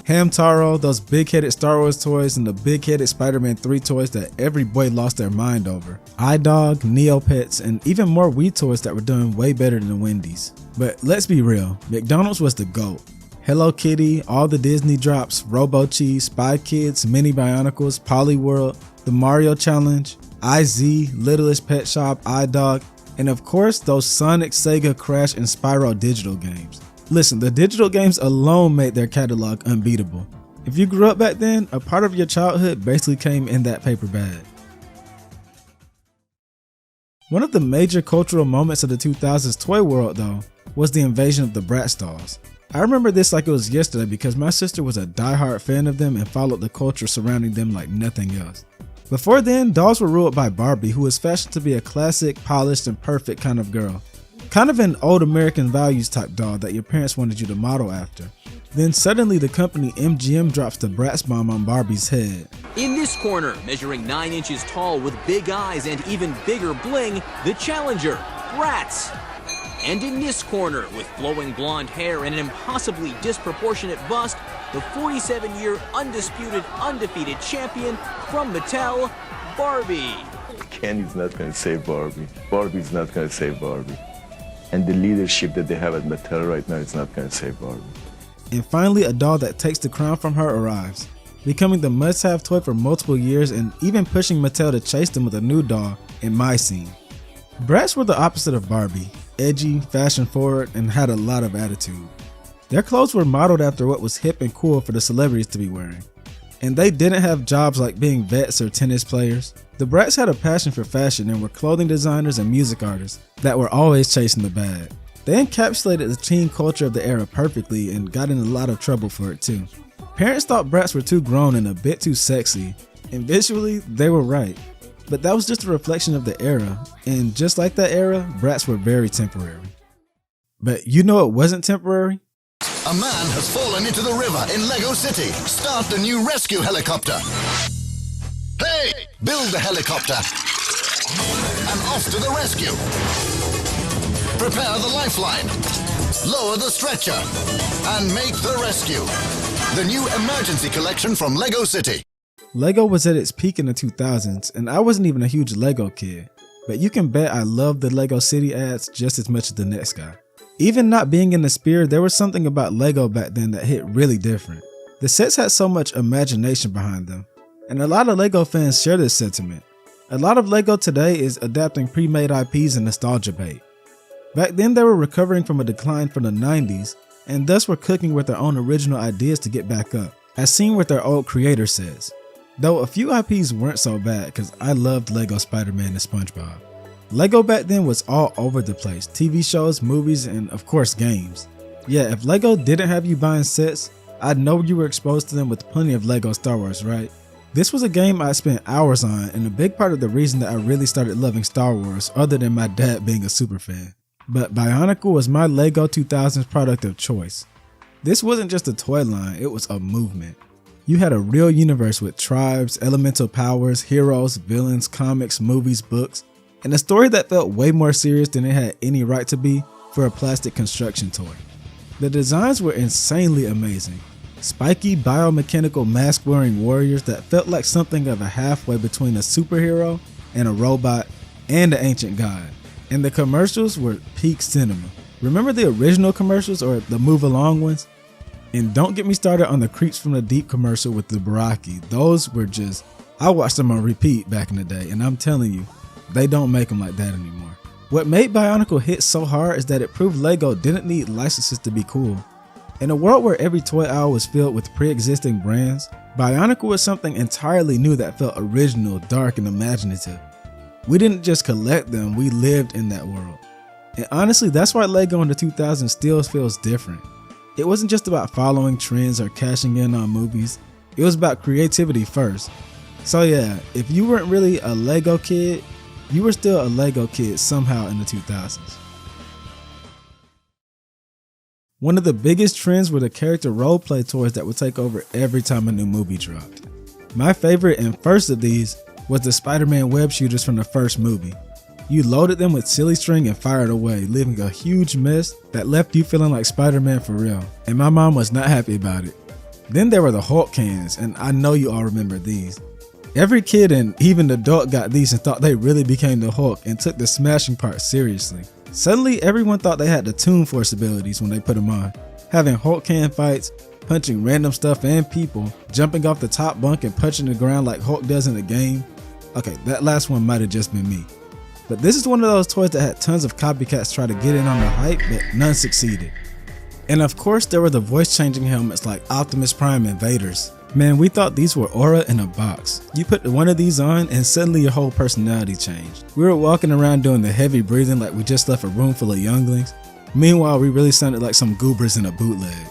Hamtaro, those big-headed Star Wars toys, and the big-headed Spider-Man 3 toys that every boy lost their mind over. iDog, Neopets, and even more Wii toys that were doing way better than Wendy's. But let's be real, McDonald's was the GOAT. Hello Kitty, all the Disney drops, Robo Cheese, Spy Kids, Mini Bionicles, Polyworld, the Mario Challenge, IZ, Littlest Pet Shop, iDog, and of course those Sonic, Sega, Crash, and Spyro digital games. Listen, the digital games alone made their catalog unbeatable. If you grew up back then, a part of your childhood basically came in that paper bag. One of the major cultural moments of the 2000s toy world though, was the invasion of the Bratz dolls. I remember this like it was yesterday because my sister was a diehard fan of them and followed the culture surrounding them like nothing else. Before then, dolls were ruled by Barbie, who was fashioned to be a classic, polished, and perfect kind of girl. Kind of an old American values type doll that your parents wanted you to model after. Then suddenly the company MGM drops the Bratz bomb on Barbie's head. In this corner, measuring 9 inches tall with big eyes and even bigger bling, the challenger, Bratz. And in this corner, with flowing blonde hair and an impossibly disproportionate bust, the 47-year undefeated champion from Mattel, Barbie. Kenny's not going to save Barbie. Barbie's not going to save Barbie. And the leadership that they have at Mattel right now is not going to save Barbie. And finally, a doll that takes the crown from her arrives, becoming the must-have toy for multiple years and even pushing Mattel to chase them with a new doll in My Scene. Bratz were the opposite of Barbie, edgy, fashion-forward, and had a lot of attitude. Their clothes were modeled after what was hip and cool for the celebrities to be wearing. And they didn't have jobs like being vets or tennis players. The Bratz had a passion for fashion and were clothing designers and music artists that were always chasing the bag. They encapsulated the teen culture of the era perfectly and got in a lot of trouble for it too. Parents thought Bratz were too grown and a bit too sexy, and visually, they were right. But that was just a reflection of the era, and just like that era, Bratz were very temporary. But you know it wasn't temporary? A man has fallen into the river in Lego City. Start the new rescue helicopter. Hey! Build the helicopter. And off to the rescue. Prepare the lifeline. Lower the stretcher. And make the rescue. The new emergency collection from Lego City. Lego was at its peak in the 2000s, and I wasn't even a huge Lego kid. But you can bet I loved the Lego City ads just as much as the next guy. Even not being in the spirit, there was something about Lego back then that hit really different. The sets had so much imagination behind them, and a lot of Lego fans share this sentiment. A lot of Lego today is adapting pre-made IPs and nostalgia bait. Back then they were recovering from a decline from the 90s, and thus were cooking with their own original ideas to get back up, as seen with their old creator sets. Though a few IPs weren't so bad, cause I loved Lego Spider-Man and SpongeBob. Lego back then was all over the place, TV shows, movies, and of course games. Yeah, if Lego didn't have you buying sets, I'd know you were exposed to them with plenty of Lego Star Wars, right? This was a game I spent hours on, and a big part of the reason that I really started loving Star Wars, other than my dad being a super fan. But Bionicle was my Lego 2000s product of choice. This wasn't just a toy line, it was a movement. You had a real universe with tribes, elemental powers, heroes, villains, comics, movies, books, and a story that felt way more serious than it had any right to be for a plastic construction toy. The designs were insanely amazing. Spiky, biomechanical mask-wearing warriors that felt like something of a halfway between a superhero and a robot and an ancient god. And the commercials were peak cinema. Remember the original commercials or the move along ones? And don't get me started on the Creeps from the Deep commercial with the Baraki. Those were just, I watched them on repeat back in the day, and I'm telling you, they don't make them like that anymore. What made Bionicle hit so hard is that it proved Lego didn't need licenses to be cool. In a world where every toy aisle was filled with pre-existing brands, Bionicle was something entirely new that felt original, dark, and imaginative. We didn't just collect them, we lived in that world. And honestly, that's why Lego in the 2000s still feels different. It wasn't just about following trends or cashing in on movies, it was about creativity first. So yeah, if you weren't really a Lego kid, you were still a Lego kid somehow in the 2000s. One of the biggest trends were the character roleplay toys that would take over every time a new movie dropped. My favorite and first of these was the Spider-Man web shooters from the first movie. You loaded them with silly string and fired away, leaving a huge mess that left you feeling like Spider-Man for real. And my mom was not happy about it. Then there were the Hulk cans, and I know you all remember these. Every kid and even adult got these and thought they really became the Hulk and took the smashing part seriously. Suddenly everyone thought they had the Toon Force abilities when they put them on. having Hulk hand fights, punching random stuff and people, jumping off the top bunk and punching the ground like Hulk does in the game. Okay, that last one might have just been me. But this is one of those toys that had tons of copycats try to get in on the hype, but none succeeded. And of course there were the voice changing helmets like Optimus Prime and Vader's. Man, we thought these were aura in a box. You put one of these on and suddenly your whole personality changed. We were walking around doing the heavy breathing like we just left a room full of younglings. Meanwhile, we really sounded like some goobers in a bootleg.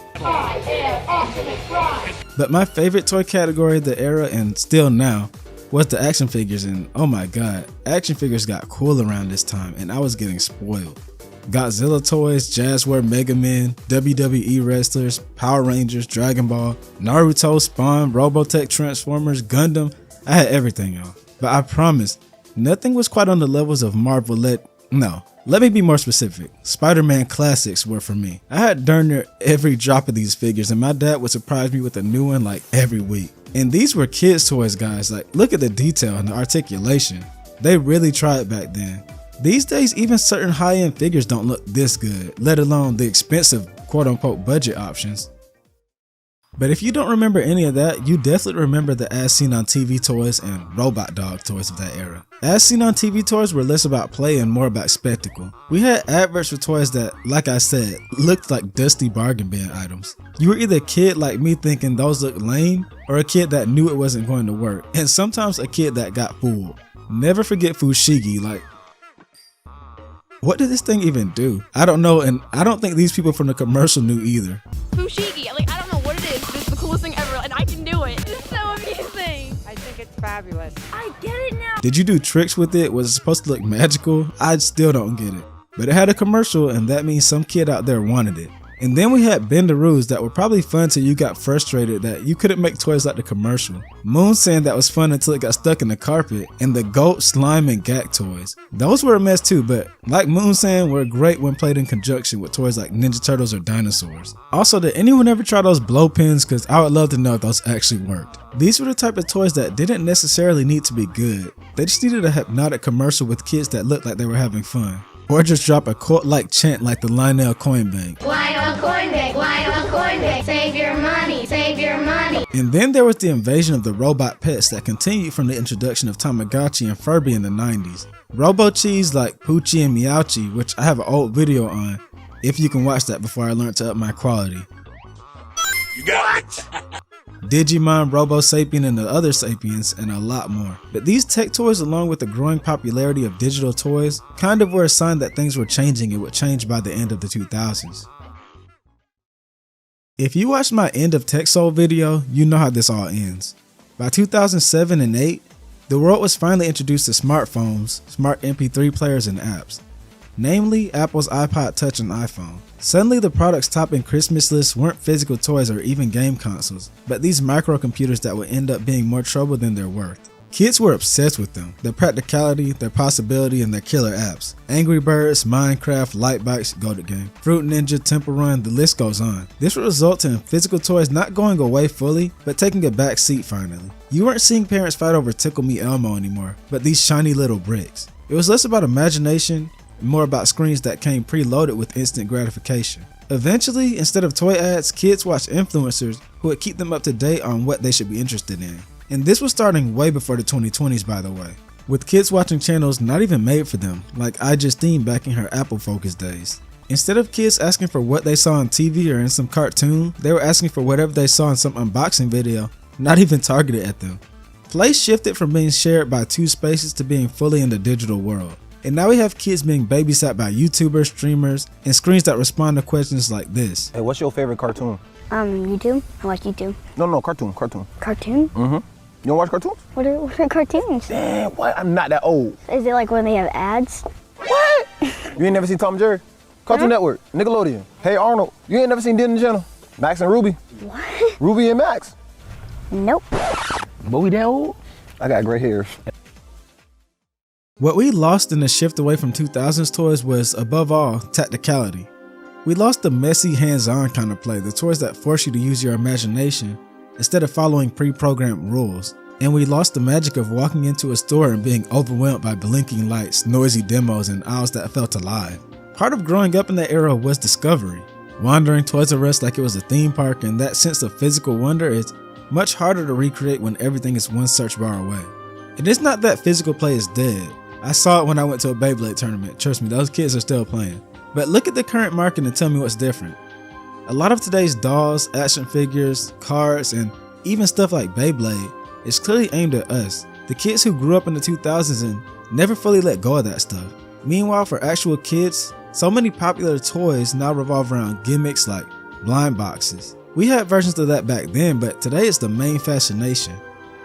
But my favorite toy category of the era and still now was the action figures, and oh my god, action figures got cool around this time and I was getting spoiled. Godzilla toys, Jazzware Mega Men, WWE wrestlers, Power Rangers, Dragon Ball, Naruto, Spawn, Robotech, Transformers, Gundam. I had everything, y'all. But I promise, nothing was quite on the levels of Marvel. Let me be more specific. Spider-Man classics were for me. I had darn near every drop of these figures, and my dad would surprise me with a new one like every week. And these were kids' toys, guys. Like, look at the detail and the articulation. They really tried back then. These days, even certain high-end figures don't look this good, let alone the expensive quote-unquote budget options. But if you don't remember any of that, you definitely remember the as seen on TV toys and robot dog toys of that era. As seen on TV toys were less about play and more about spectacle. We had adverts for toys that, like I said, looked like dusty bargain bin items. You were either a kid like me thinking those looked lame, or a kid that knew it wasn't going to work, and sometimes a kid that got fooled. Never forget Fushigi, like, what did this thing even do? I don't know, and I don't think these people from the commercial knew either. Fushigi, like, I don't know what it is, but it's the coolest thing ever, and I can do it. It's so amazing. I think it's fabulous. I get it now. Did you do tricks with it? Was it supposed to look magical? I still don't get it. But it had a commercial, and that means some kid out there wanted it. And then we had Bendaroos that were probably fun till you got frustrated that you couldn't make toys like the commercial. Moon Sand that was fun until it got stuck in the carpet, and the Goat, Slime, and Gak toys. Those were a mess too, but like Moon Sand, were great when played in conjunction with toys like Ninja Turtles or dinosaurs. Also, did anyone ever try those blow pins? Cause I would love to know if those actually worked. These were the type of toys that didn't necessarily need to be good. They just needed a hypnotic commercial with kids that looked like they were having fun. Or just drop a cult-like chant like the Lionel Coin Bank. Lionel Coin Bank, Lionel Coin Bank, save your money, save your money. And then there was the invasion of the robot pets that continued from the introduction of Tamagotchi and Furby in the 90s. Robo-Cheese like Poochie and Meowchi, which I have an old video on, if you can watch that before I learned to up my quality. You got it! Digimon, Robo Sapien, and the other Sapiens, and a lot more. But these tech toys, along with the growing popularity of digital toys, kind of were a sign that things were changing and would change by the end of the 2000s. If you watched my End of Tech Soul video, you know how this all ends. By 2007 and 8, the world was finally introduced to smartphones, smart MP3 players, and apps. Namely, Apple's iPod Touch and iPhone. Suddenly the products topping Christmas lists weren't physical toys or even game consoles, but these microcomputers that would end up being more trouble than they're worth. Kids were obsessed with them, their practicality, their possibility, and their killer apps. Angry Birds, Minecraft, Light Bikes, Goated Game, Fruit Ninja, Temple Run, the list goes on. This would result in physical toys not going away fully, but taking a back seat finally. You weren't seeing parents fight over Tickle Me Elmo anymore, but these shiny little bricks. It was less about imagination, more about screens that came preloaded with instant gratification. Eventually, instead of toy ads, kids watched influencers who would keep them up to date on what they should be interested in. And this was starting way before the 2020s, by the way, with kids watching channels not even made for them, like iJustine back in her Apple Focus days. Instead of kids asking for what they saw on TV or in some cartoon, they were asking for whatever they saw in some unboxing video, not even targeted at them. Play shifted from being shared by two spaces to being fully in the digital world. And now we have kids being babysat by YouTubers, streamers, and screens that respond to questions like this. Hey, what's your favorite cartoon? YouTube. I watch YouTube. No, cartoon. Cartoon? Mm-hmm. You don't watch cartoons? What are cartoons? Damn, what? I'm not that old. Is it like when they have ads? What? You ain't never seen Tom and Jerry? Cartoon Network, Nickelodeon. Hey Arnold. You ain't never seen Disney Channel? Max and Ruby. What? Ruby and Max. Nope. But we that old? I got gray hair. What we lost in the shift away from 2000s toys was, above all, tacticality. We lost the messy, hands-on kind of play, the toys that force you to use your imagination instead of following pre-programmed rules. And we lost the magic of walking into a store and being overwhelmed by blinking lights, noisy demos, and aisles that felt alive. Part of growing up in that era was discovery. Wandering Toys R Us like it was a theme park, and that sense of physical wonder is much harder to recreate when everything is one search bar away. And it's not that physical play is dead. I saw it when I went to a Beyblade tournament. Trust me, those kids are still playing. But look at the current market and tell me what's different. A lot of today's dolls, action figures, cards, and even stuff like Beyblade is clearly aimed at us, the kids who grew up in the 2000s and never fully let go of that stuff. Meanwhile, for actual kids, so many popular toys now revolve around gimmicks like blind boxes. We had versions of that back then, but today it's the main fascination,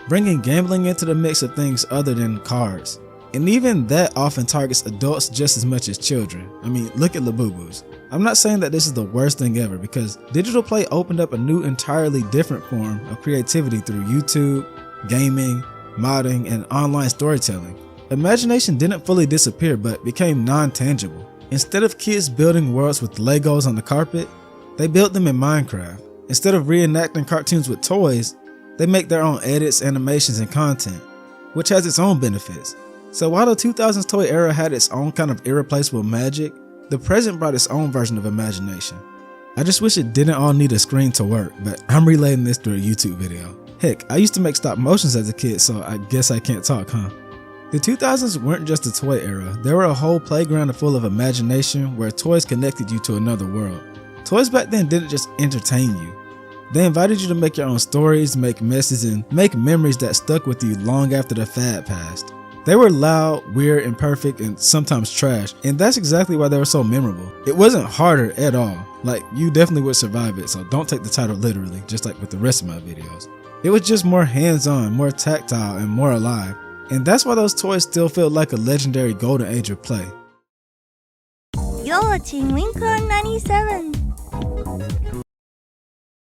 bringing gambling into the mix of things other than cards. And even that often targets adults just as much as children. I mean, look at Labubu's. I'm not saying that this is the worst thing ever, because digital play opened up a new entirely different form of creativity through YouTube, gaming, modding, and online storytelling. Imagination didn't fully disappear, but became non-tangible. Instead of kids building worlds with Legos on the carpet, they built them in Minecraft. Instead of reenacting cartoons with toys, they make their own edits, animations, and content, which has its own benefits. So while the 2000s toy era had its own kind of irreplaceable magic, the present brought its own version of imagination. I just wish it didn't all need a screen to work, but I'm relating this through a YouTube video. Heck, I used to make stop motions as a kid, so I guess I can't talk, huh? The 2000s weren't just a toy era, they were a whole playground full of imagination where toys connected you to another world. Toys back then didn't just entertain you. They invited you to make your own stories, make messes, and make memories that stuck with you long after the fad passed. They were loud, weird, imperfect, and sometimes trash, and that's exactly why they were so memorable. It wasn't harder at all, like you definitely would survive it, so don't take the title literally, just like with the rest of my videos. It was just more hands-on, more tactile, and more alive, and that's why those toys still feel like a legendary golden age of play. You're watching Wincon 97.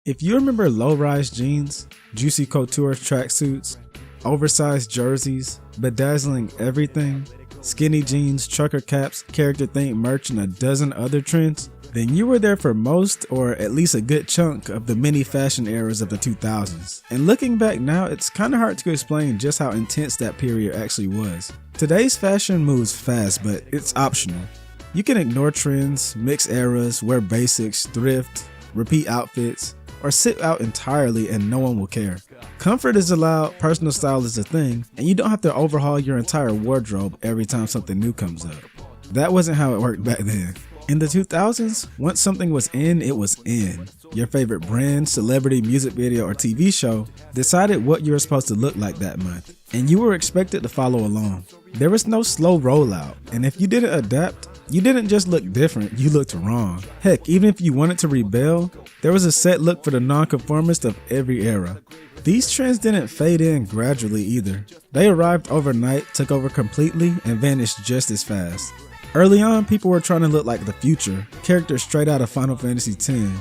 If you remember low-rise jeans, juicy couture tracksuits, oversized jerseys, bedazzling everything, skinny jeans, trucker caps, character-themed merch, and a dozen other trends, then you were there for most, or at least a good chunk, of the many fashion eras of the 2000s. And looking back now, it's kinda hard to explain just how intense that period actually was. Today's fashion moves fast, but it's optional. You can ignore trends, mix eras, wear basics, thrift, repeat outfits, or sit out entirely and no one will care. Comfort is allowed, personal style is a thing, and you don't have to overhaul your entire wardrobe every time something new comes up. That wasn't how it worked back then. In the 2000s, once something was in, it was in. Your favorite brand, celebrity, music video, or TV show decided what you were supposed to look like that month, and you were expected to follow along. There was no slow rollout, and if you didn't adapt, you didn't just look different, you looked wrong. Heck, even if you wanted to rebel, there was a set look for the nonconformist of every era. These trends didn't fade in gradually either. They arrived overnight, took over completely, and vanished just as fast. Early on, people were trying to look like the future, characters straight out of Final Fantasy X.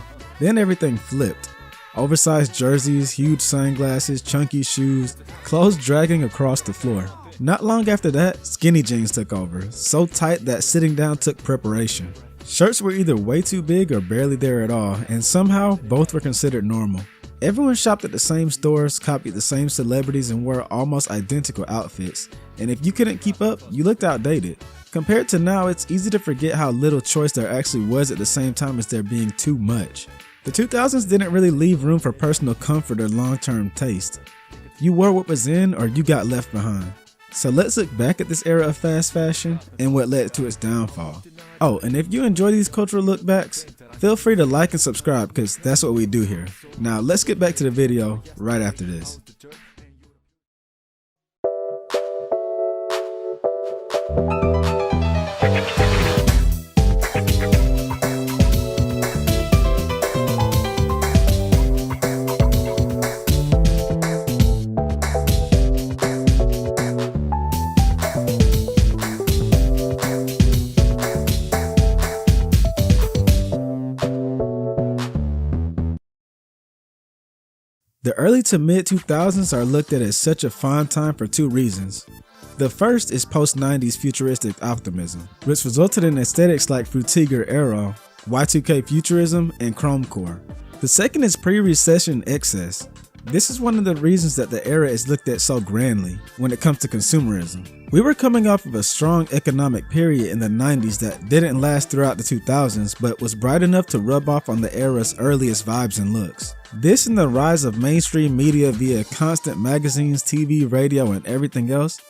Then everything flipped. Oversized jerseys, huge sunglasses, chunky shoes, clothes dragging across the floor. Not long after that, skinny jeans took over, so tight that sitting down took preparation. Shirts were either way too big or barely there at all, and somehow both were considered normal. Everyone shopped at the same stores, copied the same celebrities, and wore almost identical outfits, and if you couldn't keep up, you looked outdated. Compared to now, it's easy to forget how little choice there actually was at the same time as there being too much. The 2000s didn't really leave room for personal comfort or long-term taste. You wore what was in or you got left behind. So let's look back at this era of fast fashion and what led to its downfall. Oh, and if you enjoy these cultural lookbacks, feel free to like and subscribe because that's what we do here. Now let's get back to the video right after this. The early to mid 2000s are looked at as such a fine time for two reasons. The first is post-90s futuristic optimism, which resulted in aesthetics like Frutiger Aero, Y2K futurism, and Chromecore. The second is pre-recession excess. This is one of the reasons that the era is looked at so grandly when it comes to consumerism. We were coming off of a strong economic period in the 90s that didn't last throughout the 2000s, but was bright enough to rub off on the era's earliest vibes and looks. This and the rise of mainstream media via constant magazines, TV, radio, and everything else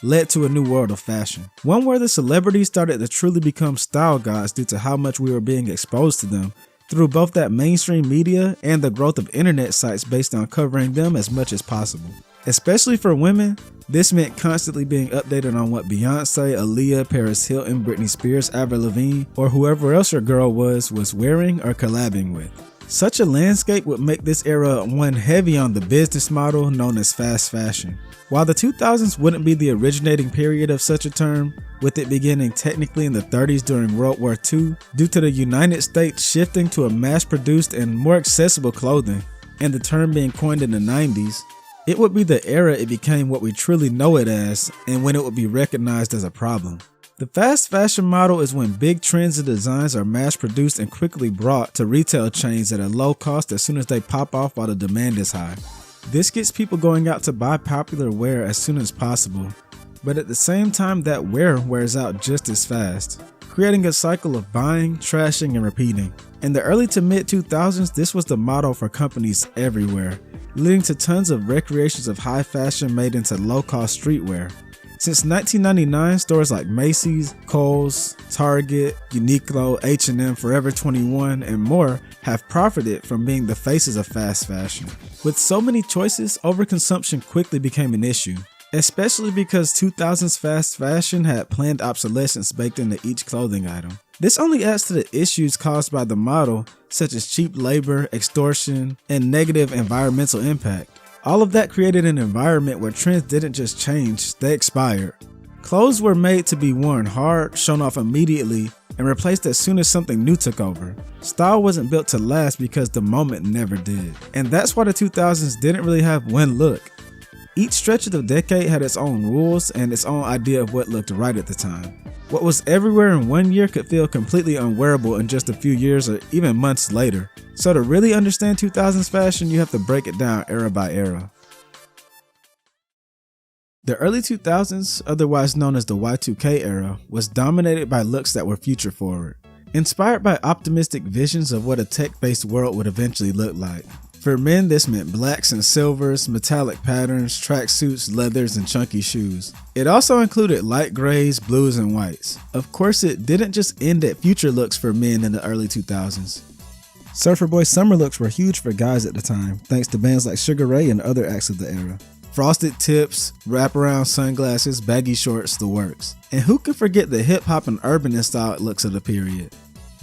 led to a new world of fashion. One where the celebrities started to truly become style gods due to how much we were being exposed to them through both that mainstream media and the growth of internet sites based on covering them as much as possible. Especially for women, this meant constantly being updated on what Beyonce, Aaliyah, Paris Hilton, Britney Spears, Avril Lavigne, or whoever else your girl was wearing or collabing with. Such a landscape would make this era one heavy on the business model known as fast fashion. While the 2000s wouldn't be the originating period of such a term, with it beginning technically in the 30s during World War II, due to the United States shifting to a mass-produced and more accessible clothing, and the term being coined in the 90s, it would be the era it became what we truly know it as, and when it would be recognized as a problem. The fast fashion model is when big trends and designs are mass produced and quickly brought to retail chains at a low cost as soon as they pop off while the demand is high. This gets people going out to buy popular wear as soon as possible, but at the same time that wear wears out just as fast, creating a cycle of buying, trashing, and repeating. In the early to mid 2000s, this was the model for companies everywhere, leading to tons of recreations of high fashion made into low-cost streetwear. Since 1999, stores like Macy's, Kohl's, Target, Uniqlo, H&M, Forever 21, and more have profited from being the faces of fast fashion. With so many choices, overconsumption quickly became an issue, especially because 2000s fast fashion had planned obsolescence baked into each clothing item. This only adds to the issues caused by the model, such as cheap labor, extortion, and negative environmental impact. All of that created an environment where trends didn't just change, they expired. Clothes were made to be worn hard, shown off immediately, and replaced as soon as something new took over. Style wasn't built to last because the moment never did. And that's why the 2000s didn't really have one look. Each stretch of the decade had its own rules and its own idea of what looked right at the time. What was everywhere in one year could feel completely unwearable in just a few years or even months later. So to really understand 2000s fashion, you have to break it down era by era. The early 2000s, otherwise known as the Y2K era, was dominated by looks that were future forward, inspired by optimistic visions of what a tech-based world would eventually look like. For men, this meant blacks and silvers, metallic patterns, tracksuits, leathers, and chunky shoes. It also included light grays, blues, and whites. Of course, it didn't just end at future looks for men in the early 2000s. Surfer Boy summer looks were huge for guys at the time, thanks to bands like Sugar Ray and other acts of the era. Frosted tips, wraparound sunglasses, baggy shorts, the works. And who could forget the hip-hop and urban-styled looks of the period?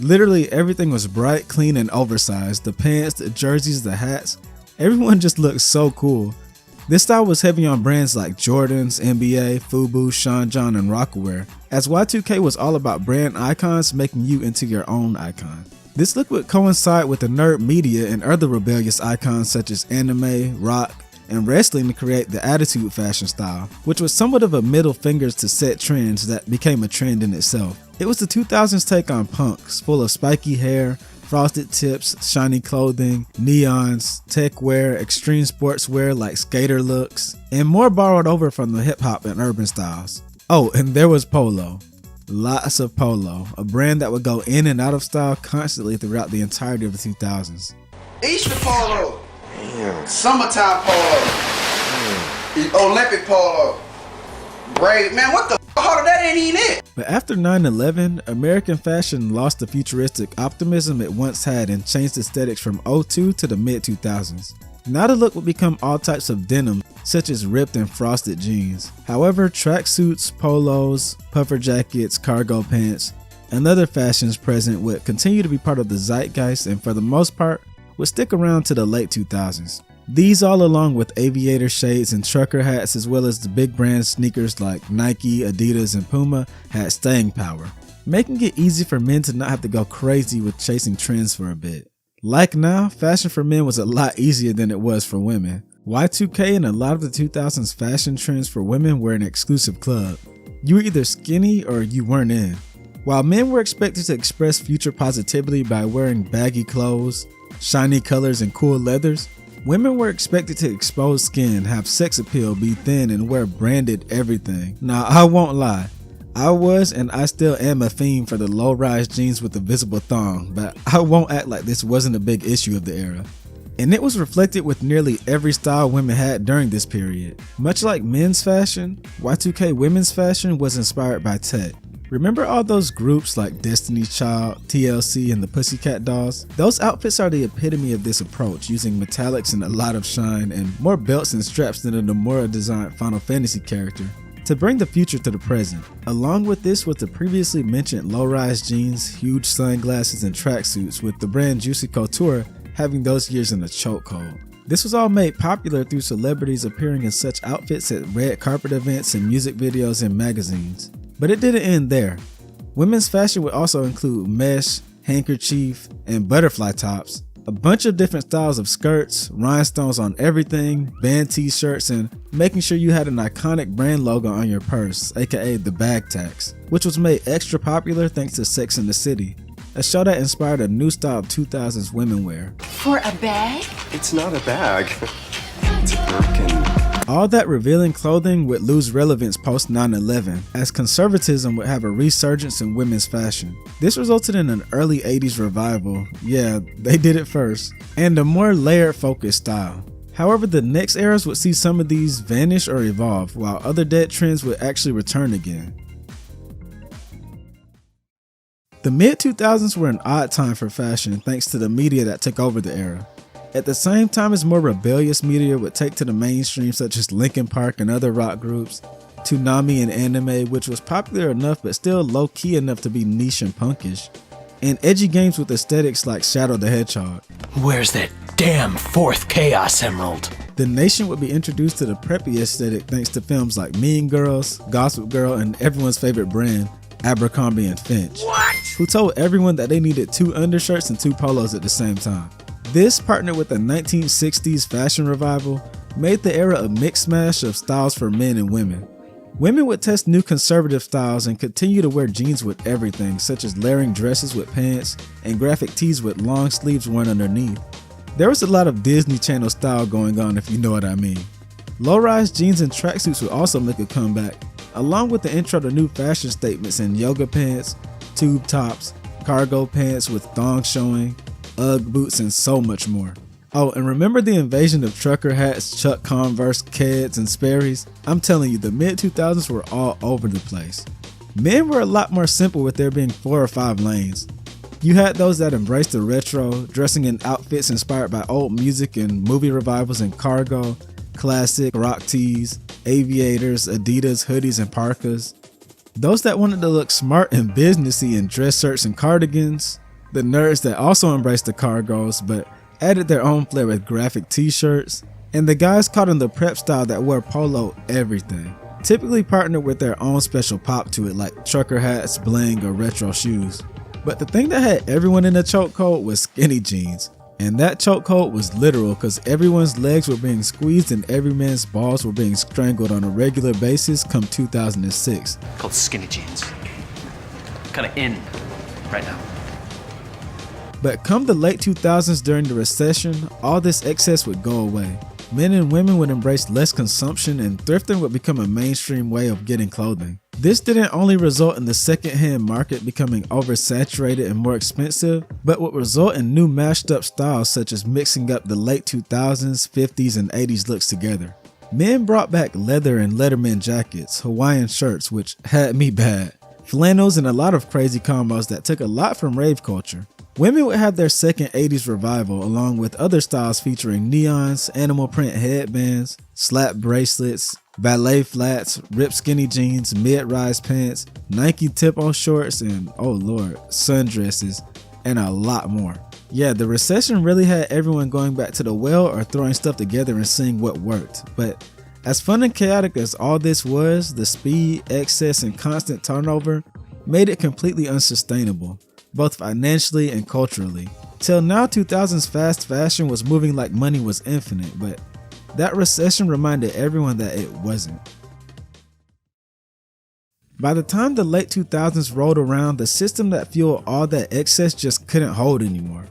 Literally everything was bright, clean, and oversized. The pants, the jerseys, the hats. Everyone just looked so cool. This style was heavy on brands like Jordans, NBA, Fubu, Sean John, and Rocawear, as Y2K was all about brand icons making you into your own icon. This look would coincide with the nerd media and other rebellious icons such as anime, rock, and wrestling to create the attitude fashion style, which was somewhat of a middle finger to set trends that became a trend in itself. It was the 2000s take on punks, full of spiky hair, frosted tips, shiny clothing, neons, tech wear, extreme sportswear like skater looks, and more borrowed over from the hip hop and urban styles. Oh, and there was Polo. Lots of Polo, a brand that would go in and out of style constantly throughout the entirety of the 2000s. Easter Polo. Damn. Summertime Polo. Damn. Olympic Polo. Braid. Man, what the f***? That ain't even it. But after 9/11, American fashion lost the futuristic optimism it once had and changed aesthetics from 2002 to the mid-2000s. Now the look would become all types of denim, such as ripped and frosted jeans. However, tracksuits, polos, puffer jackets, cargo pants, and other fashions present would continue to be part of the zeitgeist and for the most part would stick around to the late 2000s. These all along with aviator shades and trucker hats as well as the big brand sneakers like Nike, Adidas, and Puma had staying power, making it easy for men to not have to go crazy with chasing trends for a bit. Like now, fashion for men was a lot easier than it was for women. Y2K and a lot of the 2000s fashion trends for women were an exclusive club. You were either skinny or you weren't in. While men were expected to express future positivity by wearing baggy clothes, shiny colors, and cool leathers, Women were expected to expose skin, have sex appeal, be thin, and wear branded everything. Now, I won't lie. I was and I still am a fiend for the low-rise jeans with the visible thong, but I won't act like this wasn't a big issue of the era. And it was reflected with nearly every style women had during this period. Much like men's fashion, Y2K women's fashion was inspired by tech. Remember all those groups like Destiny's Child, TLC, and the Pussycat Dolls? Those outfits are the epitome of this approach, using metallics and a lot of shine and more belts and straps than a Nomura designed Final Fantasy character, to bring the future to the present. Along with this was the previously mentioned low-rise jeans, huge sunglasses, and tracksuits, with the brand Juicy Couture having those years in a chokehold. This was all made popular through celebrities appearing in such outfits at red carpet events and music videos and magazines. But it didn't end there. Women's fashion would also include mesh, handkerchief, and butterfly tops, a bunch of different styles of skirts, rhinestones on everything, band t-shirts, and making sure you had an iconic brand logo on your purse, aka the bag tax, which was made extra popular thanks to Sex and the City, a show that inspired a new style of 2000s women wear. For a bag? It's not a bag. It's a Birkin. All that revealing clothing would lose relevance post 9/11, as conservatism would have a resurgence in women's fashion. This resulted in an early 80s revival, yeah, they did it first, and a more layered focused style. However, the next eras would see some of these vanish or evolve, while other dead trends would actually return again. The mid-2000s were an odd time for fashion thanks to the media that took over the era. At the same time as more rebellious media would take to the mainstream, such as Linkin Park and other rock groups, Toonami and anime, which was popular enough but still low-key enough to be niche and punkish, and edgy games with aesthetics like Shadow the Hedgehog. Where's that damn fourth Chaos Emerald? The nation would be introduced to the preppy aesthetic thanks to films like Mean Girls, Gossip Girl, and everyone's favorite brand, Abercrombie & Finch, who told everyone that they needed 2 undershirts and 2 polos at the same time. This, partnered with the 1960s fashion revival, made the era a mixed mash of styles for men and women. Women would test new conservative styles and continue to wear jeans with everything, such as layering dresses with pants and graphic tees with long sleeves worn underneath. There was a lot of Disney Channel style going on, if you know what I mean. Low-rise jeans and tracksuits would also make a comeback, along with the intro to new fashion statements in yoga pants, tube tops, cargo pants with thongs showing, Ugg boots, and so much more. Oh, and remember the invasion of trucker hats, Chuck Converse, Keds, and Sperry's? I'm telling you, the mid-2000s were all over the place. Men were a lot more simple with there being 4 or 5 lanes. You had those that embraced the retro, dressing in outfits inspired by old music and movie revivals in cargo, classic rock tees, aviators, Adidas, hoodies, and parkas. Those that wanted to look smart and businessy in dress shirts and cardigans. The nerds that also embraced the cargos but added their own flair with graphic t-shirts, and the guys caught in the prep style that wore polo everything, typically partnered with their own special pop to it like trucker hats, bling, or retro shoes. But the thing that had everyone in a chokehold was skinny jeans, and that chokehold was literal because everyone's legs were being squeezed and every man's balls were being strangled on a regular basis come 2006. Called skinny jeans. Kinda in right now. But come the late 2000s during the recession, all this excess would go away. Men and women would embrace less consumption and thrifting would become a mainstream way of getting clothing. This didn't only result in the secondhand market becoming oversaturated and more expensive, but would result in new mashed up styles such as mixing up the late 2000s, 50s, and 80s looks together. Men brought back leather and Letterman jackets, Hawaiian shirts, which had me bad, flannels, and a lot of crazy combos that took a lot from rave culture. Women would have their second 80s revival along with other styles featuring neons, animal print headbands, slap bracelets, ballet flats, ripped skinny jeans, mid-rise pants, Nike tip-on shorts, and oh lord, sundresses, and a lot more. Yeah, the recession really had everyone going back to the well or throwing stuff together and seeing what worked. But as fun and chaotic as all this was, the speed, excess, and constant turnover made it completely unsustainable, both financially and culturally. Till now, 2000s fast fashion was moving like money was infinite, but that recession reminded everyone that it wasn't. By the time the late 2000s rolled around, the system that fueled all that excess just couldn't hold anymore.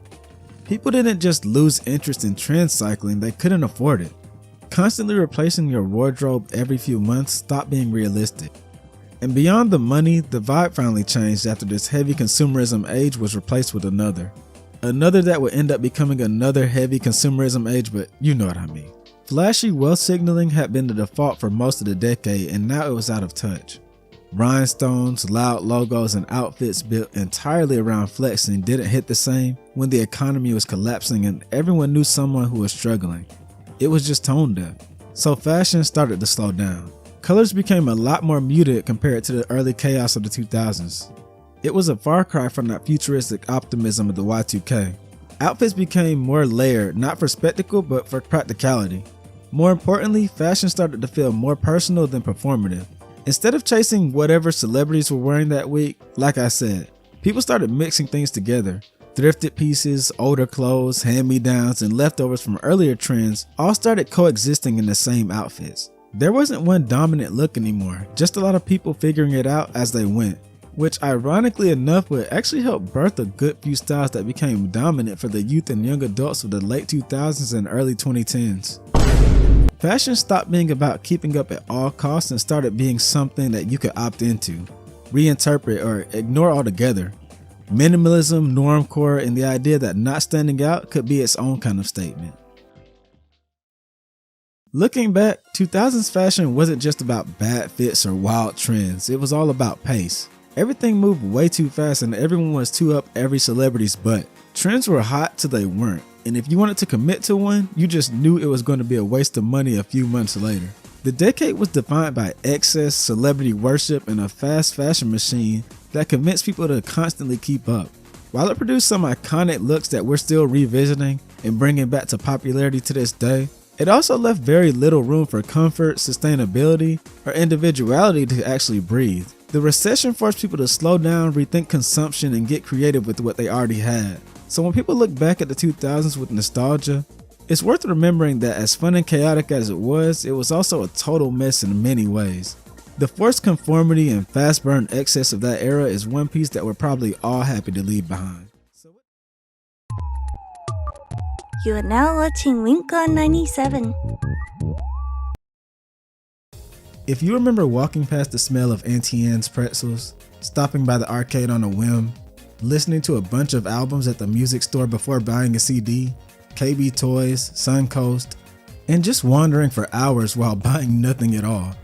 People didn't just lose interest in trend cycling, they couldn't afford it. Constantly replacing your wardrobe every few months stopped being realistic. And beyond the money, the vibe finally changed after this heavy consumerism age was replaced with another. Another that would end up becoming another heavy consumerism age, but you know what I mean. Flashy wealth signaling had been the default for most of the decade, and now it was out of touch. Rhinestones, loud logos, and outfits built entirely around flexing didn't hit the same when the economy was collapsing and everyone knew someone who was struggling. It was just tone deaf. So fashion started to slow down. Colors became a lot more muted compared to the early chaos of the 2000s. It was a far cry from that futuristic optimism of the Y2K. Outfits became more layered, not for spectacle, but for practicality. More importantly, fashion started to feel more personal than performative. Instead of chasing whatever celebrities were wearing that week, like I said, people started mixing things together. Thrifted pieces, older clothes, hand-me-downs, and leftovers from earlier trends all started coexisting in the same outfits. There wasn't one dominant look anymore, just a lot of people figuring it out as they went, which ironically enough would actually help birth a good few styles that became dominant for the youth and young adults of the late 2000s and early 2010s. Fashion stopped being about keeping up at all costs and started being something that you could opt into, reinterpret, or ignore altogether. Minimalism, normcore, and the idea that not standing out could be its own kind of statement. Looking back, 2000s fashion wasn't just about bad fits or wild trends, it was all about pace. Everything moved way too fast and everyone was too up every celebrity's butt. Trends were hot till they weren't, and if you wanted to commit to one, you just knew it was going to be a waste of money a few months later. The decade was defined by excess, celebrity worship, and a fast fashion machine that convinced people to constantly keep up. While it produced some iconic looks that we're still revisiting and bringing back to popularity to this day, it also left very little room for comfort, sustainability, or individuality to actually breathe. The recession forced people to slow down, rethink consumption, and get creative with what they already had. So when people look back at the 2000s with nostalgia, it's worth remembering that as fun and chaotic as it was also a total mess in many ways. The forced conformity and fast burn excess of that era is one piece that we're probably all happy to leave behind. You are now watching Wink on 97. If you remember walking past the smell of Auntie Anne's pretzels, stopping by the arcade on a whim, listening to a bunch of albums at the music store before buying a CD, KB Toys, Suncoast, and just wandering for hours while buying nothing at all,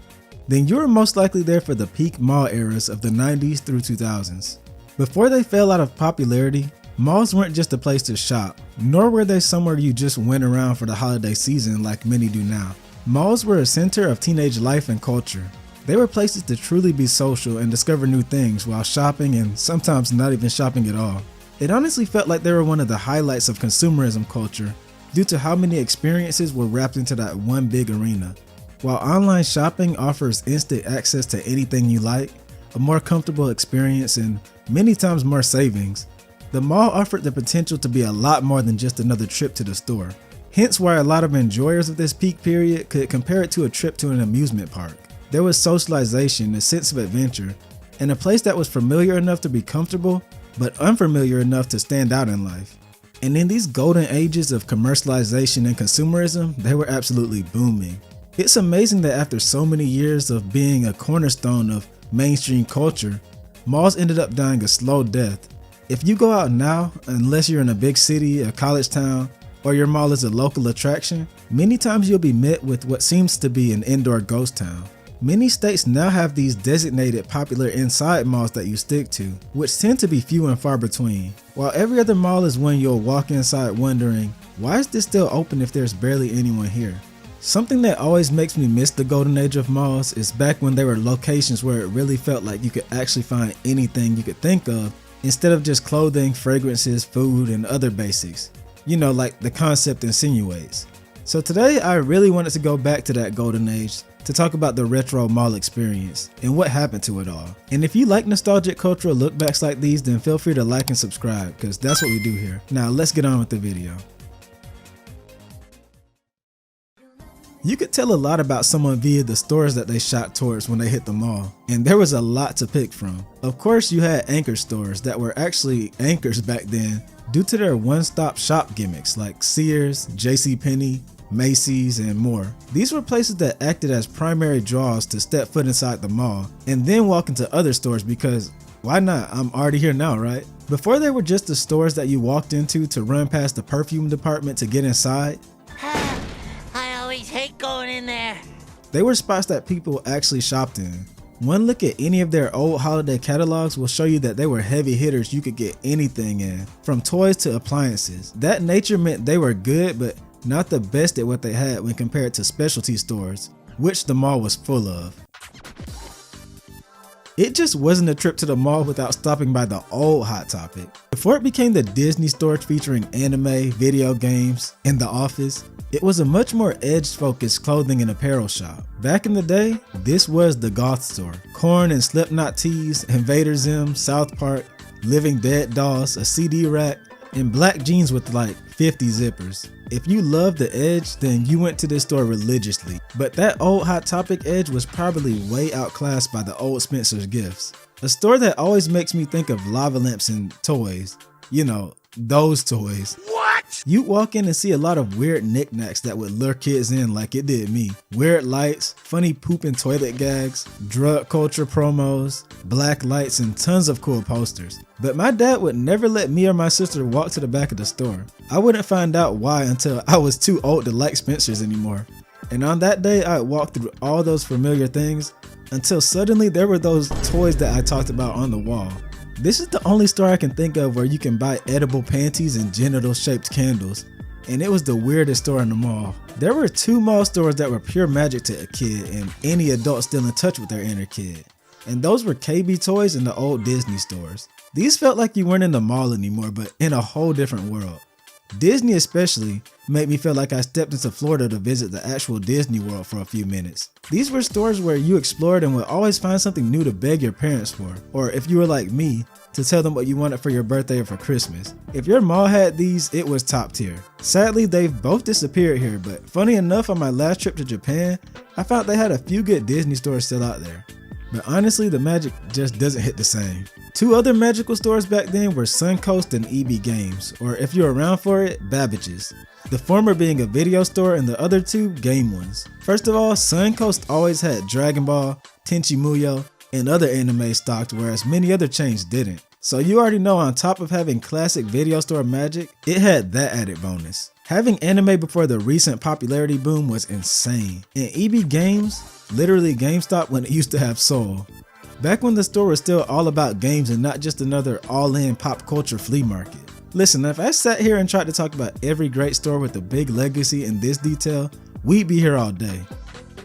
then you were most likely there for the peak mall eras of the 90s through 2000s. Before they fell out of popularity, malls weren't just a place to shop, nor were they somewhere you just went around for the holiday season like many do now. Malls were a center of teenage life and culture. They were places to truly be social and discover new things while shopping and sometimes not even shopping at all. It honestly felt like they were one of the highlights of consumerism culture due to how many experiences were wrapped into that one big arena. While online shopping offers instant access to anything you like, a more comfortable experience, and many times more savings, the mall offered the potential to be a lot more than just another trip to the store. Hence why a lot of enjoyers of this peak period could compare it to a trip to an amusement park. There was socialization, a sense of adventure, and a place that was familiar enough to be comfortable, but unfamiliar enough to stand out in life. And in these golden ages of commercialization and consumerism, they were absolutely booming. It's amazing that after so many years of being a cornerstone of mainstream culture, malls ended up dying a slow death. If you go out now, unless you're in a big city, a college town, or your mall is a local attraction, many times you'll be met with what seems to be an indoor ghost town. Many states now have these designated popular inside malls that you stick to, which tend to be few and far between, while every other mall is one you'll walk inside wondering, why is this still open if there's barely anyone here? Something that always makes me miss the golden age of malls is back when there were locations where it really felt like you could actually find anything you could think of instead of just clothing, fragrances, food, and other basics. You know, like the concept insinuates. So today I really wanted to go back to that golden age to talk about the retro mall experience and what happened to it all. And if you like nostalgic cultural lookbacks like these, then feel free to like and subscribe, because that's what we do here. Now let's get on with the video. You could tell a lot about someone via the stores that they shot towards when they hit the mall, and there was a lot to pick from. Of course, you had anchor stores that were actually anchors back then due to their one-stop shop gimmicks like Sears, JCPenney, Macy's, and more. These were places that acted as primary draws to step foot inside the mall and then walk into other stores because why not? I'm already here now, right? Before they were just the stores that you walked into to run past the perfume department to get inside, I always hate going in there. they were spots that people actually shopped in. One look at any of their old holiday catalogs will show you that they were heavy hitters you could get anything in, from toys to appliances. That nature meant they were good, but not the best at what they had when compared to specialty stores, which the mall was full of. It just wasn't a trip to the mall without stopping by the old Hot Topic. Before it became the Disney store featuring anime, video games, and The Office, it was a much more edge-focused clothing and apparel shop. Back in the day, this was the goth store. Korn and Slipknot tees, Invader Zim, South Park, Living Dead dolls, a CD rack, and black jeans with like 50 zippers. If you loved the edge, then you went to this store religiously. But that old Hot Topic edge was probably way outclassed by the old Spencer's Gifts. A store that always makes me think of lava lamps and toys. You know, those toys. What? You walk in and see a lot of weird knickknacks that would lure kids in like it did me. Weird lights, funny poop and toilet gags, drug culture promos, black lights, and tons of cool posters. But my dad would never let me or my sister walk to the back of the store. I wouldn't find out why until I was too old to like Spencer's anymore. And on that day, I walked through all those familiar things until suddenly there were those toys that I talked about on the wall. This is the only store I can think of where you can buy edible panties and genital shaped candles, and it was the weirdest store in the mall. There were 2 mall stores that were pure magic to a kid and any adult still in touch with their inner kid, and those were KB Toys and the old Disney stores. These felt like you weren't in the mall anymore, but in a whole different world. Disney especially made me feel like I stepped into Florida to visit the actual Disney World for a few minutes. These were stores where you explored and would always find something new to beg your parents for, or if you were like me, to tell them what you wanted for your birthday or for Christmas. If your mall had these, it was top tier. Sadly, they've both disappeared here, but funny enough, on my last trip to Japan, I found they had a few good Disney stores still out there. But honestly, the magic just doesn't hit the same. 2 other magical stores back then were Suncoast and EB Games, or if you're around for it, Babbage's. The former being a video store and the other 2 game ones. First of all, Suncoast always had Dragon Ball, Tenchi Muyo, and other anime stocked, whereas many other chains didn't. So you already know, on top of having classic video store magic, it had that added bonus. Having anime before the recent popularity boom was insane. And EB Games, literally GameStop when it used to have Soul. Back when the store was still all about games and not just another all-in pop culture flea market. Listen, if I sat here and tried to talk about every great store with a big legacy in this detail, we'd be here all day.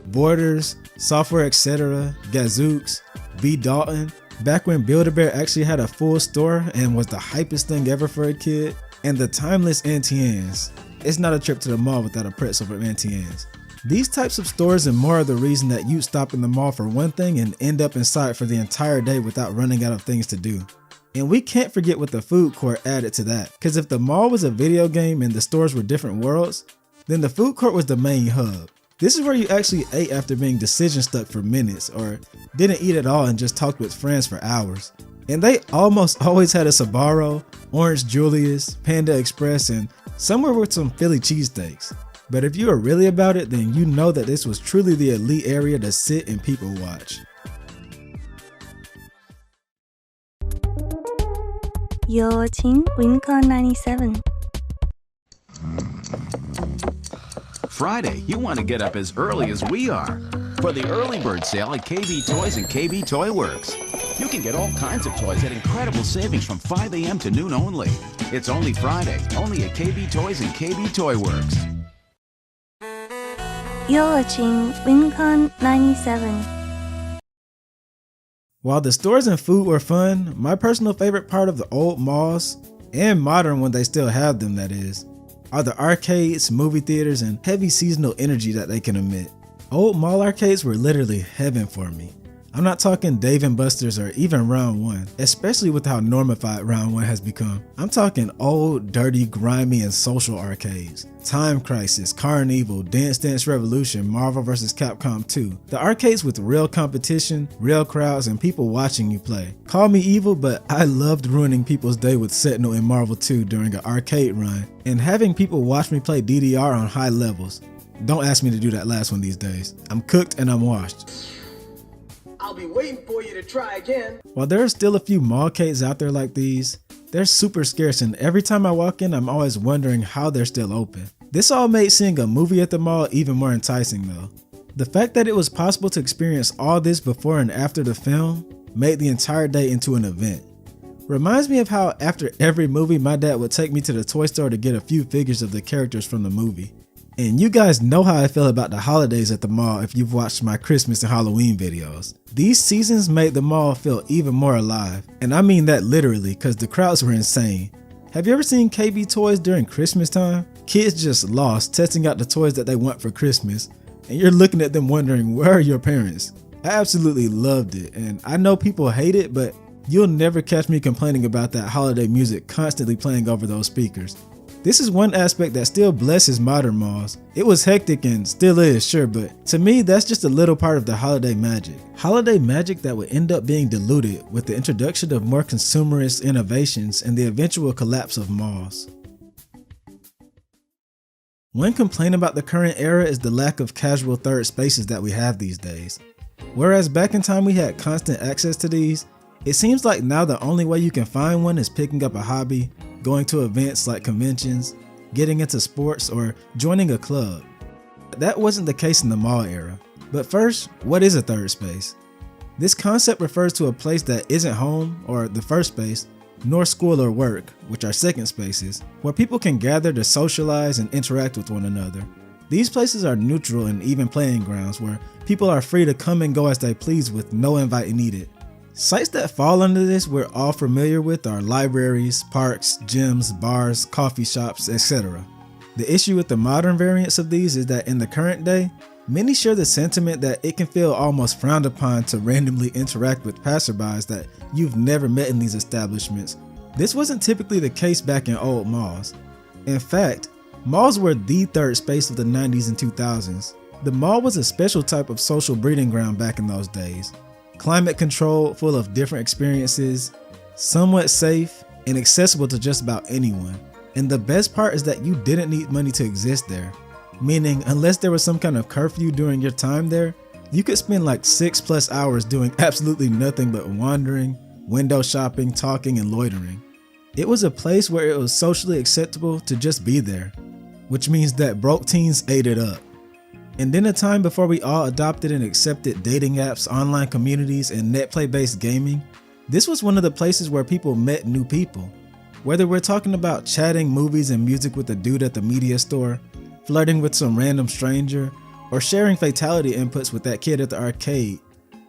Borders, Software Etc., Gazooks, B. Dalton, back when Build-A-Bear actually had a full store and was the hypest thing ever for a kid, and the timeless Antiennes. It's not a trip to the mall without a pretzel from Antiennes. These types of stores and more are the reason that you stop in the mall for one thing and end up inside for the entire day without running out of things to do. And we can't forget what the food court added to that, because if the mall was a video game and the stores were different worlds, then the food court was the main hub. This is where you actually ate after being decision stuck for minutes, or didn't eat at all and just talked with friends for hours. And they almost always had a Sbarro, Orange Julius, Panda Express, and somewhere with some Philly cheesesteaks. But if you are really about it, then you know that this was truly the elite area to sit and people watch. You're watching WinCon 97. Friday, you want to get up as early as we are for the early bird sale at KB Toys and KB Toy Works. You can get all kinds of toys at incredible savings from 5 a.m. to noon only. It's only Friday, only at KB Toys and KB Toy Works. You're watching WinCon 97. While the stores and food were fun, my personal favorite part of the old malls, and modern when they still have them that is, are the arcades, movie theaters, and heavy seasonal energy that they can emit. Old mall arcades were literally heaven for me. I'm not talking Dave & Buster's or even Round 1, especially with how normified Round 1 has become. I'm talking old, dirty, grimy, and social arcades. Time Crisis, Carnival, Dance Dance Revolution, Marvel vs. Capcom 2. The arcades with real competition, real crowds, and people watching you play. Call me evil, but I loved ruining people's day with Sentinel in Marvel 2 during an arcade run, and having people watch me play DDR on high levels. Don't ask me to do that last one these days. I'm cooked and I'm washed. I'll be waiting for you to try again. While there are still a few mallcades out there like these, they're super scarce, and every time I walk in, I'm always wondering how they're still open. This all made seeing a movie at the mall even more enticing though. The fact that it was possible to experience all this before and after the film made the entire day into an event. Reminds me of how after every movie my dad would take me to the toy store to get a few figures of the characters from the movie. And you guys know how I feel about the holidays at the mall if you've watched my Christmas and Halloween videos. These seasons made the mall feel even more alive, and I mean that literally because the crowds were insane. Have you ever seen KB Toys during Christmas time? Kids just lost testing out the toys that they want for Christmas, and you're looking at them wondering, where are your parents? I absolutely loved it, and I know people hate it, but you'll never catch me complaining about that holiday music constantly playing over those speakers. This is one aspect that still blesses modern malls. It was hectic and still is, sure, but to me that's just a little part of the holiday magic. Holiday magic that would end up being diluted with the introduction of more consumerist innovations and the eventual collapse of malls. One complaint about the current era is the lack of casual third spaces that we have these days. Whereas back in time we had constant access to these, it seems like now the only way you can find one is picking up a hobby, going to events like conventions, getting into sports, or joining a club. That wasn't the case in the mall era. But first, what is a third space? This concept refers to a place that isn't home or the first space, nor school or work, which are second spaces, where people can gather to socialize and interact with one another. These places are neutral and even playing grounds where people are free to come and go as they please with no invite needed. Sites that fall under this we're all familiar with are libraries, parks, gyms, bars, coffee shops, etc. The issue with the modern variants of these is that in the current day, many share the sentiment that it can feel almost frowned upon to randomly interact with passerbys that you've never met in these establishments. This wasn't typically the case back in old malls. In fact, malls were the third space of the 90s and 2000s. The mall was a special type of social breeding ground back in those days. Climate controlled, full of different experiences, somewhat safe, and accessible to just about anyone. And the best part is that you didn't need money to exist there. Meaning, unless there was some kind of curfew during your time there, you could spend like 6+ hours doing absolutely nothing but wandering, window shopping, talking, and loitering. It was a place where it was socially acceptable to just be there, which means that broke teens ate it up. And in a time before we all adopted and accepted dating apps, online communities, and netplay-based gaming, this was one of the places where people met new people. Whether we're talking about chatting movies and music with a dude at the media store, flirting with some random stranger, or sharing fatality inputs with that kid at the arcade,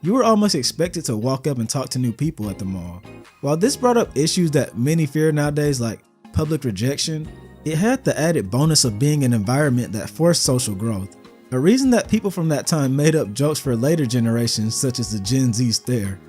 you were almost expected to walk up and talk to new people at the mall. While this brought up issues that many fear nowadays like public rejection, it had the added bonus of being an environment that forced social growth. A reason that people from that time made up jokes for later generations such as the Gen Z stare.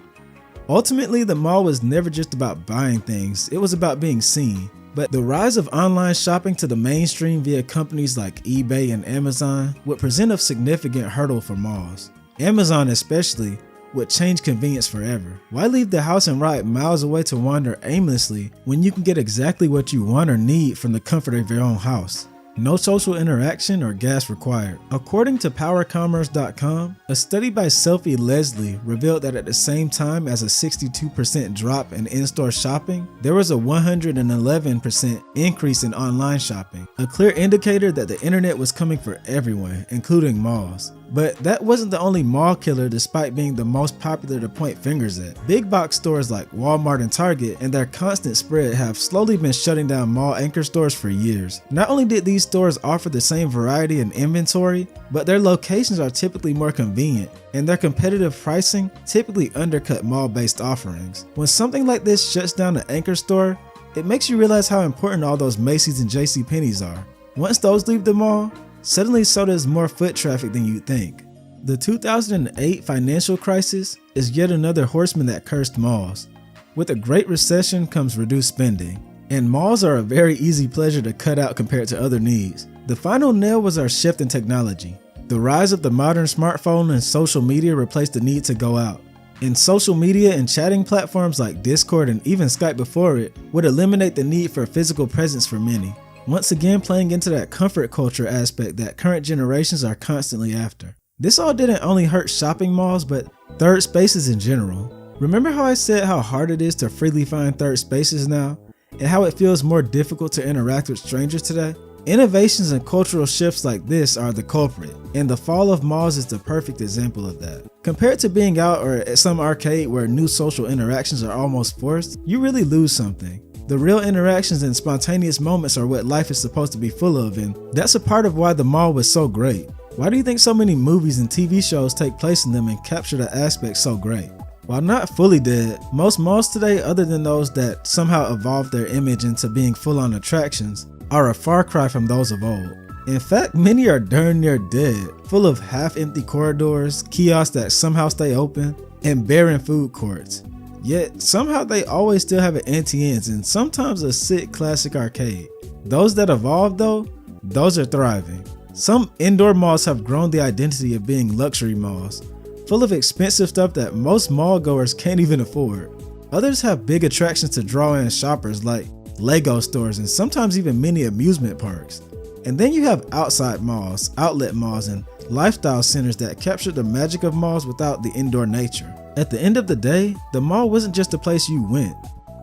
Ultimately, the mall was never just about buying things, it was about being seen. But the rise of online shopping to the mainstream via companies like eBay and Amazon would present a significant hurdle for malls. Amazon especially would change convenience forever. Why leave the house and ride miles away to wander aimlessly when you can get exactly what you want or need from the comfort of your own house? No social interaction or gas required. According to powercommerce.com, a study by Sophie Leslie revealed that at the same time as a 62% drop in in-store shopping, there was a 111% increase in online shopping, a clear indicator that the internet was coming for everyone, including malls. But that wasn't the only mall killer despite being the most popular to point fingers at. Big box stores like Walmart and Target and their constant spread have slowly been shutting down mall anchor stores for years. Not only did these stores offer the same variety and inventory, but their locations are typically more convenient, and their competitive pricing typically undercut mall-based offerings. When something like this shuts down an anchor store, it makes you realize how important all those Macy's and JCPenney's are. Once those leave the mall, suddenly so does more foot traffic than you'd think. The 2008 financial crisis is yet another horseman that cursed malls. With a great recession comes reduced spending, and malls are a very easy pleasure to cut out compared to other needs. The final nail was our shift in technology. The rise of the modern smartphone and social media replaced the need to go out. And social media and chatting platforms like Discord and even Skype before it would eliminate the need for physical presence for many. Once again playing into that comfort culture aspect that current generations are constantly after. This all didn't only hurt shopping malls, but third spaces in general. Remember how I said how hard it is to freely find third spaces now? And how it feels more difficult to interact with strangers today? Innovations and cultural shifts like this are the culprit, and the fall of malls is the perfect example of that. Compared to being out or at some arcade where new social interactions are almost forced, you really lose something. The real interactions and spontaneous moments are what life is supposed to be full of, and that's a part of why the mall was so great. Why do you think so many movies and TV shows take place in them and capture the aspects so great? While not fully dead, most malls today, other than those that somehow evolved their image into being full-on attractions, are a far cry from those of old. In fact, many are darn near dead, full of half-empty corridors, kiosks that somehow stay open, and barren food courts. Yet, somehow they always still have an anti-ends and sometimes a sick classic arcade. Those that evolved though, those are thriving. Some indoor malls have grown the identity of being luxury malls, full of expensive stuff that most mall goers can't even afford. Others have big attractions to draw in shoppers like Lego stores and sometimes even mini amusement parks. And then you have outside malls, outlet malls, and lifestyle centers that capture the magic of malls without the indoor nature. At the end of the day, the mall wasn't just a place you went.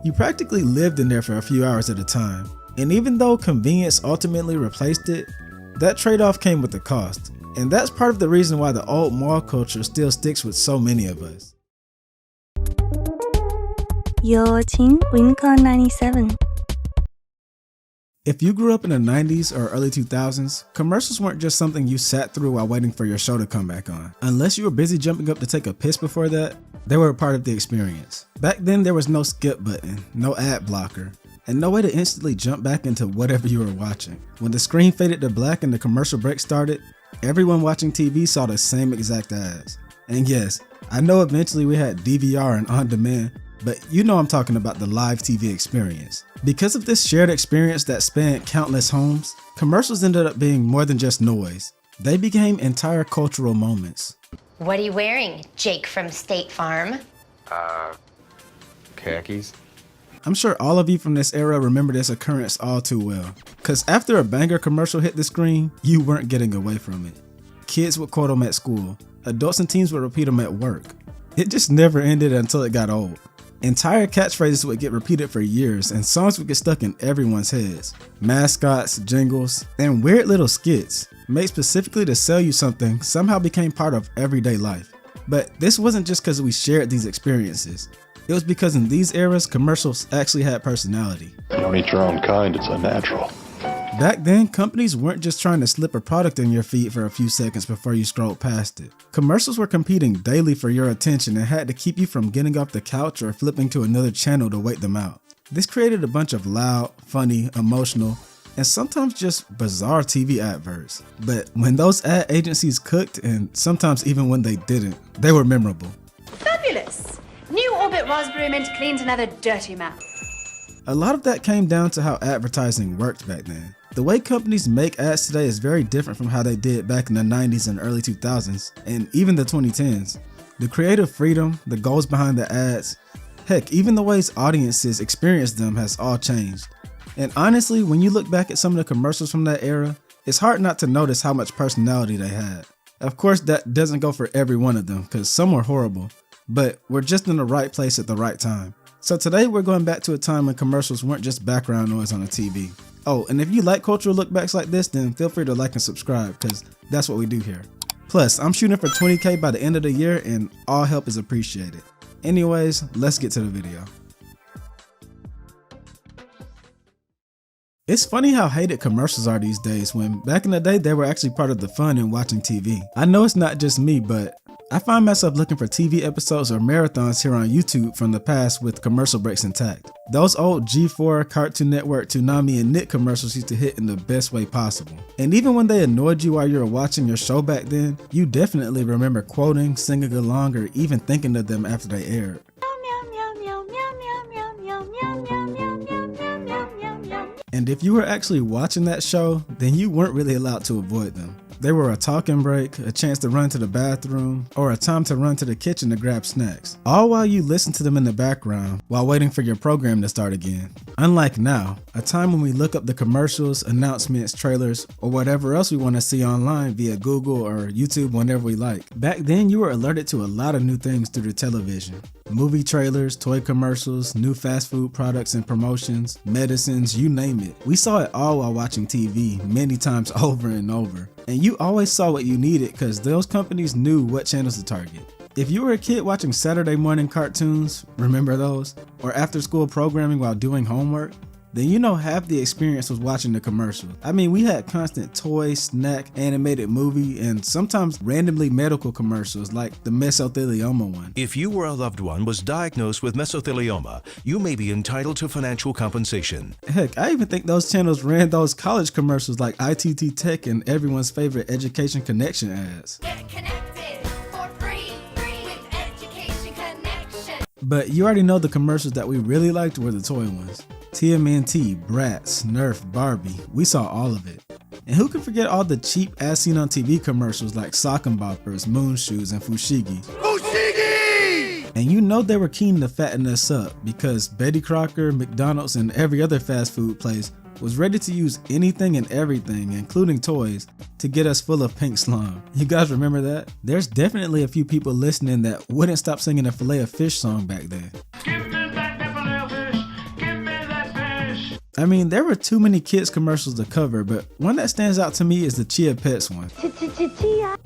You practically lived in there for a few hours at a time. And even though convenience ultimately replaced it, that trade-off came with a cost. And that's part of the reason why the old mall culture still sticks with so many of us. You're watching Wincon 97. If you grew up in the 90s or early 2000s, commercials weren't just something you sat through while waiting for your show to come back on. Unless you were busy jumping up to take a piss before that, they were a part of the experience. Back then there was no skip button, no ad blocker, and no way to instantly jump back into whatever you were watching. When the screen faded to black and the commercial break started, everyone watching TV saw the same exact ads. And yes, I know eventually we had DVR and on-demand, but you know I'm talking about the live TV experience. Because of this shared experience that spanned countless homes, commercials ended up being more than just noise. They became entire cultural moments. What are you wearing, Jake from State Farm? Khakis. I'm sure all of you from this era remember this occurrence all too well. Cause after a banger commercial hit the screen, you weren't getting away from it. Kids would quote them at school. Adults and teens would repeat them at work. It just never ended until it got old. Entire catchphrases would get repeated for years and songs would get stuck in everyone's heads. Mascots, jingles, and weird little skits made specifically to sell you something somehow became part of everyday life. But this wasn't just because we shared these experiences. It was because in these eras, commercials actually had personality. You don't eat your own kind, it's unnatural. Back then, companies weren't just trying to slip a product in your feed for a few seconds before you scrolled past it. Commercials were competing daily for your attention and had to keep you from getting off the couch or flipping to another channel to wait them out. This created a bunch of loud, funny, emotional, and sometimes just bizarre TV adverts. But when those ad agencies cooked, and sometimes even when they didn't, they were memorable. Fabulous! New Orbit Raspberry Mint cleans another dirty mouth. A lot of that came down to how advertising worked back then. The way companies make ads today is very different from how they did back in the 90s and early 2000s, and even the 2010s. The creative freedom, the goals behind the ads, heck, even the ways audiences experience them has all changed. And honestly, when you look back at some of the commercials from that era, it's hard not to notice how much personality they had. Of course, that doesn't go for every one of them, because some were horrible, but we're just in the right place at the right time. So today we're going back to a time when commercials weren't just background noise on a TV. Oh, and if you like cultural lookbacks like this, then feel free to like and subscribe, because that's what we do here. Plus, I'm shooting for 20K by the end of the year, and all help is appreciated. Anyways, let's get to the video. It's funny how hated commercials are these days when back in the day they were actually part of the fun in watching TV. I know it's not just me, but I find myself looking for TV episodes or marathons here on YouTube from the past with commercial breaks intact. Those old G4, Cartoon Network, Toonami, and Nick commercials used to hit in the best way possible. And even when they annoyed you while you were watching your show back then, you definitely remember quoting, singing along, or even thinking of them after they aired. And if you were actually watching that show, then you weren't really allowed to avoid them. They were a talking break, a chance to run to the bathroom, or a time to run to the kitchen to grab snacks. All while you listen to them in the background while waiting for your program to start again. Unlike now, a time when we look up the commercials, announcements, trailers, or whatever else we want to see online via Google or YouTube whenever we like. Back then, you were alerted to a lot of new things through the television. Movie trailers, toy commercials, new fast food products and promotions, medicines, you name it. We saw it all while watching TV many times over and over. And you always saw what you needed because those companies knew what channels to target. If you were a kid watching Saturday morning cartoons, remember those? Or after school programming while doing homework? Then you know half the experience was watching the commercials. I mean, we had constant toy, snack, animated movie, and sometimes randomly medical commercials like the mesothelioma one. If you or a loved one was diagnosed with mesothelioma, you may be entitled to financial compensation. Heck, I even think those channels ran those college commercials like ITT Tech and everyone's favorite Education Connection ads. Get connected for free with Education Connection. But you already know the commercials that we really liked were the toy ones. TMNT, Bratz, Nerf, Barbie, we saw all of it. And who can forget all the cheap as seen on TV commercials like Sock and Boppers, Moon Shoes, and Fushigi. Fushigi! And you know they were keen to fatten us up because Betty Crocker, McDonald's, and every other fast food place was ready to use anything and everything, including toys, to get us full of pink slime. You guys remember that? There's definitely a few people listening that wouldn't stop singing a Filet-O-Fish song back then. I mean, there were too many kids commercials to cover, but one that stands out to me is the Chia Pets one.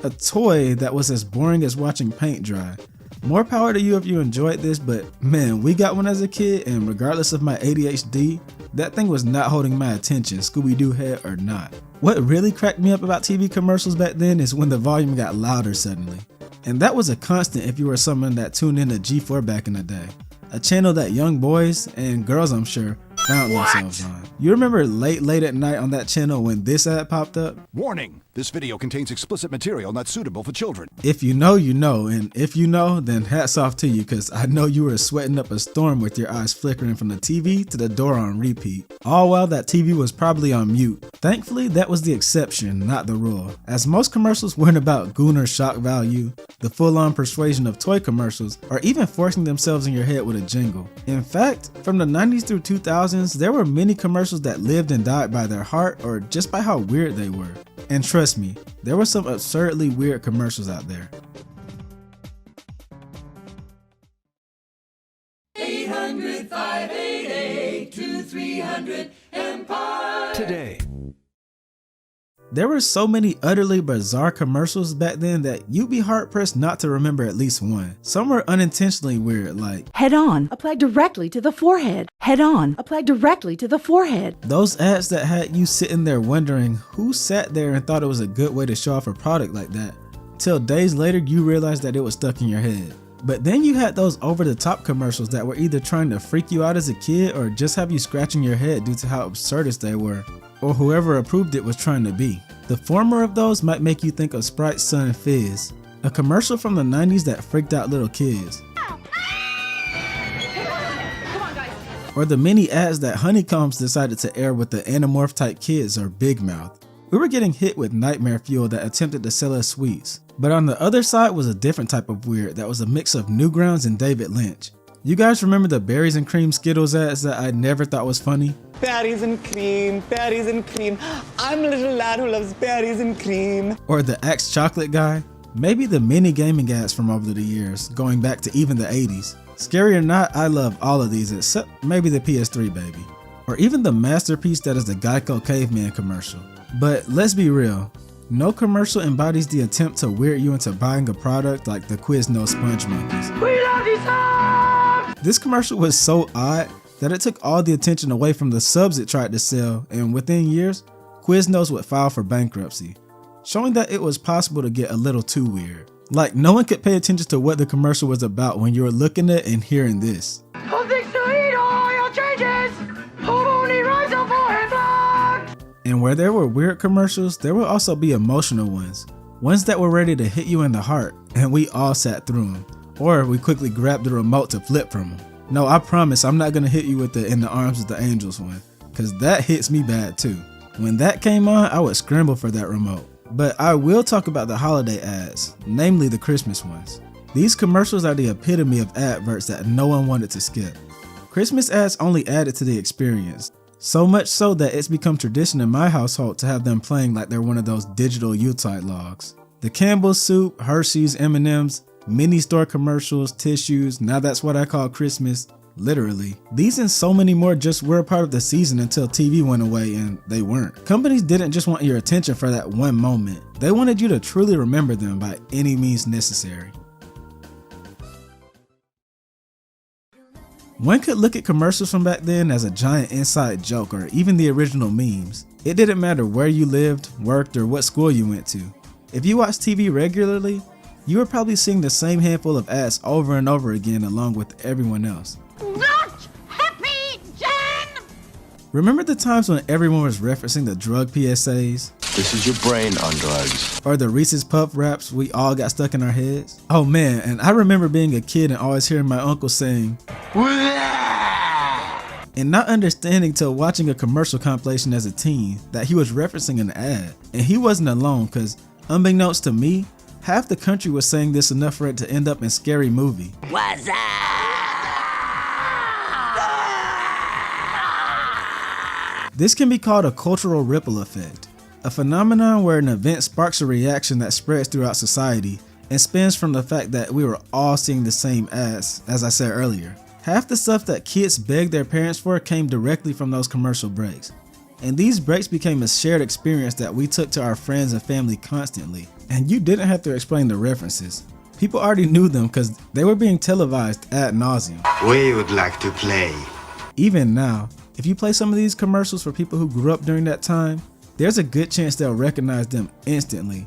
A toy that was as boring as watching paint dry. More power to you if you enjoyed this, but man, we got one as a kid, and regardless of my ADHD, that thing was not holding my attention, Scooby-Doo head or not. What really cracked me up about TV commercials back then is when the volume got louder suddenly. And that was a constant if you were someone that tuned in to G4 back in the day. A channel that young boys, and girls I'm sure, found themselves on. You remember late at night on that channel when this ad popped up? Warning! This video contains explicit material not suitable for children. If you know, you know, and if you know, then hats off to you, because I know you were sweating up a storm with your eyes flickering from the TV to the door on repeat, all while that TV was probably on mute. Thankfully, that was the exception, not the rule, as most commercials weren't about Gooner shock value, the full-on persuasion of toy commercials, or even forcing themselves in your head with a jingle. In fact, from the 90s through 2000s, there were many commercials that lived and died by their heart or just by how weird they were. And trust me, there were some absurdly weird commercials out there. 800-588-2300 Empire. Today. There were so many utterly bizarre commercials back then that you'd be hard-pressed not to remember at least one. Some were unintentionally weird, like head on, apply directly to the forehead. Head on, apply directly to the forehead. Those ads that had you sitting there wondering who sat there and thought it was a good way to show off a product like that, till days later you realized that it was stuck in your head. But then you had those over-the-top commercials that were either trying to freak you out as a kid or just have you scratching your head due to how absurdist they were, or whoever approved it was trying to be. The former of those might make you think of Sprite's Son Fizz, a commercial from the 90s that freaked out little kids. Or the many ads that Honeycombs decided to air with the Animorph type kids or Big Mouth. We were getting hit with nightmare fuel that attempted to sell us sweets. But on the other side was a different type of weird that was a mix of Newgrounds and David Lynch. You guys remember the berries and cream Skittles ads that I never thought was funny? Berries and cream, berries and cream. I'm a little lad who loves berries and cream. Or the Axe chocolate guy? Maybe the many gaming ads from over the years, going back to even the 80s. Scary or not, I love all of these except maybe the PS3 baby. Or even the masterpiece that is the Geico Caveman commercial. But let's be real, no commercial embodies the attempt to weird you into buying a product like the Quiznos Sponge Monkeys. We love you so! This commercial was so odd that it took all the attention away from the subs it tried to sell, and within years, Quiznos would file for bankruptcy, showing that it was possible to get a little too weird. Like, no one could pay attention to what the commercial was about when you were looking at and hearing this. And where there were weird commercials, there would also be emotional ones that were ready to hit you in the heart, and we all sat through them, or we quickly grabbed the remote to flip from them. No, I promise I'm not gonna hit you with the In the Arms of the Angels one, cause that hits me bad too. When that came on, I would scramble for that remote. But I will talk about the holiday ads, namely the Christmas ones. These commercials are the epitome of adverts that no one wanted to skip. Christmas ads only added to the experience, so much so that it's become tradition in my household to have them playing like they're one of those digital Yuletide logs. The Campbell's soup, Hershey's, M&M's, mini store commercials, tissues, now that's what I call Christmas, literally. These and so many more just were a part of the season until TV went away, and they weren't. Companies didn't just want your attention for that one moment, they wanted you to truly remember them by any means necessary. One could look at commercials from back then as a giant inside joke or even the original memes. It didn't matter where you lived, worked, or what school you went to. If you watched TV regularly, you were probably seeing the same handful of ads over and over again along with everyone else. Not happy, Jen! Remember the times when everyone was referencing the drug PSAs? This is your brain on drugs. Or the Reese's Puff raps we all got stuck in our heads? Oh man, and I remember being a kid and always hearing my uncle saying, and not understanding till watching a commercial compilation as a teen that he was referencing an ad. And he wasn't alone, cause unbeknownst to me, half the country was saying this enough for it to end up in Scary Movie. What's up? This can be called a cultural ripple effect, a phenomenon where an event sparks a reaction that spreads throughout society and spins from the fact that we were all seeing the same ads, as I said earlier. Half the stuff that kids begged their parents for came directly from those commercial breaks. And these breaks became a shared experience that we took to our friends and family constantly. And you didn't have to explain the references. People already knew them because they were being televised ad nauseum. We would like to play. Even now, if you play some of these commercials for people who grew up during that time, there's a good chance they'll recognize them instantly.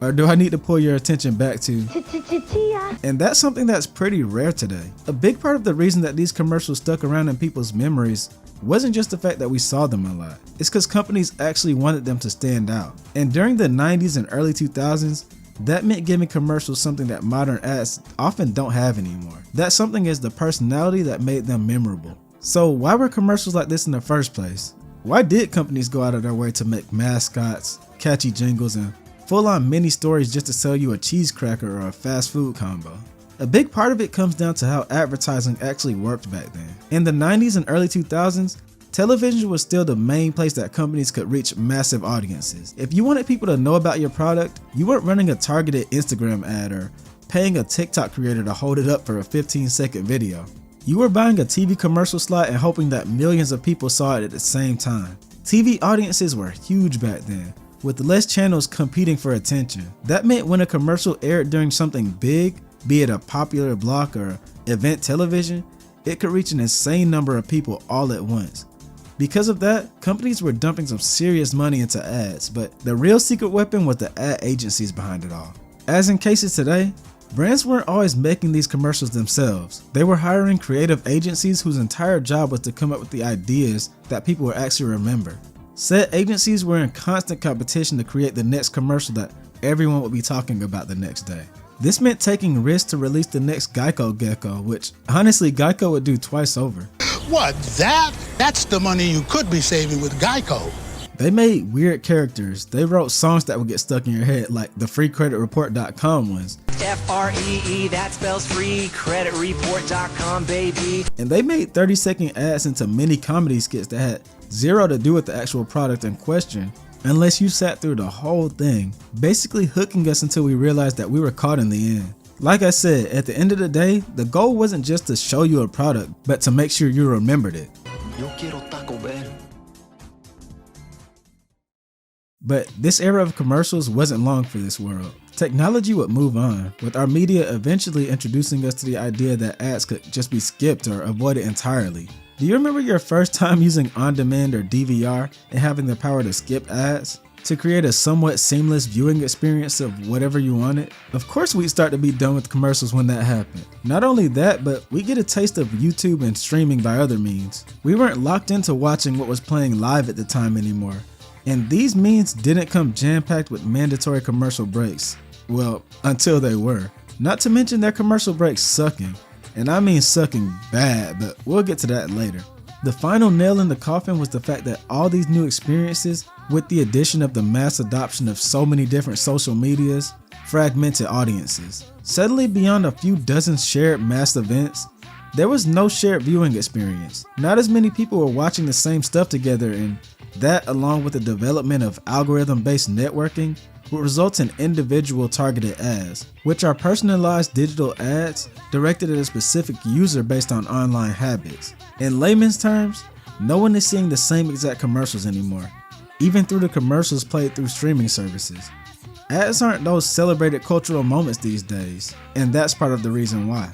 Or do I need to pull your attention back to? And that's something that's pretty rare today. A big part of the reason that these commercials stuck around in people's memories wasn't just the fact that we saw them a lot. It's because companies actually wanted them to stand out. And during the 90s and early 2000s, that meant giving commercials something that modern ads often don't have anymore. That something is the personality that made them memorable. So why were commercials like this in the first place? Why did companies go out of their way to make mascots, catchy jingles, and full-on mini stories just to sell you a cheese cracker or a fast food combo? A big part of it comes down to how advertising actually worked back then. In the 90s and early 2000s, television was still the main place that companies could reach massive audiences. If you wanted people to know about your product, you weren't running a targeted Instagram ad or paying a TikTok creator to hold it up for a 15-second video. You were buying a TV commercial slot and hoping that millions of people saw it at the same time. TV audiences were huge back then, with less channels competing for attention. That meant when a commercial aired during something big, be it a popular block or event television, it could reach an insane number of people all at once. Because of that, companies were dumping some serious money into ads, but the real secret weapon was the ad agencies behind it all. As in cases today, brands weren't always making these commercials themselves. They were hiring creative agencies whose entire job was to come up with the ideas that people would actually remember. Said agencies were in constant competition to create the next commercial that everyone would be talking about the next day. This meant taking risks to release the next Geico gecko, which honestly Geico would do twice over. What, that? That's the money you could be saving with Geico. They made weird characters. They wrote songs that would get stuck in your head, like the freecreditreport.com ones. F-R-E-E, that spells free, creditreport.com, baby. And they made 30-second ads into mini comedy skits that had zero to do with the actual product in question, unless you sat through the whole thing, basically hooking us until we realized that we were caught in the end. Like I said, at the end of the day, the goal wasn't just to show you a product, but to make sure you remembered it. Yo quiero Taco Bell. But this era of commercials wasn't long for this world. Technology would move on, with our media eventually introducing us to the idea that ads could just be skipped or avoided entirely. Do you remember your first time using on-demand or DVR and having the power to skip ads? To create a somewhat seamless viewing experience of whatever you wanted? Of course we'd start to be done with commercials when that happened. Not only that, but we get a taste of YouTube and streaming by other means. We weren't locked into watching what was playing live at the time anymore. And these means didn't come jam-packed with mandatory commercial breaks. Well, until they were. Not to mention their commercial breaks sucking. And I mean sucking bad, but we'll get to that later. The final nail in the coffin was the fact that all these new experiences, with the addition of the mass adoption of so many different social medias, fragmented audiences. Suddenly, beyond a few dozen shared mass events, there was no shared viewing experience. Not as many people were watching the same stuff together, and that, along with the development of algorithm-based networking, would result in individual targeted ads, which are personalized digital ads directed at a specific user based on online habits. In layman's terms, no one is seeing the same exact commercials anymore, even through the commercials played through streaming services. Ads aren't those celebrated cultural moments these days, and that's part of the reason why.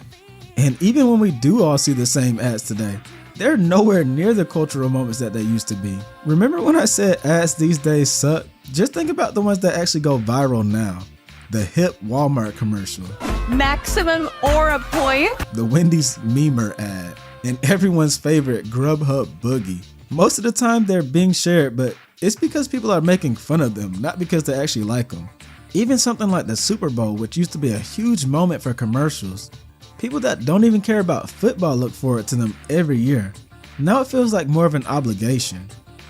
And even when we do all see the same ads today, they're nowhere near the cultural moments that they used to be. Remember when I said ads these days suck? Just think about the ones that actually go viral now. The hip Walmart commercial. Maximum or a point. The Wendy's memer ad. And everyone's favorite Grubhub boogie. Most of the time they're being shared, but it's because people are making fun of them, not because they actually like them. Even something like the Super Bowl, which used to be a huge moment for commercials, people that don't even care about football look forward to them every year. Now it feels like more of an obligation.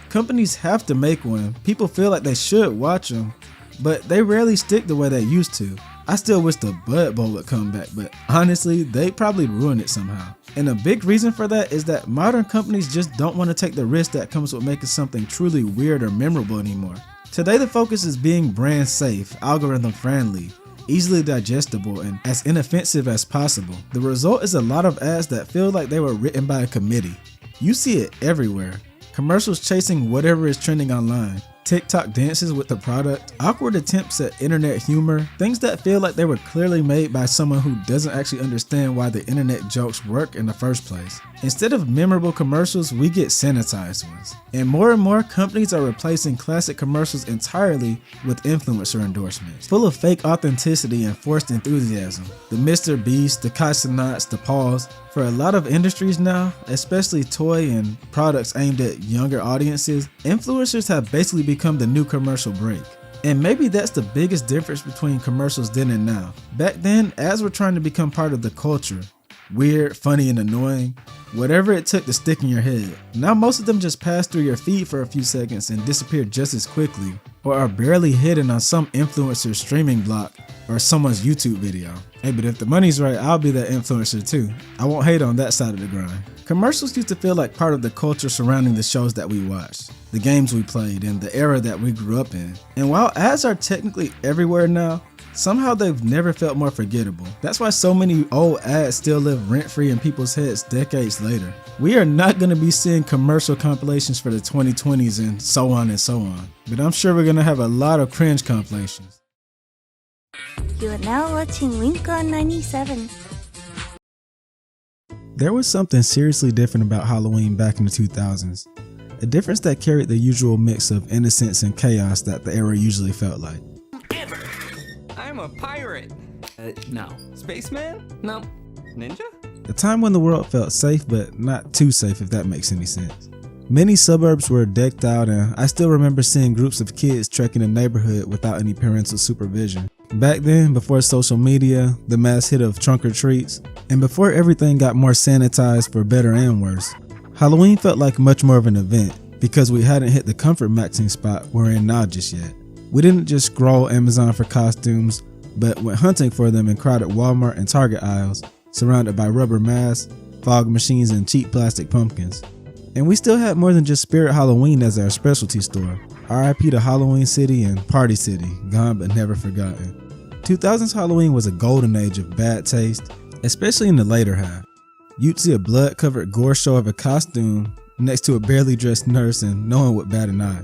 Companies have to make one, people feel like they should watch them, but they rarely stick the way they used to. I still wish the Bud Bowl would come back, but honestly, they probably ruined it somehow. And a big reason for that is that modern companies just don't want to take the risk that comes with making something truly weird or memorable anymore. Today the focus is being brand safe, algorithm friendly, easily digestible, and as inoffensive as possible. The result is a lot of ads that feel like they were written by a committee. You see it everywhere. Commercials chasing whatever is trending online. TikTok dances with the product, awkward attempts at internet humor, things that feel like they were clearly made by someone who doesn't actually understand why the internet jokes work in the first place. Instead of memorable commercials, we get sanitized ones. And more companies are replacing classic commercials entirely with influencer endorsements, full of fake authenticity and forced enthusiasm. The Mr. Beast, the Casanats, the Paws. For a lot of industries now, especially toy and products aimed at younger audiences, influencers have basically become the new commercial break. And maybe that's the biggest difference between commercials then and now. Back then, ads were trying to become part of the culture. Weird, funny, and annoying. Whatever it took to stick in your head. Now most of them just pass through your feed for a few seconds and disappear just as quickly, or are barely hidden on some influencer's streaming block or someone's YouTube video. Hey, but if the money's right, I'll be that influencer too. I won't hate on that side of the grind. Commercials used to feel like part of the culture surrounding the shows that we watched, the games we played, and the era that we grew up in. And while ads are technically everywhere now, somehow they've never felt more forgettable. That's why so many old ads still live rent-free in people's heads decades later. We are not going to be seeing commercial compilations for the 2020s and so on and so on. But I'm sure we're going to have a lot of cringe compilations. You are now watching Lincoln 97. There was something seriously different about Halloween back in the 2000s. A difference that carried the usual mix of innocence and chaos that the era usually felt like. I'm a pirate. No. Spaceman? No. Ninja? A time when the world felt safe, but not too safe, if that makes any sense. Many suburbs were decked out, and I still remember seeing groups of kids trekking the neighborhood without any parental supervision. Back then, before social media, the mass hit of trunk or treats, and before everything got more sanitized for better and worse, Halloween felt like much more of an event because we hadn't hit the comfort maxing spot we're in now just yet. We didn't just scroll Amazon for costumes, but went hunting for them in crowded Walmart and Target aisles, surrounded by rubber masks, fog machines, and cheap plastic pumpkins. And we still had more than just Spirit Halloween as our specialty store. RIP to Halloween City and Party City, gone but never forgotten. 2000s Halloween was a golden age of bad taste, especially in the later half. You'd see a blood-covered gore show of a costume next to a barely dressed nurse and no one would bat an eye.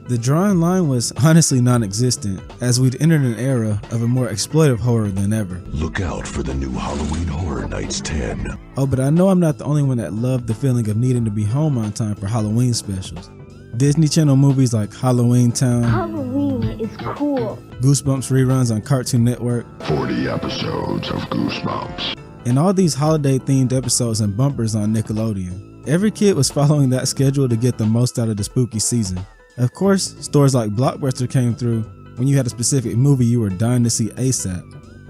The drawing line was honestly non-existent, as we'd entered an era of a more exploitive horror than ever. Look out for the new Halloween Horror Nights 10. Oh, but I know I'm not the only one that loved the feeling of needing to be home on time for Halloween specials. Disney Channel movies like Halloween Town, Halloween is cool. Goosebumps reruns on Cartoon Network, 40 episodes of Goosebumps, and all these holiday-themed episodes and bumpers on Nickelodeon. Every kid was following that schedule to get the most out of the spooky season. Of course, stores like Blockbuster came through when you had a specific movie you were dying to see ASAP,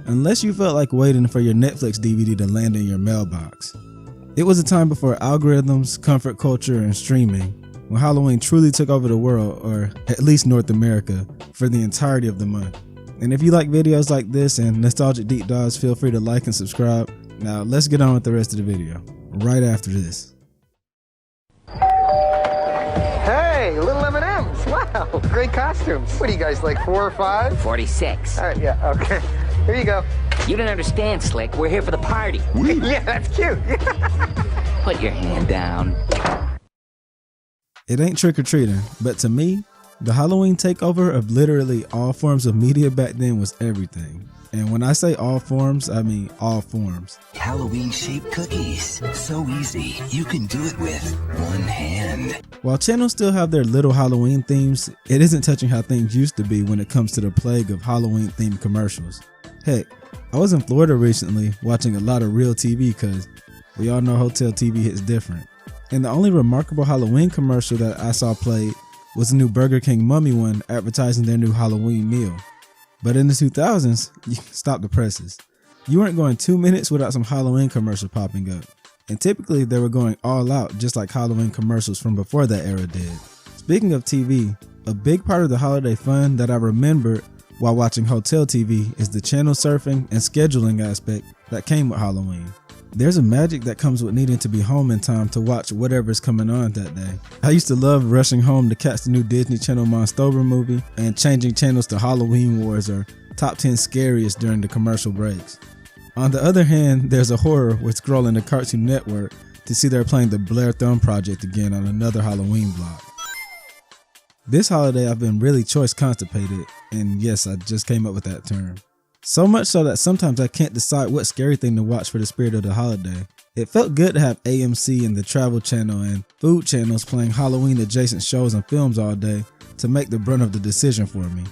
unless you felt like waiting for your Netflix DVD to land in your mailbox. It was a time before algorithms, comfort culture, and streaming, when Halloween truly took over the world, or at least North America, for the entirety of the month. And if you like videos like this and nostalgic deep dives, feel free to like and subscribe. Now let's get on with the rest of the video, right after this. Hey, little M&Ms. Wow, great costumes. What are you guys, like 4 or 5? 46. All right, yeah, okay. Here you go. You don't understand, Slick. We're here for the party. Yeah, that's cute. Put your hand down. It ain't trick-or-treating, but to me, the Halloween takeover of literally all forms of media back then was everything. And when I say all forms, I mean all forms. Halloween-shaped cookies. So easy, you can do it with one hand. While channels still have their little Halloween themes, it isn't touching how things used to be when it comes to the plague of Halloween-themed commercials. Heck, I was in Florida recently watching a lot of real TV because we all know hotel TV hits different. And the only remarkable Halloween commercial that I saw played was the new Burger King Mummy one advertising their new Halloween meal. But in the 2000s, stop the presses. You weren't going 2 minutes without some Halloween commercial popping up. And typically they were going all out just like Halloween commercials from before that era did. Speaking of TV, a big part of the holiday fun that I remembered while watching hotel TV is the channel surfing and scheduling aspect that came with Halloween. There's a magic that comes with needing to be home in time to watch whatever's coming on that day. I used to love rushing home to catch the new Disney Channel Monstober movie and changing channels to Halloween Wars or Top 10 Scariest during the commercial breaks. On the other hand, there's a horror with scrolling the Cartoon Network to see they're playing the Blair Thumb Project again on another Halloween block. This holiday I've been really choice constipated, and yes, I just came up with that term. So much so that sometimes I can't decide what scary thing to watch for the spirit of the holiday. It felt good to have AMC and the Travel Channel and food channels playing Halloween adjacent shows and films all day to make the brunt of the decision for me.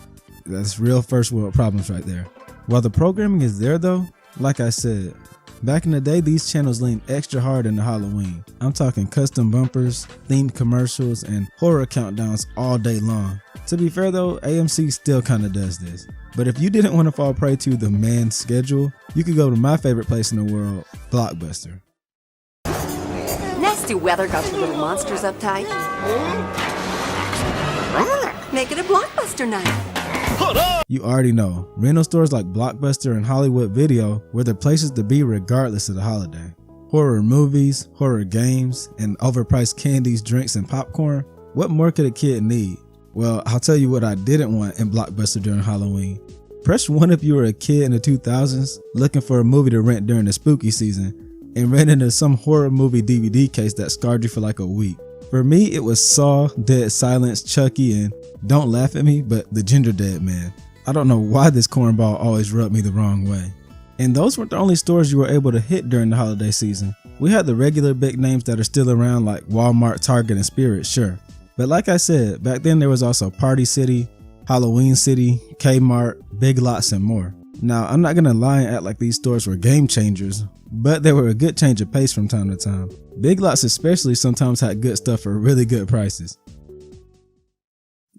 That's real first world problems right there. While the programming is there though, like I said, back in the day these channels leaned extra hard into Halloween. I'm talking custom bumpers, themed commercials, and horror countdowns all day long. To be fair though, AMC still kinda does this. But if you didn't want to fall prey to the man's schedule, you could go to my favorite place in the world, Blockbuster. Nasty weather got you little monsters uptight. Make it a Blockbuster night. You already know, rental stores like Blockbuster and Hollywood Video were the places to be regardless of the holiday. Horror movies, horror games, and overpriced candies, drinks, and popcorn. What more could a kid need? Well, I'll tell you what I didn't want in Blockbuster during Halloween. Press 1 if you were a kid in the 2000s looking for a movie to rent during the spooky season and ran into some horror movie DVD case that scarred you for like a week. For me, it was Saw, Dead Silence, Chucky, and don't laugh at me, but the Ginger Dead Man. I don't know why this cornball always rubbed me the wrong way. And those weren't the only stores you were able to hit during the holiday season. We had the regular big names that are still around like Walmart, Target, and Spirit, sure. But like I said, back then there was also Party City, Halloween City, Kmart, Big Lots, and more. Now, I'm not gonna lie and act like these stores were game changers, but they were a good change of pace from time to time. Big Lots especially sometimes had good stuff for really good prices.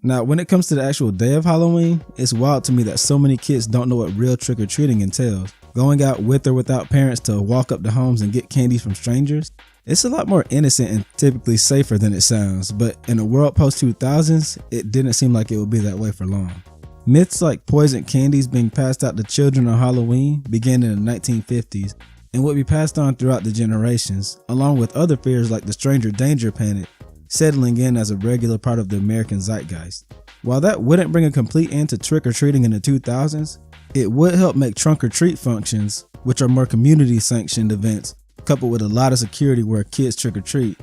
Now, when it comes to the actual day of Halloween, it's wild to me that so many kids don't know what real trick-or-treating entails. Going out with or without parents to walk up to homes and get candy from strangers. It's a lot more innocent and typically safer than it sounds, but in a world post-2000s, it didn't seem like it would be that way for long. Myths like poisoned candies being passed out to children on Halloween began in the 1950s and would be passed on throughout the generations, along with other fears like the stranger danger panic settling in as a regular part of the American zeitgeist. While that wouldn't bring a complete end to trick-or-treating in the 2000s, it would help make trunk-or-treat functions, which are more community-sanctioned events, coupled with a lot of security where kids trick-or-treat,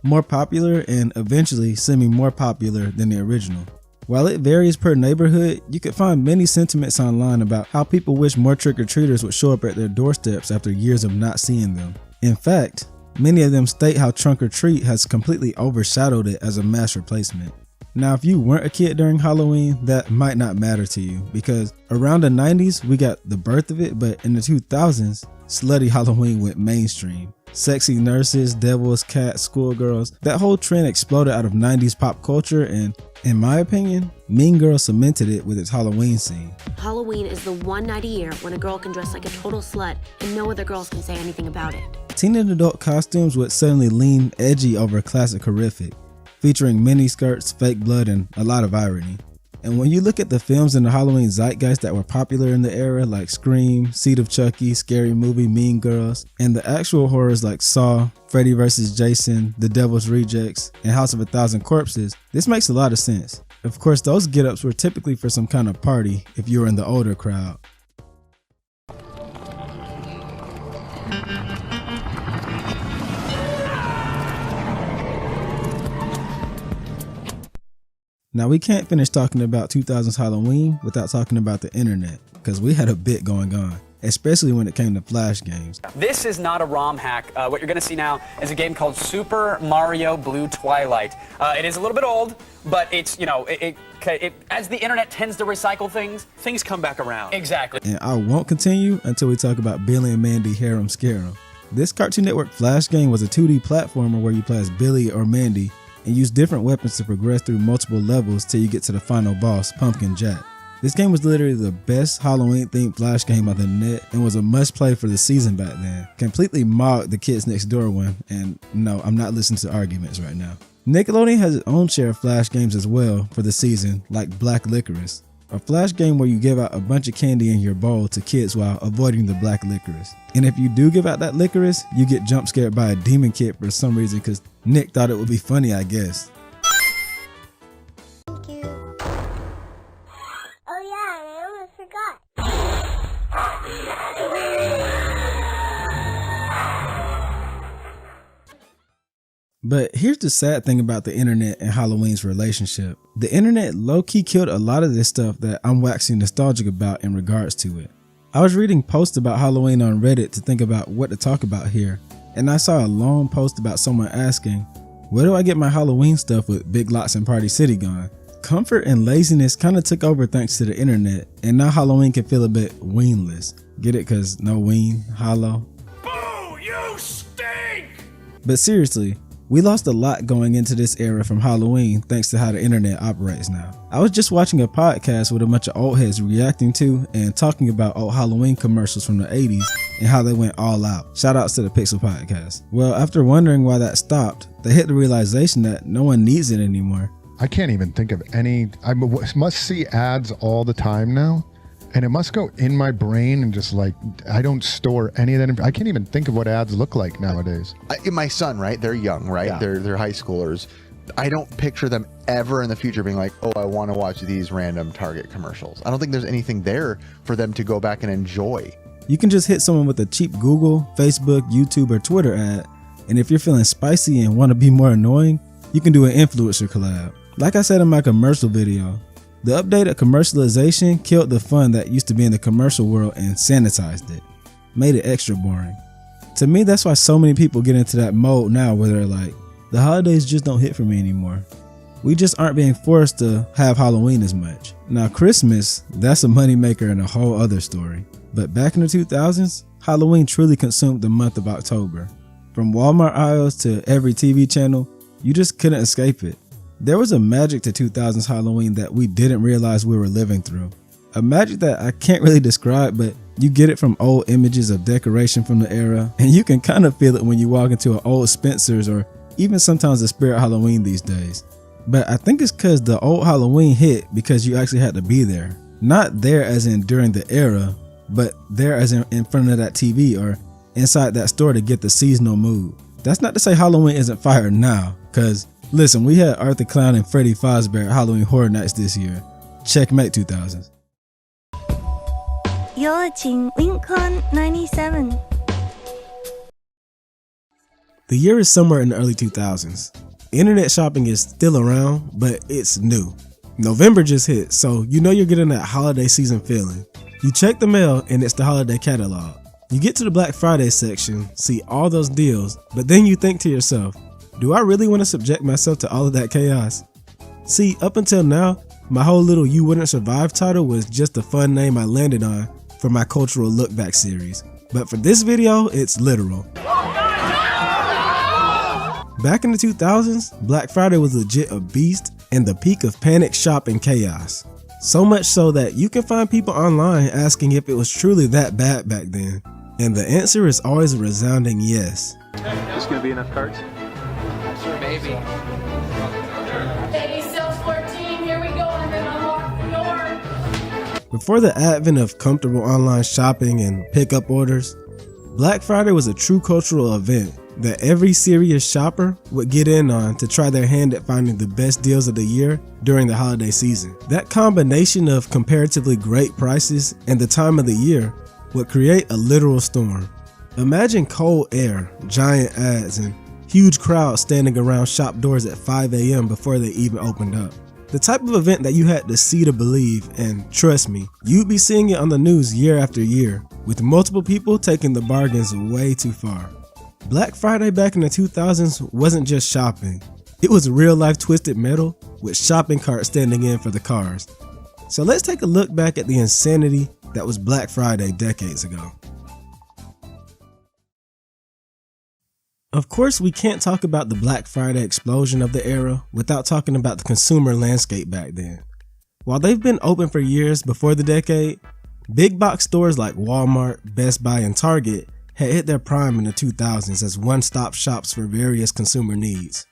more popular and eventually semi-more popular than the original. While it varies per neighborhood, you can find many sentiments online about how people wish more trick-or-treaters would show up at their doorsteps after years of not seeing them. In fact, many of them state how trunk or treat has completely overshadowed it as a mass replacement. Now, if you weren't a kid during Halloween, that might not matter to you, because around the 90s, we got the birth of it, but in the 2000s, slutty Halloween went mainstream. Sexy nurses, devils, cats, schoolgirls, that whole trend exploded out of 90s pop culture, and in my opinion, Mean Girls cemented it with its Halloween scene. Halloween is the one night a year when a girl can dress like a total slut and no other girls can say anything about it. Teen and adult costumes would suddenly lean edgy over classic horrific, featuring mini skirts, fake blood, and a lot of irony. And when you look at the films in the Halloween zeitgeist that were popular in the era, like Scream, Seed of Chucky, Scary Movie, Mean Girls, and the actual horrors like Saw, Freddy vs. Jason, The Devil's Rejects, and House of a Thousand Corpses, this makes a lot of sense. Of course, those get-ups were typically for some kind of party if you were in the older crowd. Now, we can't finish talking about 2000s Halloween without talking about the internet, because we had a bit going on, especially when it came to Flash games. This is not a ROM hack. What you're going to see now is a game called Super Mario Blue Twilight. It is a little bit old, but it's, you know, as the internet tends to recycle things come back around. Exactly. And I won't continue until we talk about Billy and Mandy Harem Scarum. This Cartoon Network Flash game was a 2D platformer where you play as Billy or Mandy and use different weapons to progress through multiple levels till you get to the final boss, Pumpkin Jack. This game was literally the best Halloween themed Flash game on the net and was a must play for the season back then. Completely mocked the Kids Next Door one, and no, I'm not listening to arguments right now. Nickelodeon has its own share of Flash games as well for the season, like Black Licorice, a Flash game where you give out a bunch of candy in your bowl to kids while avoiding the black licorice. And if you do give out that licorice, you get jump scared by a demon kid for some reason because Nick thought it would be funny, I guess. Thank you. Oh yeah, I almost forgot. But here's the sad thing about the internet and Halloween's relationship. The internet low-key killed a lot of this stuff that I'm waxing nostalgic about in regards to it. I was reading posts about Halloween on Reddit to think about what to talk about here, and I saw a long post about someone asking, where do I get my Halloween stuff with Big Lots and Party City gone? Comfort and laziness kind of took over thanks to the internet, and now Halloween can feel a bit weenless. Get it? Cause no ween, hollow. Boo! You stink! But seriously, we lost a lot going into this era from Halloween thanks to how the internet operates now. I was just watching a podcast with a bunch of old heads reacting to and talking about old Halloween commercials from the 80s and how they went all out. Shout outs to the Pixel Podcast. Well, after wondering why that stopped, they hit the realization that no one needs it anymore. I can't even think of any. I must see ads all the time now. And it must go in my brain and just like, I don't store any of that. I can't even think of what ads look like nowadays. My son, right? They're young, right? Yeah. They're high schoolers. I don't picture them ever in the future being like, oh, I want to watch these random Target commercials. I don't think there's anything there for them to go back and enjoy. You can just hit someone with a cheap Google, Facebook, YouTube, or Twitter ad. And if you're feeling spicy and want to be more annoying, you can do an influencer collab. Like I said in my commercial video, the updated commercialization killed the fun that used to be in the commercial world and sanitized it, made it extra boring. To me, that's why so many people get into that mode now where they're like, the holidays just don't hit for me anymore. We just aren't being forced to have Halloween as much. Now Christmas, that's a moneymaker and a whole other story. But back in the 2000s, Halloween truly consumed the month of October. From Walmart aisles to every TV channel, you just couldn't escape it. There was a magic to 2000s Halloween that we didn't realize we were living through. A magic that I can't really describe, but you get it from old images of decoration from the era, and you can kind of feel it when you walk into an old Spencer's or even sometimes a Spirit Halloween these days. But I think it's because the old Halloween hit because you actually had to be there. Not there as in during the era, but there as in front of that TV or inside that store to get the seasonal mood. That's not to say Halloween isn't fire now, because listen, we had Arthur Clown and Freddy Fazbear at Halloween Horror Nights this year. Checkmate 2000s. You're watching Lincoln 97. The year is somewhere in the early 2000s. Internet shopping is still around, but it's new. November just hit, so you know you're getting that holiday season feeling. You check the mail and it's the holiday catalog. You get to the Black Friday section, see all those deals, but then you think to yourself, do I really want to subject myself to all of that chaos? See, up until now, my whole little You Wouldn't Survive title was just a fun name I landed on for my cultural look back series. But for this video, it's literal. Back in the 2000s, Black Friday was legit a beast and the peak of panic shopping chaos. So much so that you can find people online asking if it was truly that bad back then. And the answer is always a resounding yes. This gonna be enough cards? Sure, maybe. Hey, cells 14, here we go, and then unlock the door. Before the advent of comfortable online shopping and pickup orders, Black Friday was a true cultural event that every serious shopper would get in on to try their hand at finding the best deals of the year during the holiday season. That combination of comparatively great prices and the time of the year would create a literal storm. Imagine cold air, giant ads, and huge crowds standing around shop doors at 5 a.m. before they even opened up. The type of event that you had to see to believe, and trust me, you'd be seeing it on the news year after year, with multiple people taking the bargains way too far. Black Friday back in the 2000s wasn't just shopping. It was real life Twisted Metal with shopping carts standing in for the cars. So let's take a look back at the insanity that was Black Friday decades ago. Of course, we can't talk about the Black Friday explosion of the era without talking about the consumer landscape back then. While they've been open for years before the decade, big box stores like Walmart, Best Buy, and Target had hit their prime in the 2000s as one-stop shops for various consumer needs.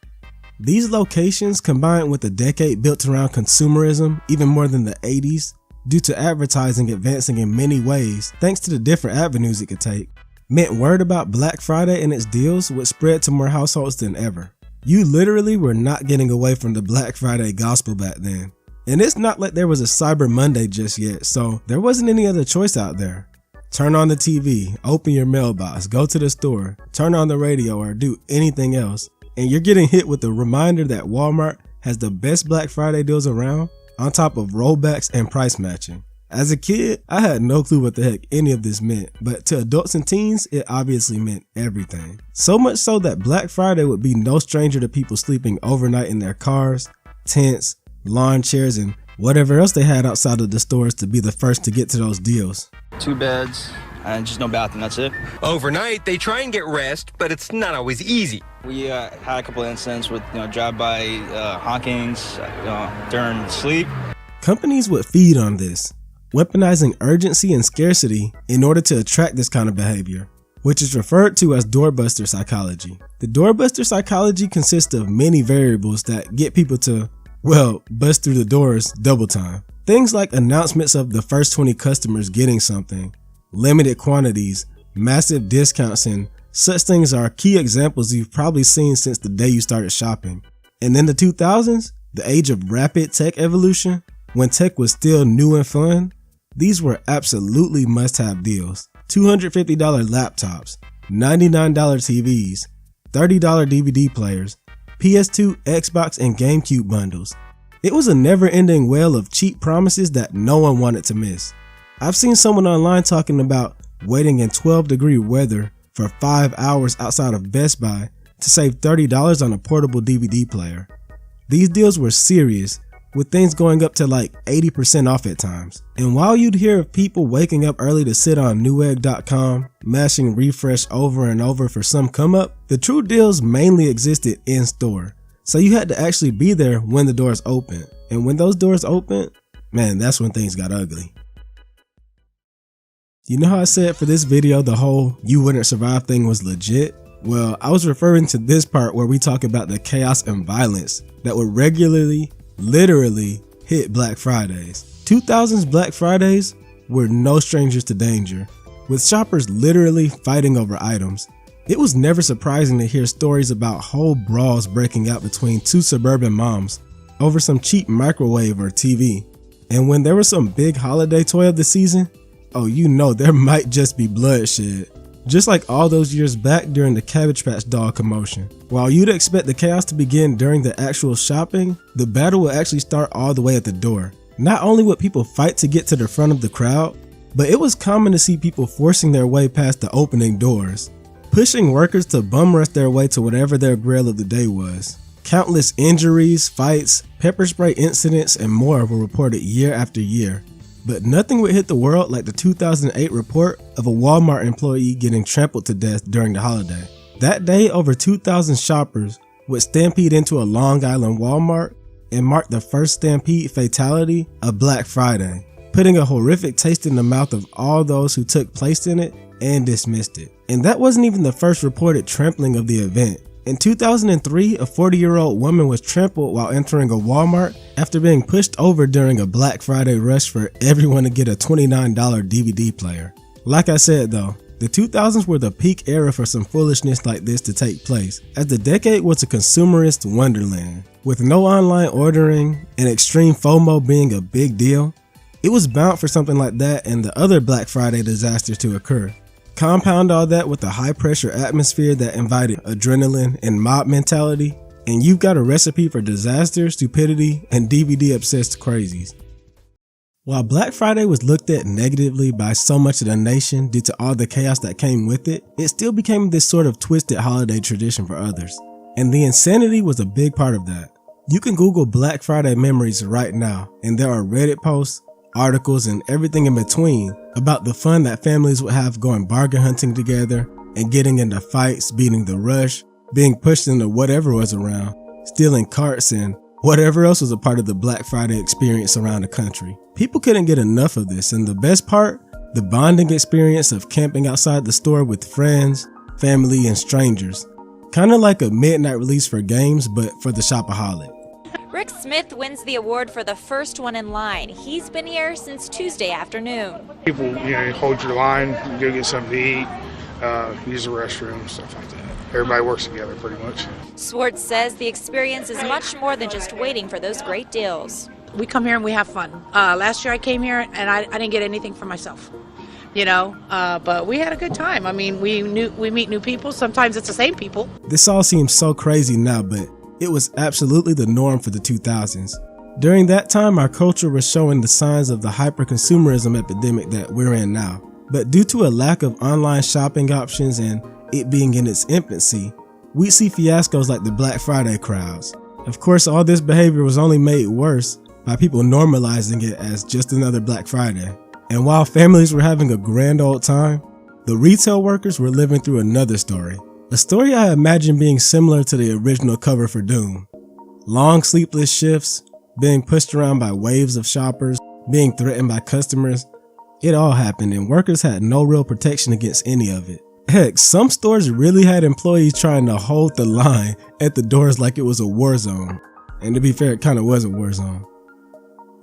These locations, combined with a decade built around consumerism even more than the 80s, due to advertising advancing in many ways thanks to the different avenues it could take, meant word about Black Friday and its deals would spread to more households than ever. You literally were not getting away from the Black Friday gospel back then. And it's not like there was a Cyber Monday just yet, so there wasn't any other choice out there. Turn on the TV, open your mailbox, go to the store, turn on the radio, or do anything else, and you're getting hit with the reminder that Walmart has the best Black Friday deals around, on top of rollbacks and price matching. As a kid, I had no clue what the heck any of this meant, but to adults and teens, it obviously meant everything. So much so that Black Friday would be no stranger to people sleeping overnight in their cars, tents, lawn chairs, and whatever else they had outside of the stores to be the first to get to those deals. 2 beds and just no bathroom, that's it. Overnight, they try and get rest, but it's not always easy. We had a couple of incidents with drive-by honkings during sleep. Companies would feed on this, weaponizing urgency and scarcity in order to attract this kind of behavior, which is referred to as Doorbuster psychology. The Doorbuster psychology consists of many variables that get people to, well, bust through the doors double time. Things like announcements of the first 20 customers getting something, limited quantities, massive discounts, and such things are key examples you've probably seen since the day you started shopping. And in the 2000s, the age of rapid tech evolution, when tech was still new and fun, these were absolutely must-have deals. $250 laptops, $99 TVs, $30 DVD players, PS2, Xbox, and GameCube bundles. It was a never-ending well of cheap promises that no one wanted to miss. I've seen someone online talking about waiting in 12-degree weather for 5 hours outside of Best Buy to save $30 on a portable DVD player. These deals were serious, with things going up to like 80% off at times. And while you'd hear of people waking up early to sit on newegg.com, mashing refresh over and over for some come up, the true deals mainly existed in store. So you had to actually be there when the doors opened. And when those doors opened, man, that's when things got ugly. You know how I said for this video the whole You Wouldn't Survive thing was legit? Well, I was referring to this part where we talk about the chaos and violence that would regularly, literally hit Black Fridays. 2000s Black Fridays were no strangers to danger, with shoppers literally fighting over items. It was never surprising to hear stories about whole brawls breaking out between two suburban moms over some cheap microwave or TV. And when there was some big holiday toy of the season, oh, you know there might just be bloodshed. just like all those years back during the Cabbage Patch Doll commotion. While you'd expect the chaos to begin during the actual shopping, the battle would actually start all the way at the door. Not only would people fight to get to the front of the crowd, but it was common to see people forcing their way past the opening doors, pushing workers to bum rush their way to whatever their grail of the day was. Countless injuries, fights, pepper spray incidents, and more were reported year after year. But nothing would hit the world like the 2008 report of a Walmart employee getting trampled to death during the holiday. That day, over 2,000 shoppers would stampede into a Long Island Walmart and mark the first stampede fatality of Black Friday, putting a horrific taste in the mouth of all those who took place in it and dismissed it. And that wasn't even the first reported trampling of the event. In 2003, a 40-year-old woman was trampled while entering a Walmart after being pushed over during a Black Friday rush for everyone to get a $29 DVD player. Like I said though, the 2000s were the peak era for some foolishness like this to take place, as the decade was a consumerist wonderland. With no online ordering and extreme FOMO being a big deal, it was bound for something like that and the other Black Friday disasters to occur. Compound all that with a high pressure atmosphere that invited adrenaline and mob mentality, and you've got a recipe for disaster, stupidity, and DVD obsessed crazies. While Black Friday was looked at negatively by so much of the nation due to all the chaos that came with it, it still became this sort of twisted holiday tradition for others. And the insanity was a big part of that. You can Google Black Friday memories right now, and there are Reddit posts, articles, and everything in between about the fun that families would have going bargain hunting together and getting into fights, beating the rush, being pushed into whatever was around, stealing carts, and whatever else was a part of the Black Friday experience around the country. People couldn't get enough of this, and the best part, the bonding experience of camping outside the store with friends, family, and strangers. Kinda like a midnight release for games, but for the shopaholic. Rick Smith wins the award for the first one in line. He's been here since Tuesday afternoon. People, hold your line, go get something to eat, use the restroom, stuff like that. Everybody works together pretty much. Swartz says the experience is much more than just waiting for those great deals. We come here and we have fun. Last year I came here and I didn't get anything for myself, but we had a good time. I mean, we meet new people. Sometimes it's the same people. This all seems so crazy now, but it was absolutely the norm for the 2000s. During that time, our culture was showing the signs of the hyper-consumerism epidemic that we're in now. But due to a lack of online shopping options and it being in its infancy, we see fiascos like the Black Friday crowds. Of course, all this behavior was only made worse by people normalizing it as just another Black Friday. And while families were having a grand old time, the retail workers were living through another story. A story I imagine being similar to the original cover for Doom. Long sleepless shifts, being pushed around by waves of shoppers, being threatened by customers. It all happened and workers had no real protection against any of it. Heck, some stores really had employees trying to hold the line at the doors like it was a war zone. And to be fair, it kind of was a war zone.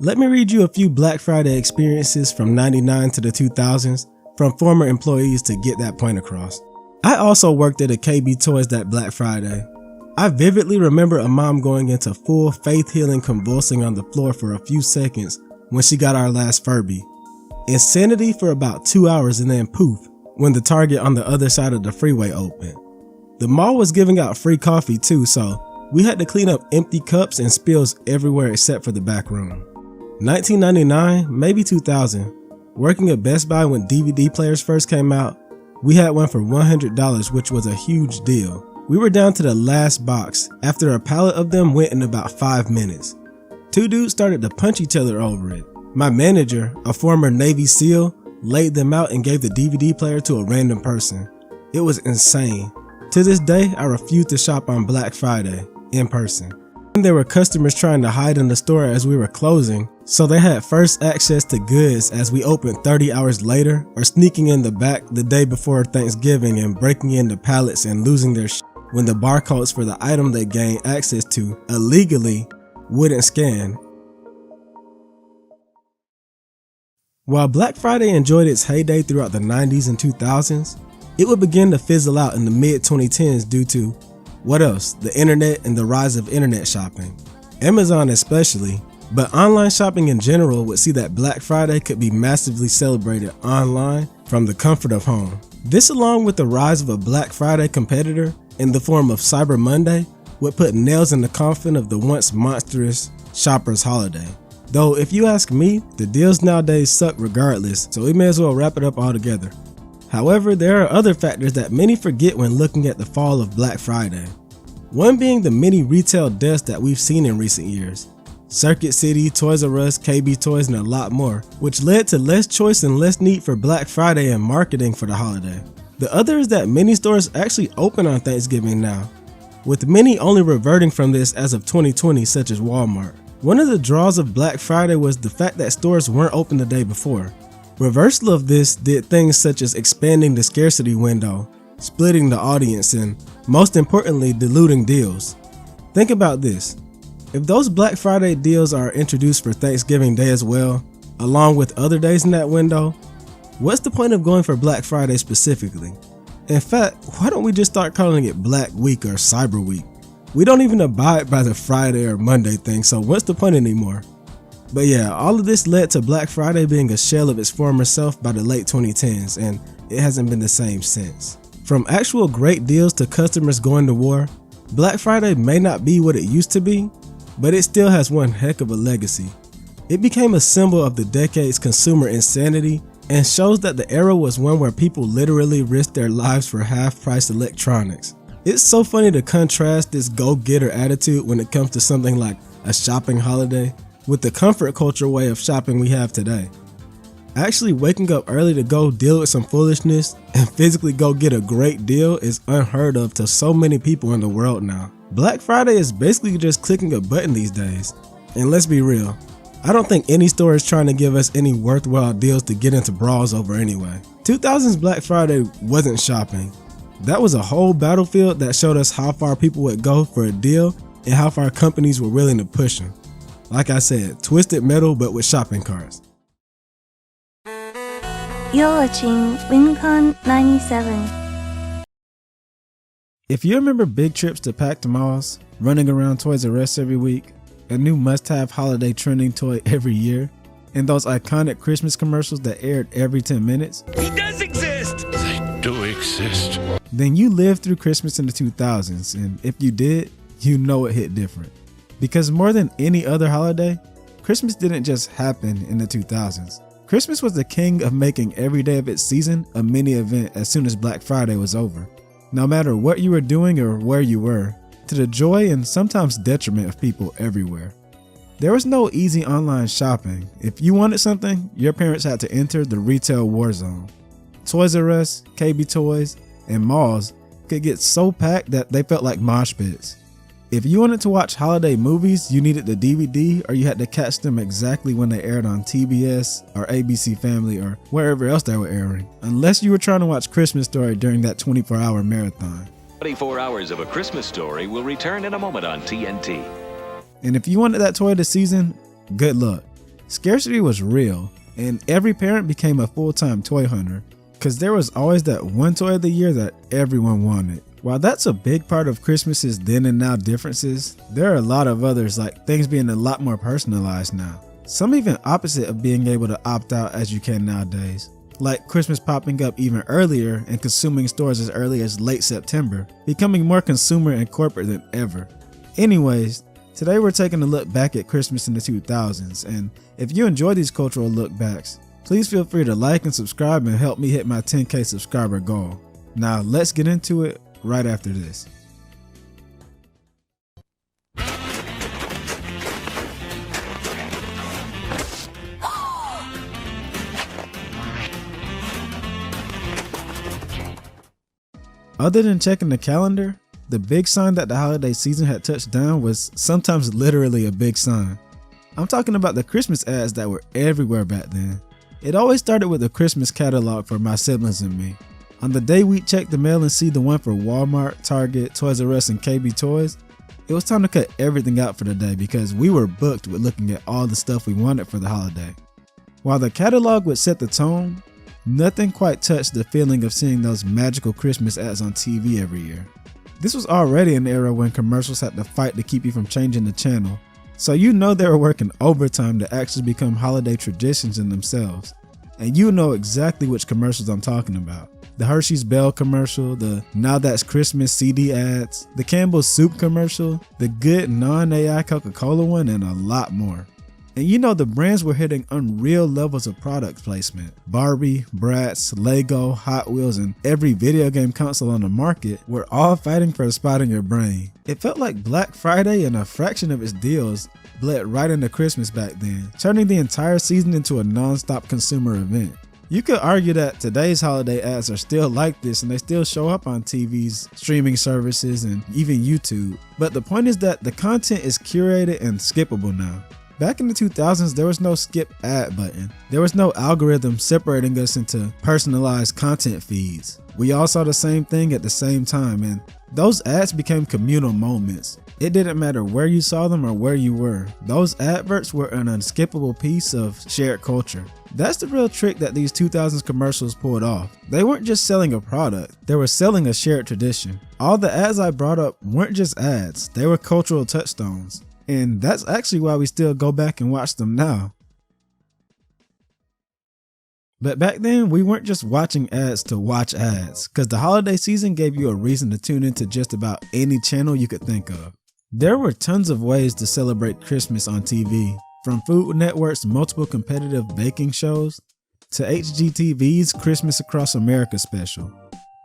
Let me read you a few Black Friday experiences from '99 to the 2000s from former employees to get that point across. I also worked at a KB Toys that Black Friday. I vividly remember a mom going into full faith healing convulsing on the floor for a few seconds when she got our last Furby. Insanity for about 2 hours and then poof, when the Target on the other side of the freeway opened. The mall was giving out free coffee too, so we had to clean up empty cups and spills everywhere except for the back room. 1999, maybe 2000, working at Best Buy when DVD players first came out, we had one for $100, which was a huge deal. We were down to the last box after a pallet of them went in about 5 minutes. Two dudes started to punch each other over it. My manager, a former Navy SEAL, laid them out and gave the DVD player to a random person. It was insane. To this day, I refuse to shop on Black Friday in person. There were customers trying to hide in the store as we were closing, so they had first access to goods as we opened 30 hours later, or sneaking in the back the day before Thanksgiving and breaking into pallets and losing their shit when the barcodes for the item they gained access to illegally wouldn't scan. While Black Friday enjoyed its heyday throughout the 90s and 2000s, it would begin to fizzle out in the mid-2010s due to, what else? The internet and the rise of internet shopping. Amazon especially, but online shopping in general would see that Black Friday could be massively celebrated online from the comfort of home. This, along with the rise of a Black Friday competitor in the form of Cyber Monday, would put nails in the coffin of the once monstrous shoppers holiday. Though if you ask me, the deals nowadays suck regardless, so we may as well wrap it up altogether. However, there are other factors that many forget when looking at the fall of Black Friday. One being the many retail deaths that we've seen in recent years. Circuit City, Toys R Us, KB Toys, and a lot more, which led to less choice and less need for Black Friday and marketing for the holiday. The other is that many stores actually open on Thanksgiving now, with many only reverting from this as of 2020, such as Walmart. One of the draws of Black Friday was the fact that stores weren't open the day before. Reversal of this did things such as expanding the scarcity window, splitting the audience, and most importantly, diluting deals. Think about this. If those Black Friday deals are introduced for Thanksgiving Day as well, along with other days in that window, what's the point of going for Black Friday specifically? In fact, why don't we just start calling it Black Week or Cyber Week? We don't even abide by the Friday or Monday thing, so what's the point anymore? But yeah, all of this led to Black Friday being a shell of its former self by the late 2010s, and it hasn't been the same since. From actual great deals to customers going to war, Black Friday may not be what it used to be, but it still has one heck of a legacy. It became a symbol of the decade's consumer insanity and shows that the era was one where people literally risked their lives for half-price electronics. It's so funny to contrast this go-getter attitude when it comes to something like a shopping holiday with the comfort culture way of shopping we have today. Actually waking up early to go deal with some foolishness and physically go get a great deal is unheard of to so many people in the world now. Black Friday is basically just clicking a button these days. And let's be real, I don't think any store is trying to give us any worthwhile deals to get into brawls over anyway. 2000's Black Friday wasn't shopping. That was a whole battlefield that showed us how far people would go for a deal and how far companies were willing to push them. Like I said, twisted metal but with shopping carts. You're watching Lincoln 97. If you remember big trips to packed malls, running around Toys R Us every week, a new must-have holiday trending toy every year, and those iconic Christmas commercials that aired every 10 minutes, He does exist! They do exist. Then you lived through Christmas in the 2000s, and if you did, you know it hit different. Because more than any other holiday, Christmas didn't just happen in the 2000s. Christmas was the king of making every day of its season a mini event as soon as Black Friday was over. No matter what you were doing or where you were, to the joy and sometimes detriment of people everywhere. There was no easy online shopping. If you wanted something, your parents had to enter the retail war zone. Toys R Us, KB Toys, and malls could get so packed that they felt like mosh pits. If you wanted to watch holiday movies, you needed the DVD or you had to catch them exactly when they aired on TBS or ABC Family or wherever else they were airing, unless you were trying to watch Christmas Story during that 24-hour marathon. 24 Hours of a Christmas Story will return in a moment on TNT. And if you wanted that toy this season, good luck. Scarcity was real, and every parent became a full-time toy hunter, because there was always that one toy of the year that everyone wanted. While that's a big part of Christmas's then and now differences, there are a lot of others, like things being a lot more personalized now. Some even opposite of being able to opt out as you can nowadays. Like Christmas popping up even earlier and consuming stores as early as late September, becoming more consumer and corporate than ever. Anyways, today we're taking a look back at Christmas in the 2000s, and if you enjoy these cultural look backs, please feel free to like and subscribe and help me hit my 10K subscriber goal. Now let's get into it right after this. Other than checking the calendar, the big sign that the holiday season had touched down was sometimes literally a big sign. I'm talking about the Christmas ads that were everywhere back then. It always started with a Christmas catalog for my siblings and me. On the day we'd check the mail and see the one for Walmart, Target, Toys R Us, and KB Toys, it was time to cut everything out for the day because we were booked with looking at all the stuff we wanted for the holiday. While the catalog would set the tone, nothing quite touched the feeling of seeing those magical Christmas ads on TV every year. This was already an era when commercials had to fight to keep you from changing the channel, so you know they were working overtime to actually become holiday traditions in themselves. And you know exactly which commercials I'm talking about. The Hershey's Bell commercial, the Now That's Christmas CD ads, the Campbell's Soup commercial, the good non-AI Coca-Cola one, and a lot more. And you know, the brands were hitting unreal levels of product placement. Barbie, Bratz, Lego, Hot Wheels, and every video game console on the market were all fighting for a spot in your brain. It felt like Black Friday and a fraction of its deals bled right into Christmas back then, turning the entire season into a non-stop consumer event. You could argue that today's holiday ads are still like this and they still show up on TVs, streaming services, and even YouTube. But the point is that the content is curated and skippable now. Back in the 2000s, there was no skip ad button. There was no algorithm separating us into personalized content feeds. We all saw the same thing at the same time, and those ads became communal moments. It didn't matter where you saw them or where you were. Those adverts were an unskippable piece of shared culture. That's the real trick that these 2000s commercials pulled off. They weren't just selling a product, they were selling a shared tradition. All the ads I brought up weren't just ads, they were cultural touchstones. And that's actually why we still go back and watch them now. But back then, we weren't just watching ads to watch ads, because the holiday season gave you a reason to tune into just about any channel you could think of. There were tons of ways to celebrate Christmas on TV, from Food Network's multiple competitive baking shows to HGTV's Christmas Across America special.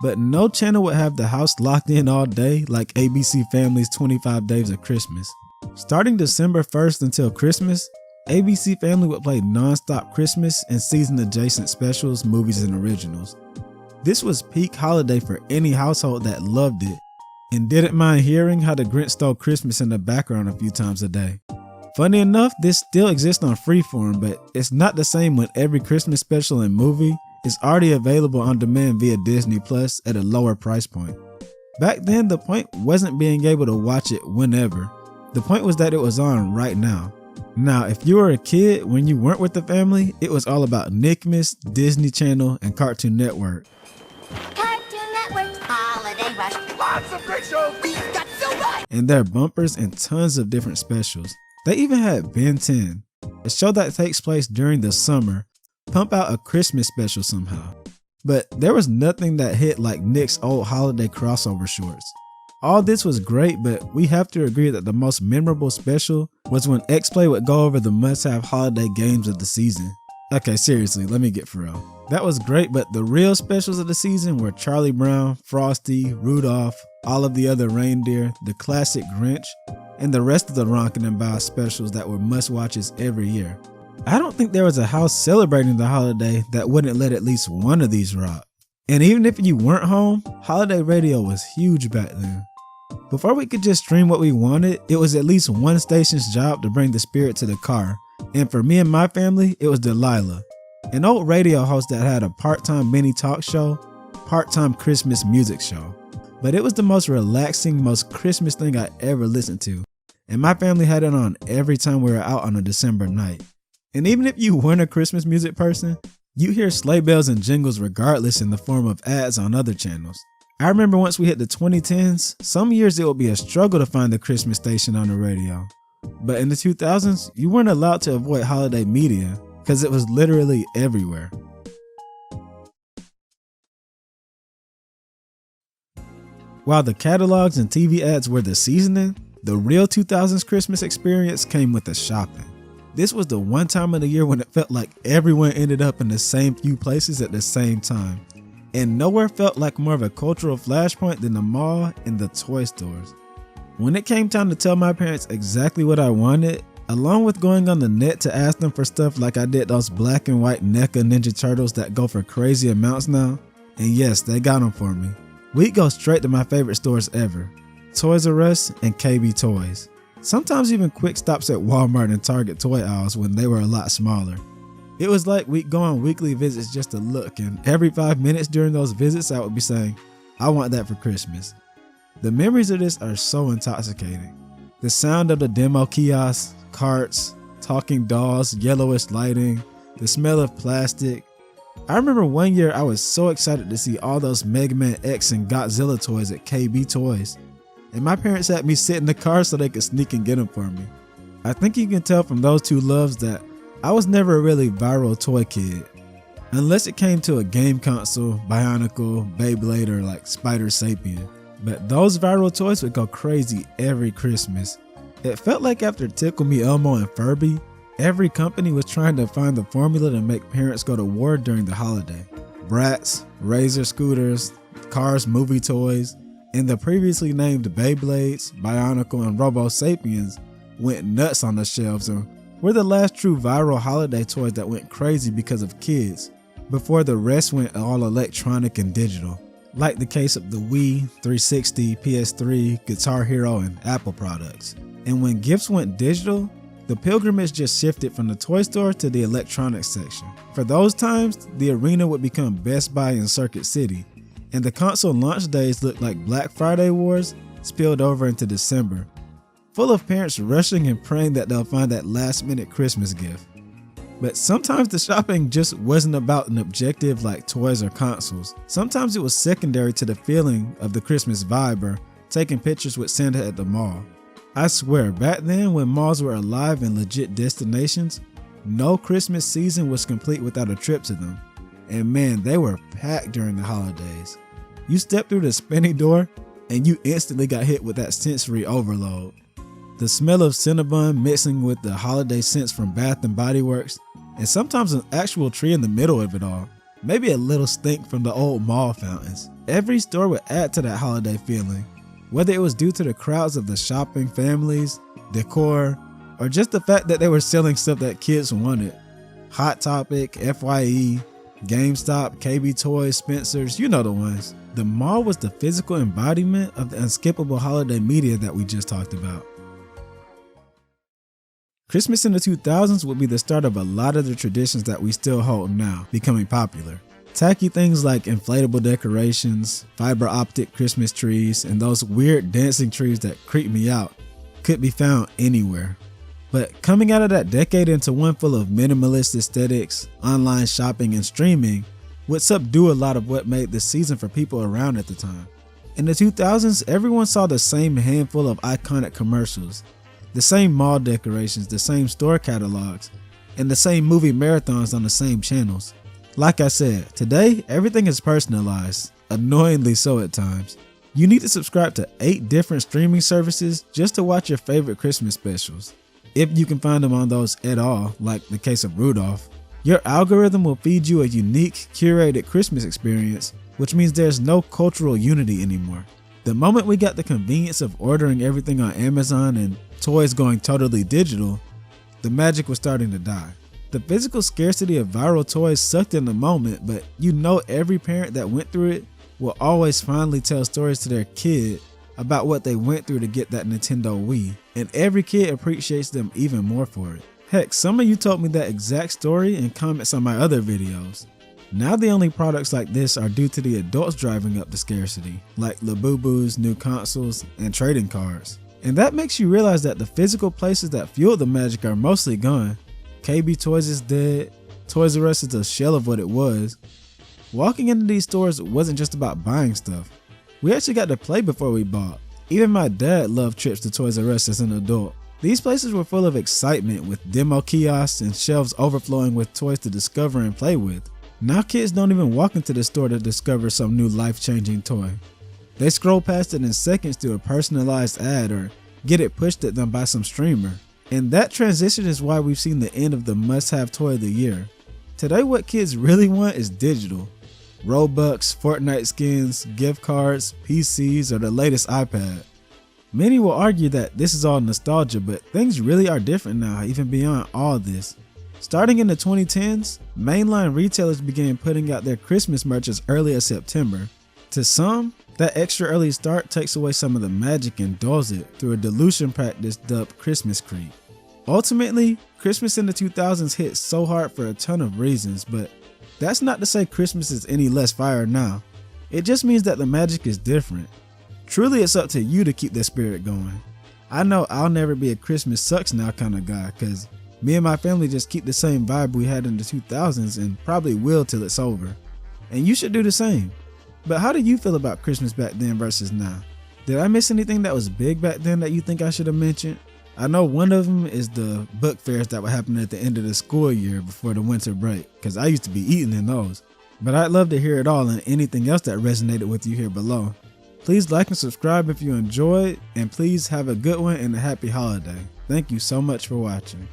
But no channel would have the house locked in all day like ABC Family's 25 Days of Christmas. Starting December 1st until Christmas, ABC Family would play non-stop Christmas and season-adjacent specials, movies, and originals. This was peak holiday for any household that loved it and didn't mind hearing how the Grinch stole Christmas in the background a few times a day. Funny enough, this still exists on Freeform, but it's not the same when every Christmas special and movie is already available on demand via Disney Plus at a lower price point. Back then, the point wasn't being able to watch it whenever. The point was that it was on right now. Now, if you were a kid when you weren't with the family, it was all about Nickmas, Disney Channel, and Cartoon Network. Cartoon Network, Holiday Rush. Lots of great shows. We've got so much. And their bumpers and tons of different specials. They even had Ben 10, a show that takes place during the summer, pump out a Christmas special somehow. But there was nothing that hit like Nick's old holiday crossover shorts. All this was great, but we have to agree that the most memorable special was when X-Play would go over the must-have holiday games of the season. Okay, seriously, let me get for real. That was great, but the real specials of the season were Charlie Brown, Frosty, Rudolph, all of the other reindeer, the classic Grinch, and the rest of the Ronkin' and Bow specials that were must-watches every year. I don't think there was a house celebrating the holiday that wouldn't let at least one of these rock. And even if you weren't home, holiday radio was huge back then. Before we could just stream what we wanted, it was at least one station's job to bring the spirit to the car. And for me and my family, it was Delilah, an old radio host that had a part-time mini talk show, part-time Christmas music show. But it was the most relaxing, most Christmas thing I ever listened to. And my family had it on every time we were out on a December night. And even if you weren't a Christmas music person, you hear sleigh bells and jingles regardless in the form of ads on other channels. I remember once we hit the 2010s, some years it would be a struggle to find the Christmas station on the radio. But in the 2000s, you weren't allowed to avoid holiday media because it was literally everywhere. While the catalogs and TV ads were the seasoning, the real 2000s Christmas experience came with the shopping. This was the one time of the year when it felt like everyone ended up in the same few places at the same time. And nowhere felt like more of a cultural flashpoint than the mall and the toy stores. When it came time to tell my parents exactly what I wanted, along with going on the net to ask them for stuff like I did those black and white NECA Ninja Turtles that go for crazy amounts now, and yes, they got them for me, we'd go straight to my favorite stores ever, Toys R Us and KB Toys. Sometimes even quick stops at Walmart and Target toy aisles when they were a lot smaller. It was like we'd go on weekly visits just to look, and every 5 minutes during those visits I would be saying, I want that for Christmas. The memories of this are so intoxicating. The sound of the demo kiosks, carts, talking dolls, yellowish lighting, the smell of plastic. I remember one year I was so excited to see all those Mega Man X and Godzilla toys at KB Toys, and my parents had me sit in the car so they could sneak and get them for me. I think you can tell from those two loves that I was never a really viral toy kid. unless it came to a game console, Bionicle, Beyblade, or like Spider Sapien. But those viral toys would go crazy every Christmas. It felt like after Tickle Me Elmo and Furby, every company was trying to find the formula to make parents go to war during the holiday. Bratz, Razor scooters, Cars movie toys, and the previously named Beyblades, Bionicle, and Robo Sapiens went nuts on the shelves and were the last true viral holiday toys that went crazy because of kids, before the rest went all electronic and digital, like the case of the Wii, 360, PS3, Guitar Hero, and Apple products. And when gifts went digital, the pilgrimage just shifted from the toy store to the electronics section. For those times, the arena would become Best Buy in Circuit City, and the console launch days looked like Black Friday wars spilled over into December, full of parents rushing and praying that they'll find that last-minute Christmas gift. But sometimes the shopping just wasn't about an objective like toys or consoles. Sometimes it was secondary to the feeling of the Christmas vibe or taking pictures with Santa at the mall. I swear, back then when malls were alive and legit destinations, no Christmas season was complete without a trip to them. And man, they were packed during the holidays. You stepped through the spinny door and you instantly got hit with that sensory overload. The smell of Cinnabon mixing with the holiday scents from Bath & Body Works, and sometimes an actual tree in the middle of it all. Maybe a little stink from the old mall fountains. Every store would add to that holiday feeling, whether it was due to the crowds of the shopping families, decor, or just the fact that they were selling stuff that kids wanted. Hot Topic, FYE, GameStop, KB Toys, Spencer's, you know the ones. The mall was the physical embodiment of the unskippable holiday media that we just talked about. Christmas in the 2000s would be the start of a lot of the traditions that we still hold now becoming popular. Tacky things like inflatable decorations, fiber optic Christmas trees, and those weird dancing trees that creep me out could be found anywhere. But coming out of that decade into one full of minimalist aesthetics, online shopping, and streaming would subdue a lot of what made the season for people around at the time. In the 2000s, everyone saw the same handful of iconic commercials, the same mall decorations, the same store catalogs, and the same movie marathons on the same channels. Like I said, today everything is personalized, annoyingly so at times. You need to subscribe to 8 different streaming services just to watch your favorite Christmas specials, if you can find them on those at all, like the case of Rudolph. Your algorithm will feed you a unique, curated Christmas experience, which means there's no cultural unity anymore. The moment we got the convenience of ordering everything on Amazon and toys going totally digital, the magic was starting to die. The physical scarcity of viral toys sucked in the moment, but you know every parent that went through it will always fondly tell stories to their kid about what they went through to get that Nintendo Wii, and every kid appreciates them even more for it. Heck, some of you told me that exact story in comments on my other videos. Now the only products like this are due to the adults driving up the scarcity, like Labubu's, new consoles, and trading cards. And that makes you realize that the physical places that fueled the magic are mostly gone. KB Toys is dead, Toys R Us is a shell of what it was. Walking into these stores wasn't just about buying stuff. We actually got to play before we bought. Even my dad loved trips to Toys R Us as an adult. These places were full of excitement with demo kiosks and shelves overflowing with toys to discover and play with. Now kids don't even walk into the store to discover some new life-changing toy. They scroll past it in seconds to a personalized ad or get it pushed at them by some streamer. And that transition is why we've seen the end of the must-have toy of the year. Today what kids really want is digital. Robux, Fortnite skins, gift cards, PCs, or the latest iPad. Many will argue that this is all nostalgia, but things really are different now, even beyond all this. Starting in the 2010s, mainline retailers began putting out their Christmas merch as early as September. To some, that extra early start takes away some of the magic and dulls it through a dilution practice dubbed Christmas creep. Ultimately, Christmas in the 2000s hit so hard for a ton of reasons, but that's not to say Christmas is any less fire now. It just means that the magic is different. Truly, it's up to you to keep the spirit going. I know I'll never be a Christmas sucks now kind of guy, cause me and my family just keep the same vibe we had in the 2000s and probably will till it's over. And you should do the same. But how do you feel about Christmas back then versus now? Did I miss anything that was big back then that you think I should have mentioned? I know one of them is the book fairs that would happen at the end of the school year before the winter break, because I used to be eating in those. But I'd love to hear it all and anything else that resonated with you here below. Please like and subscribe if you enjoyed, and please have a good one and a happy holiday. Thank you so much for watching.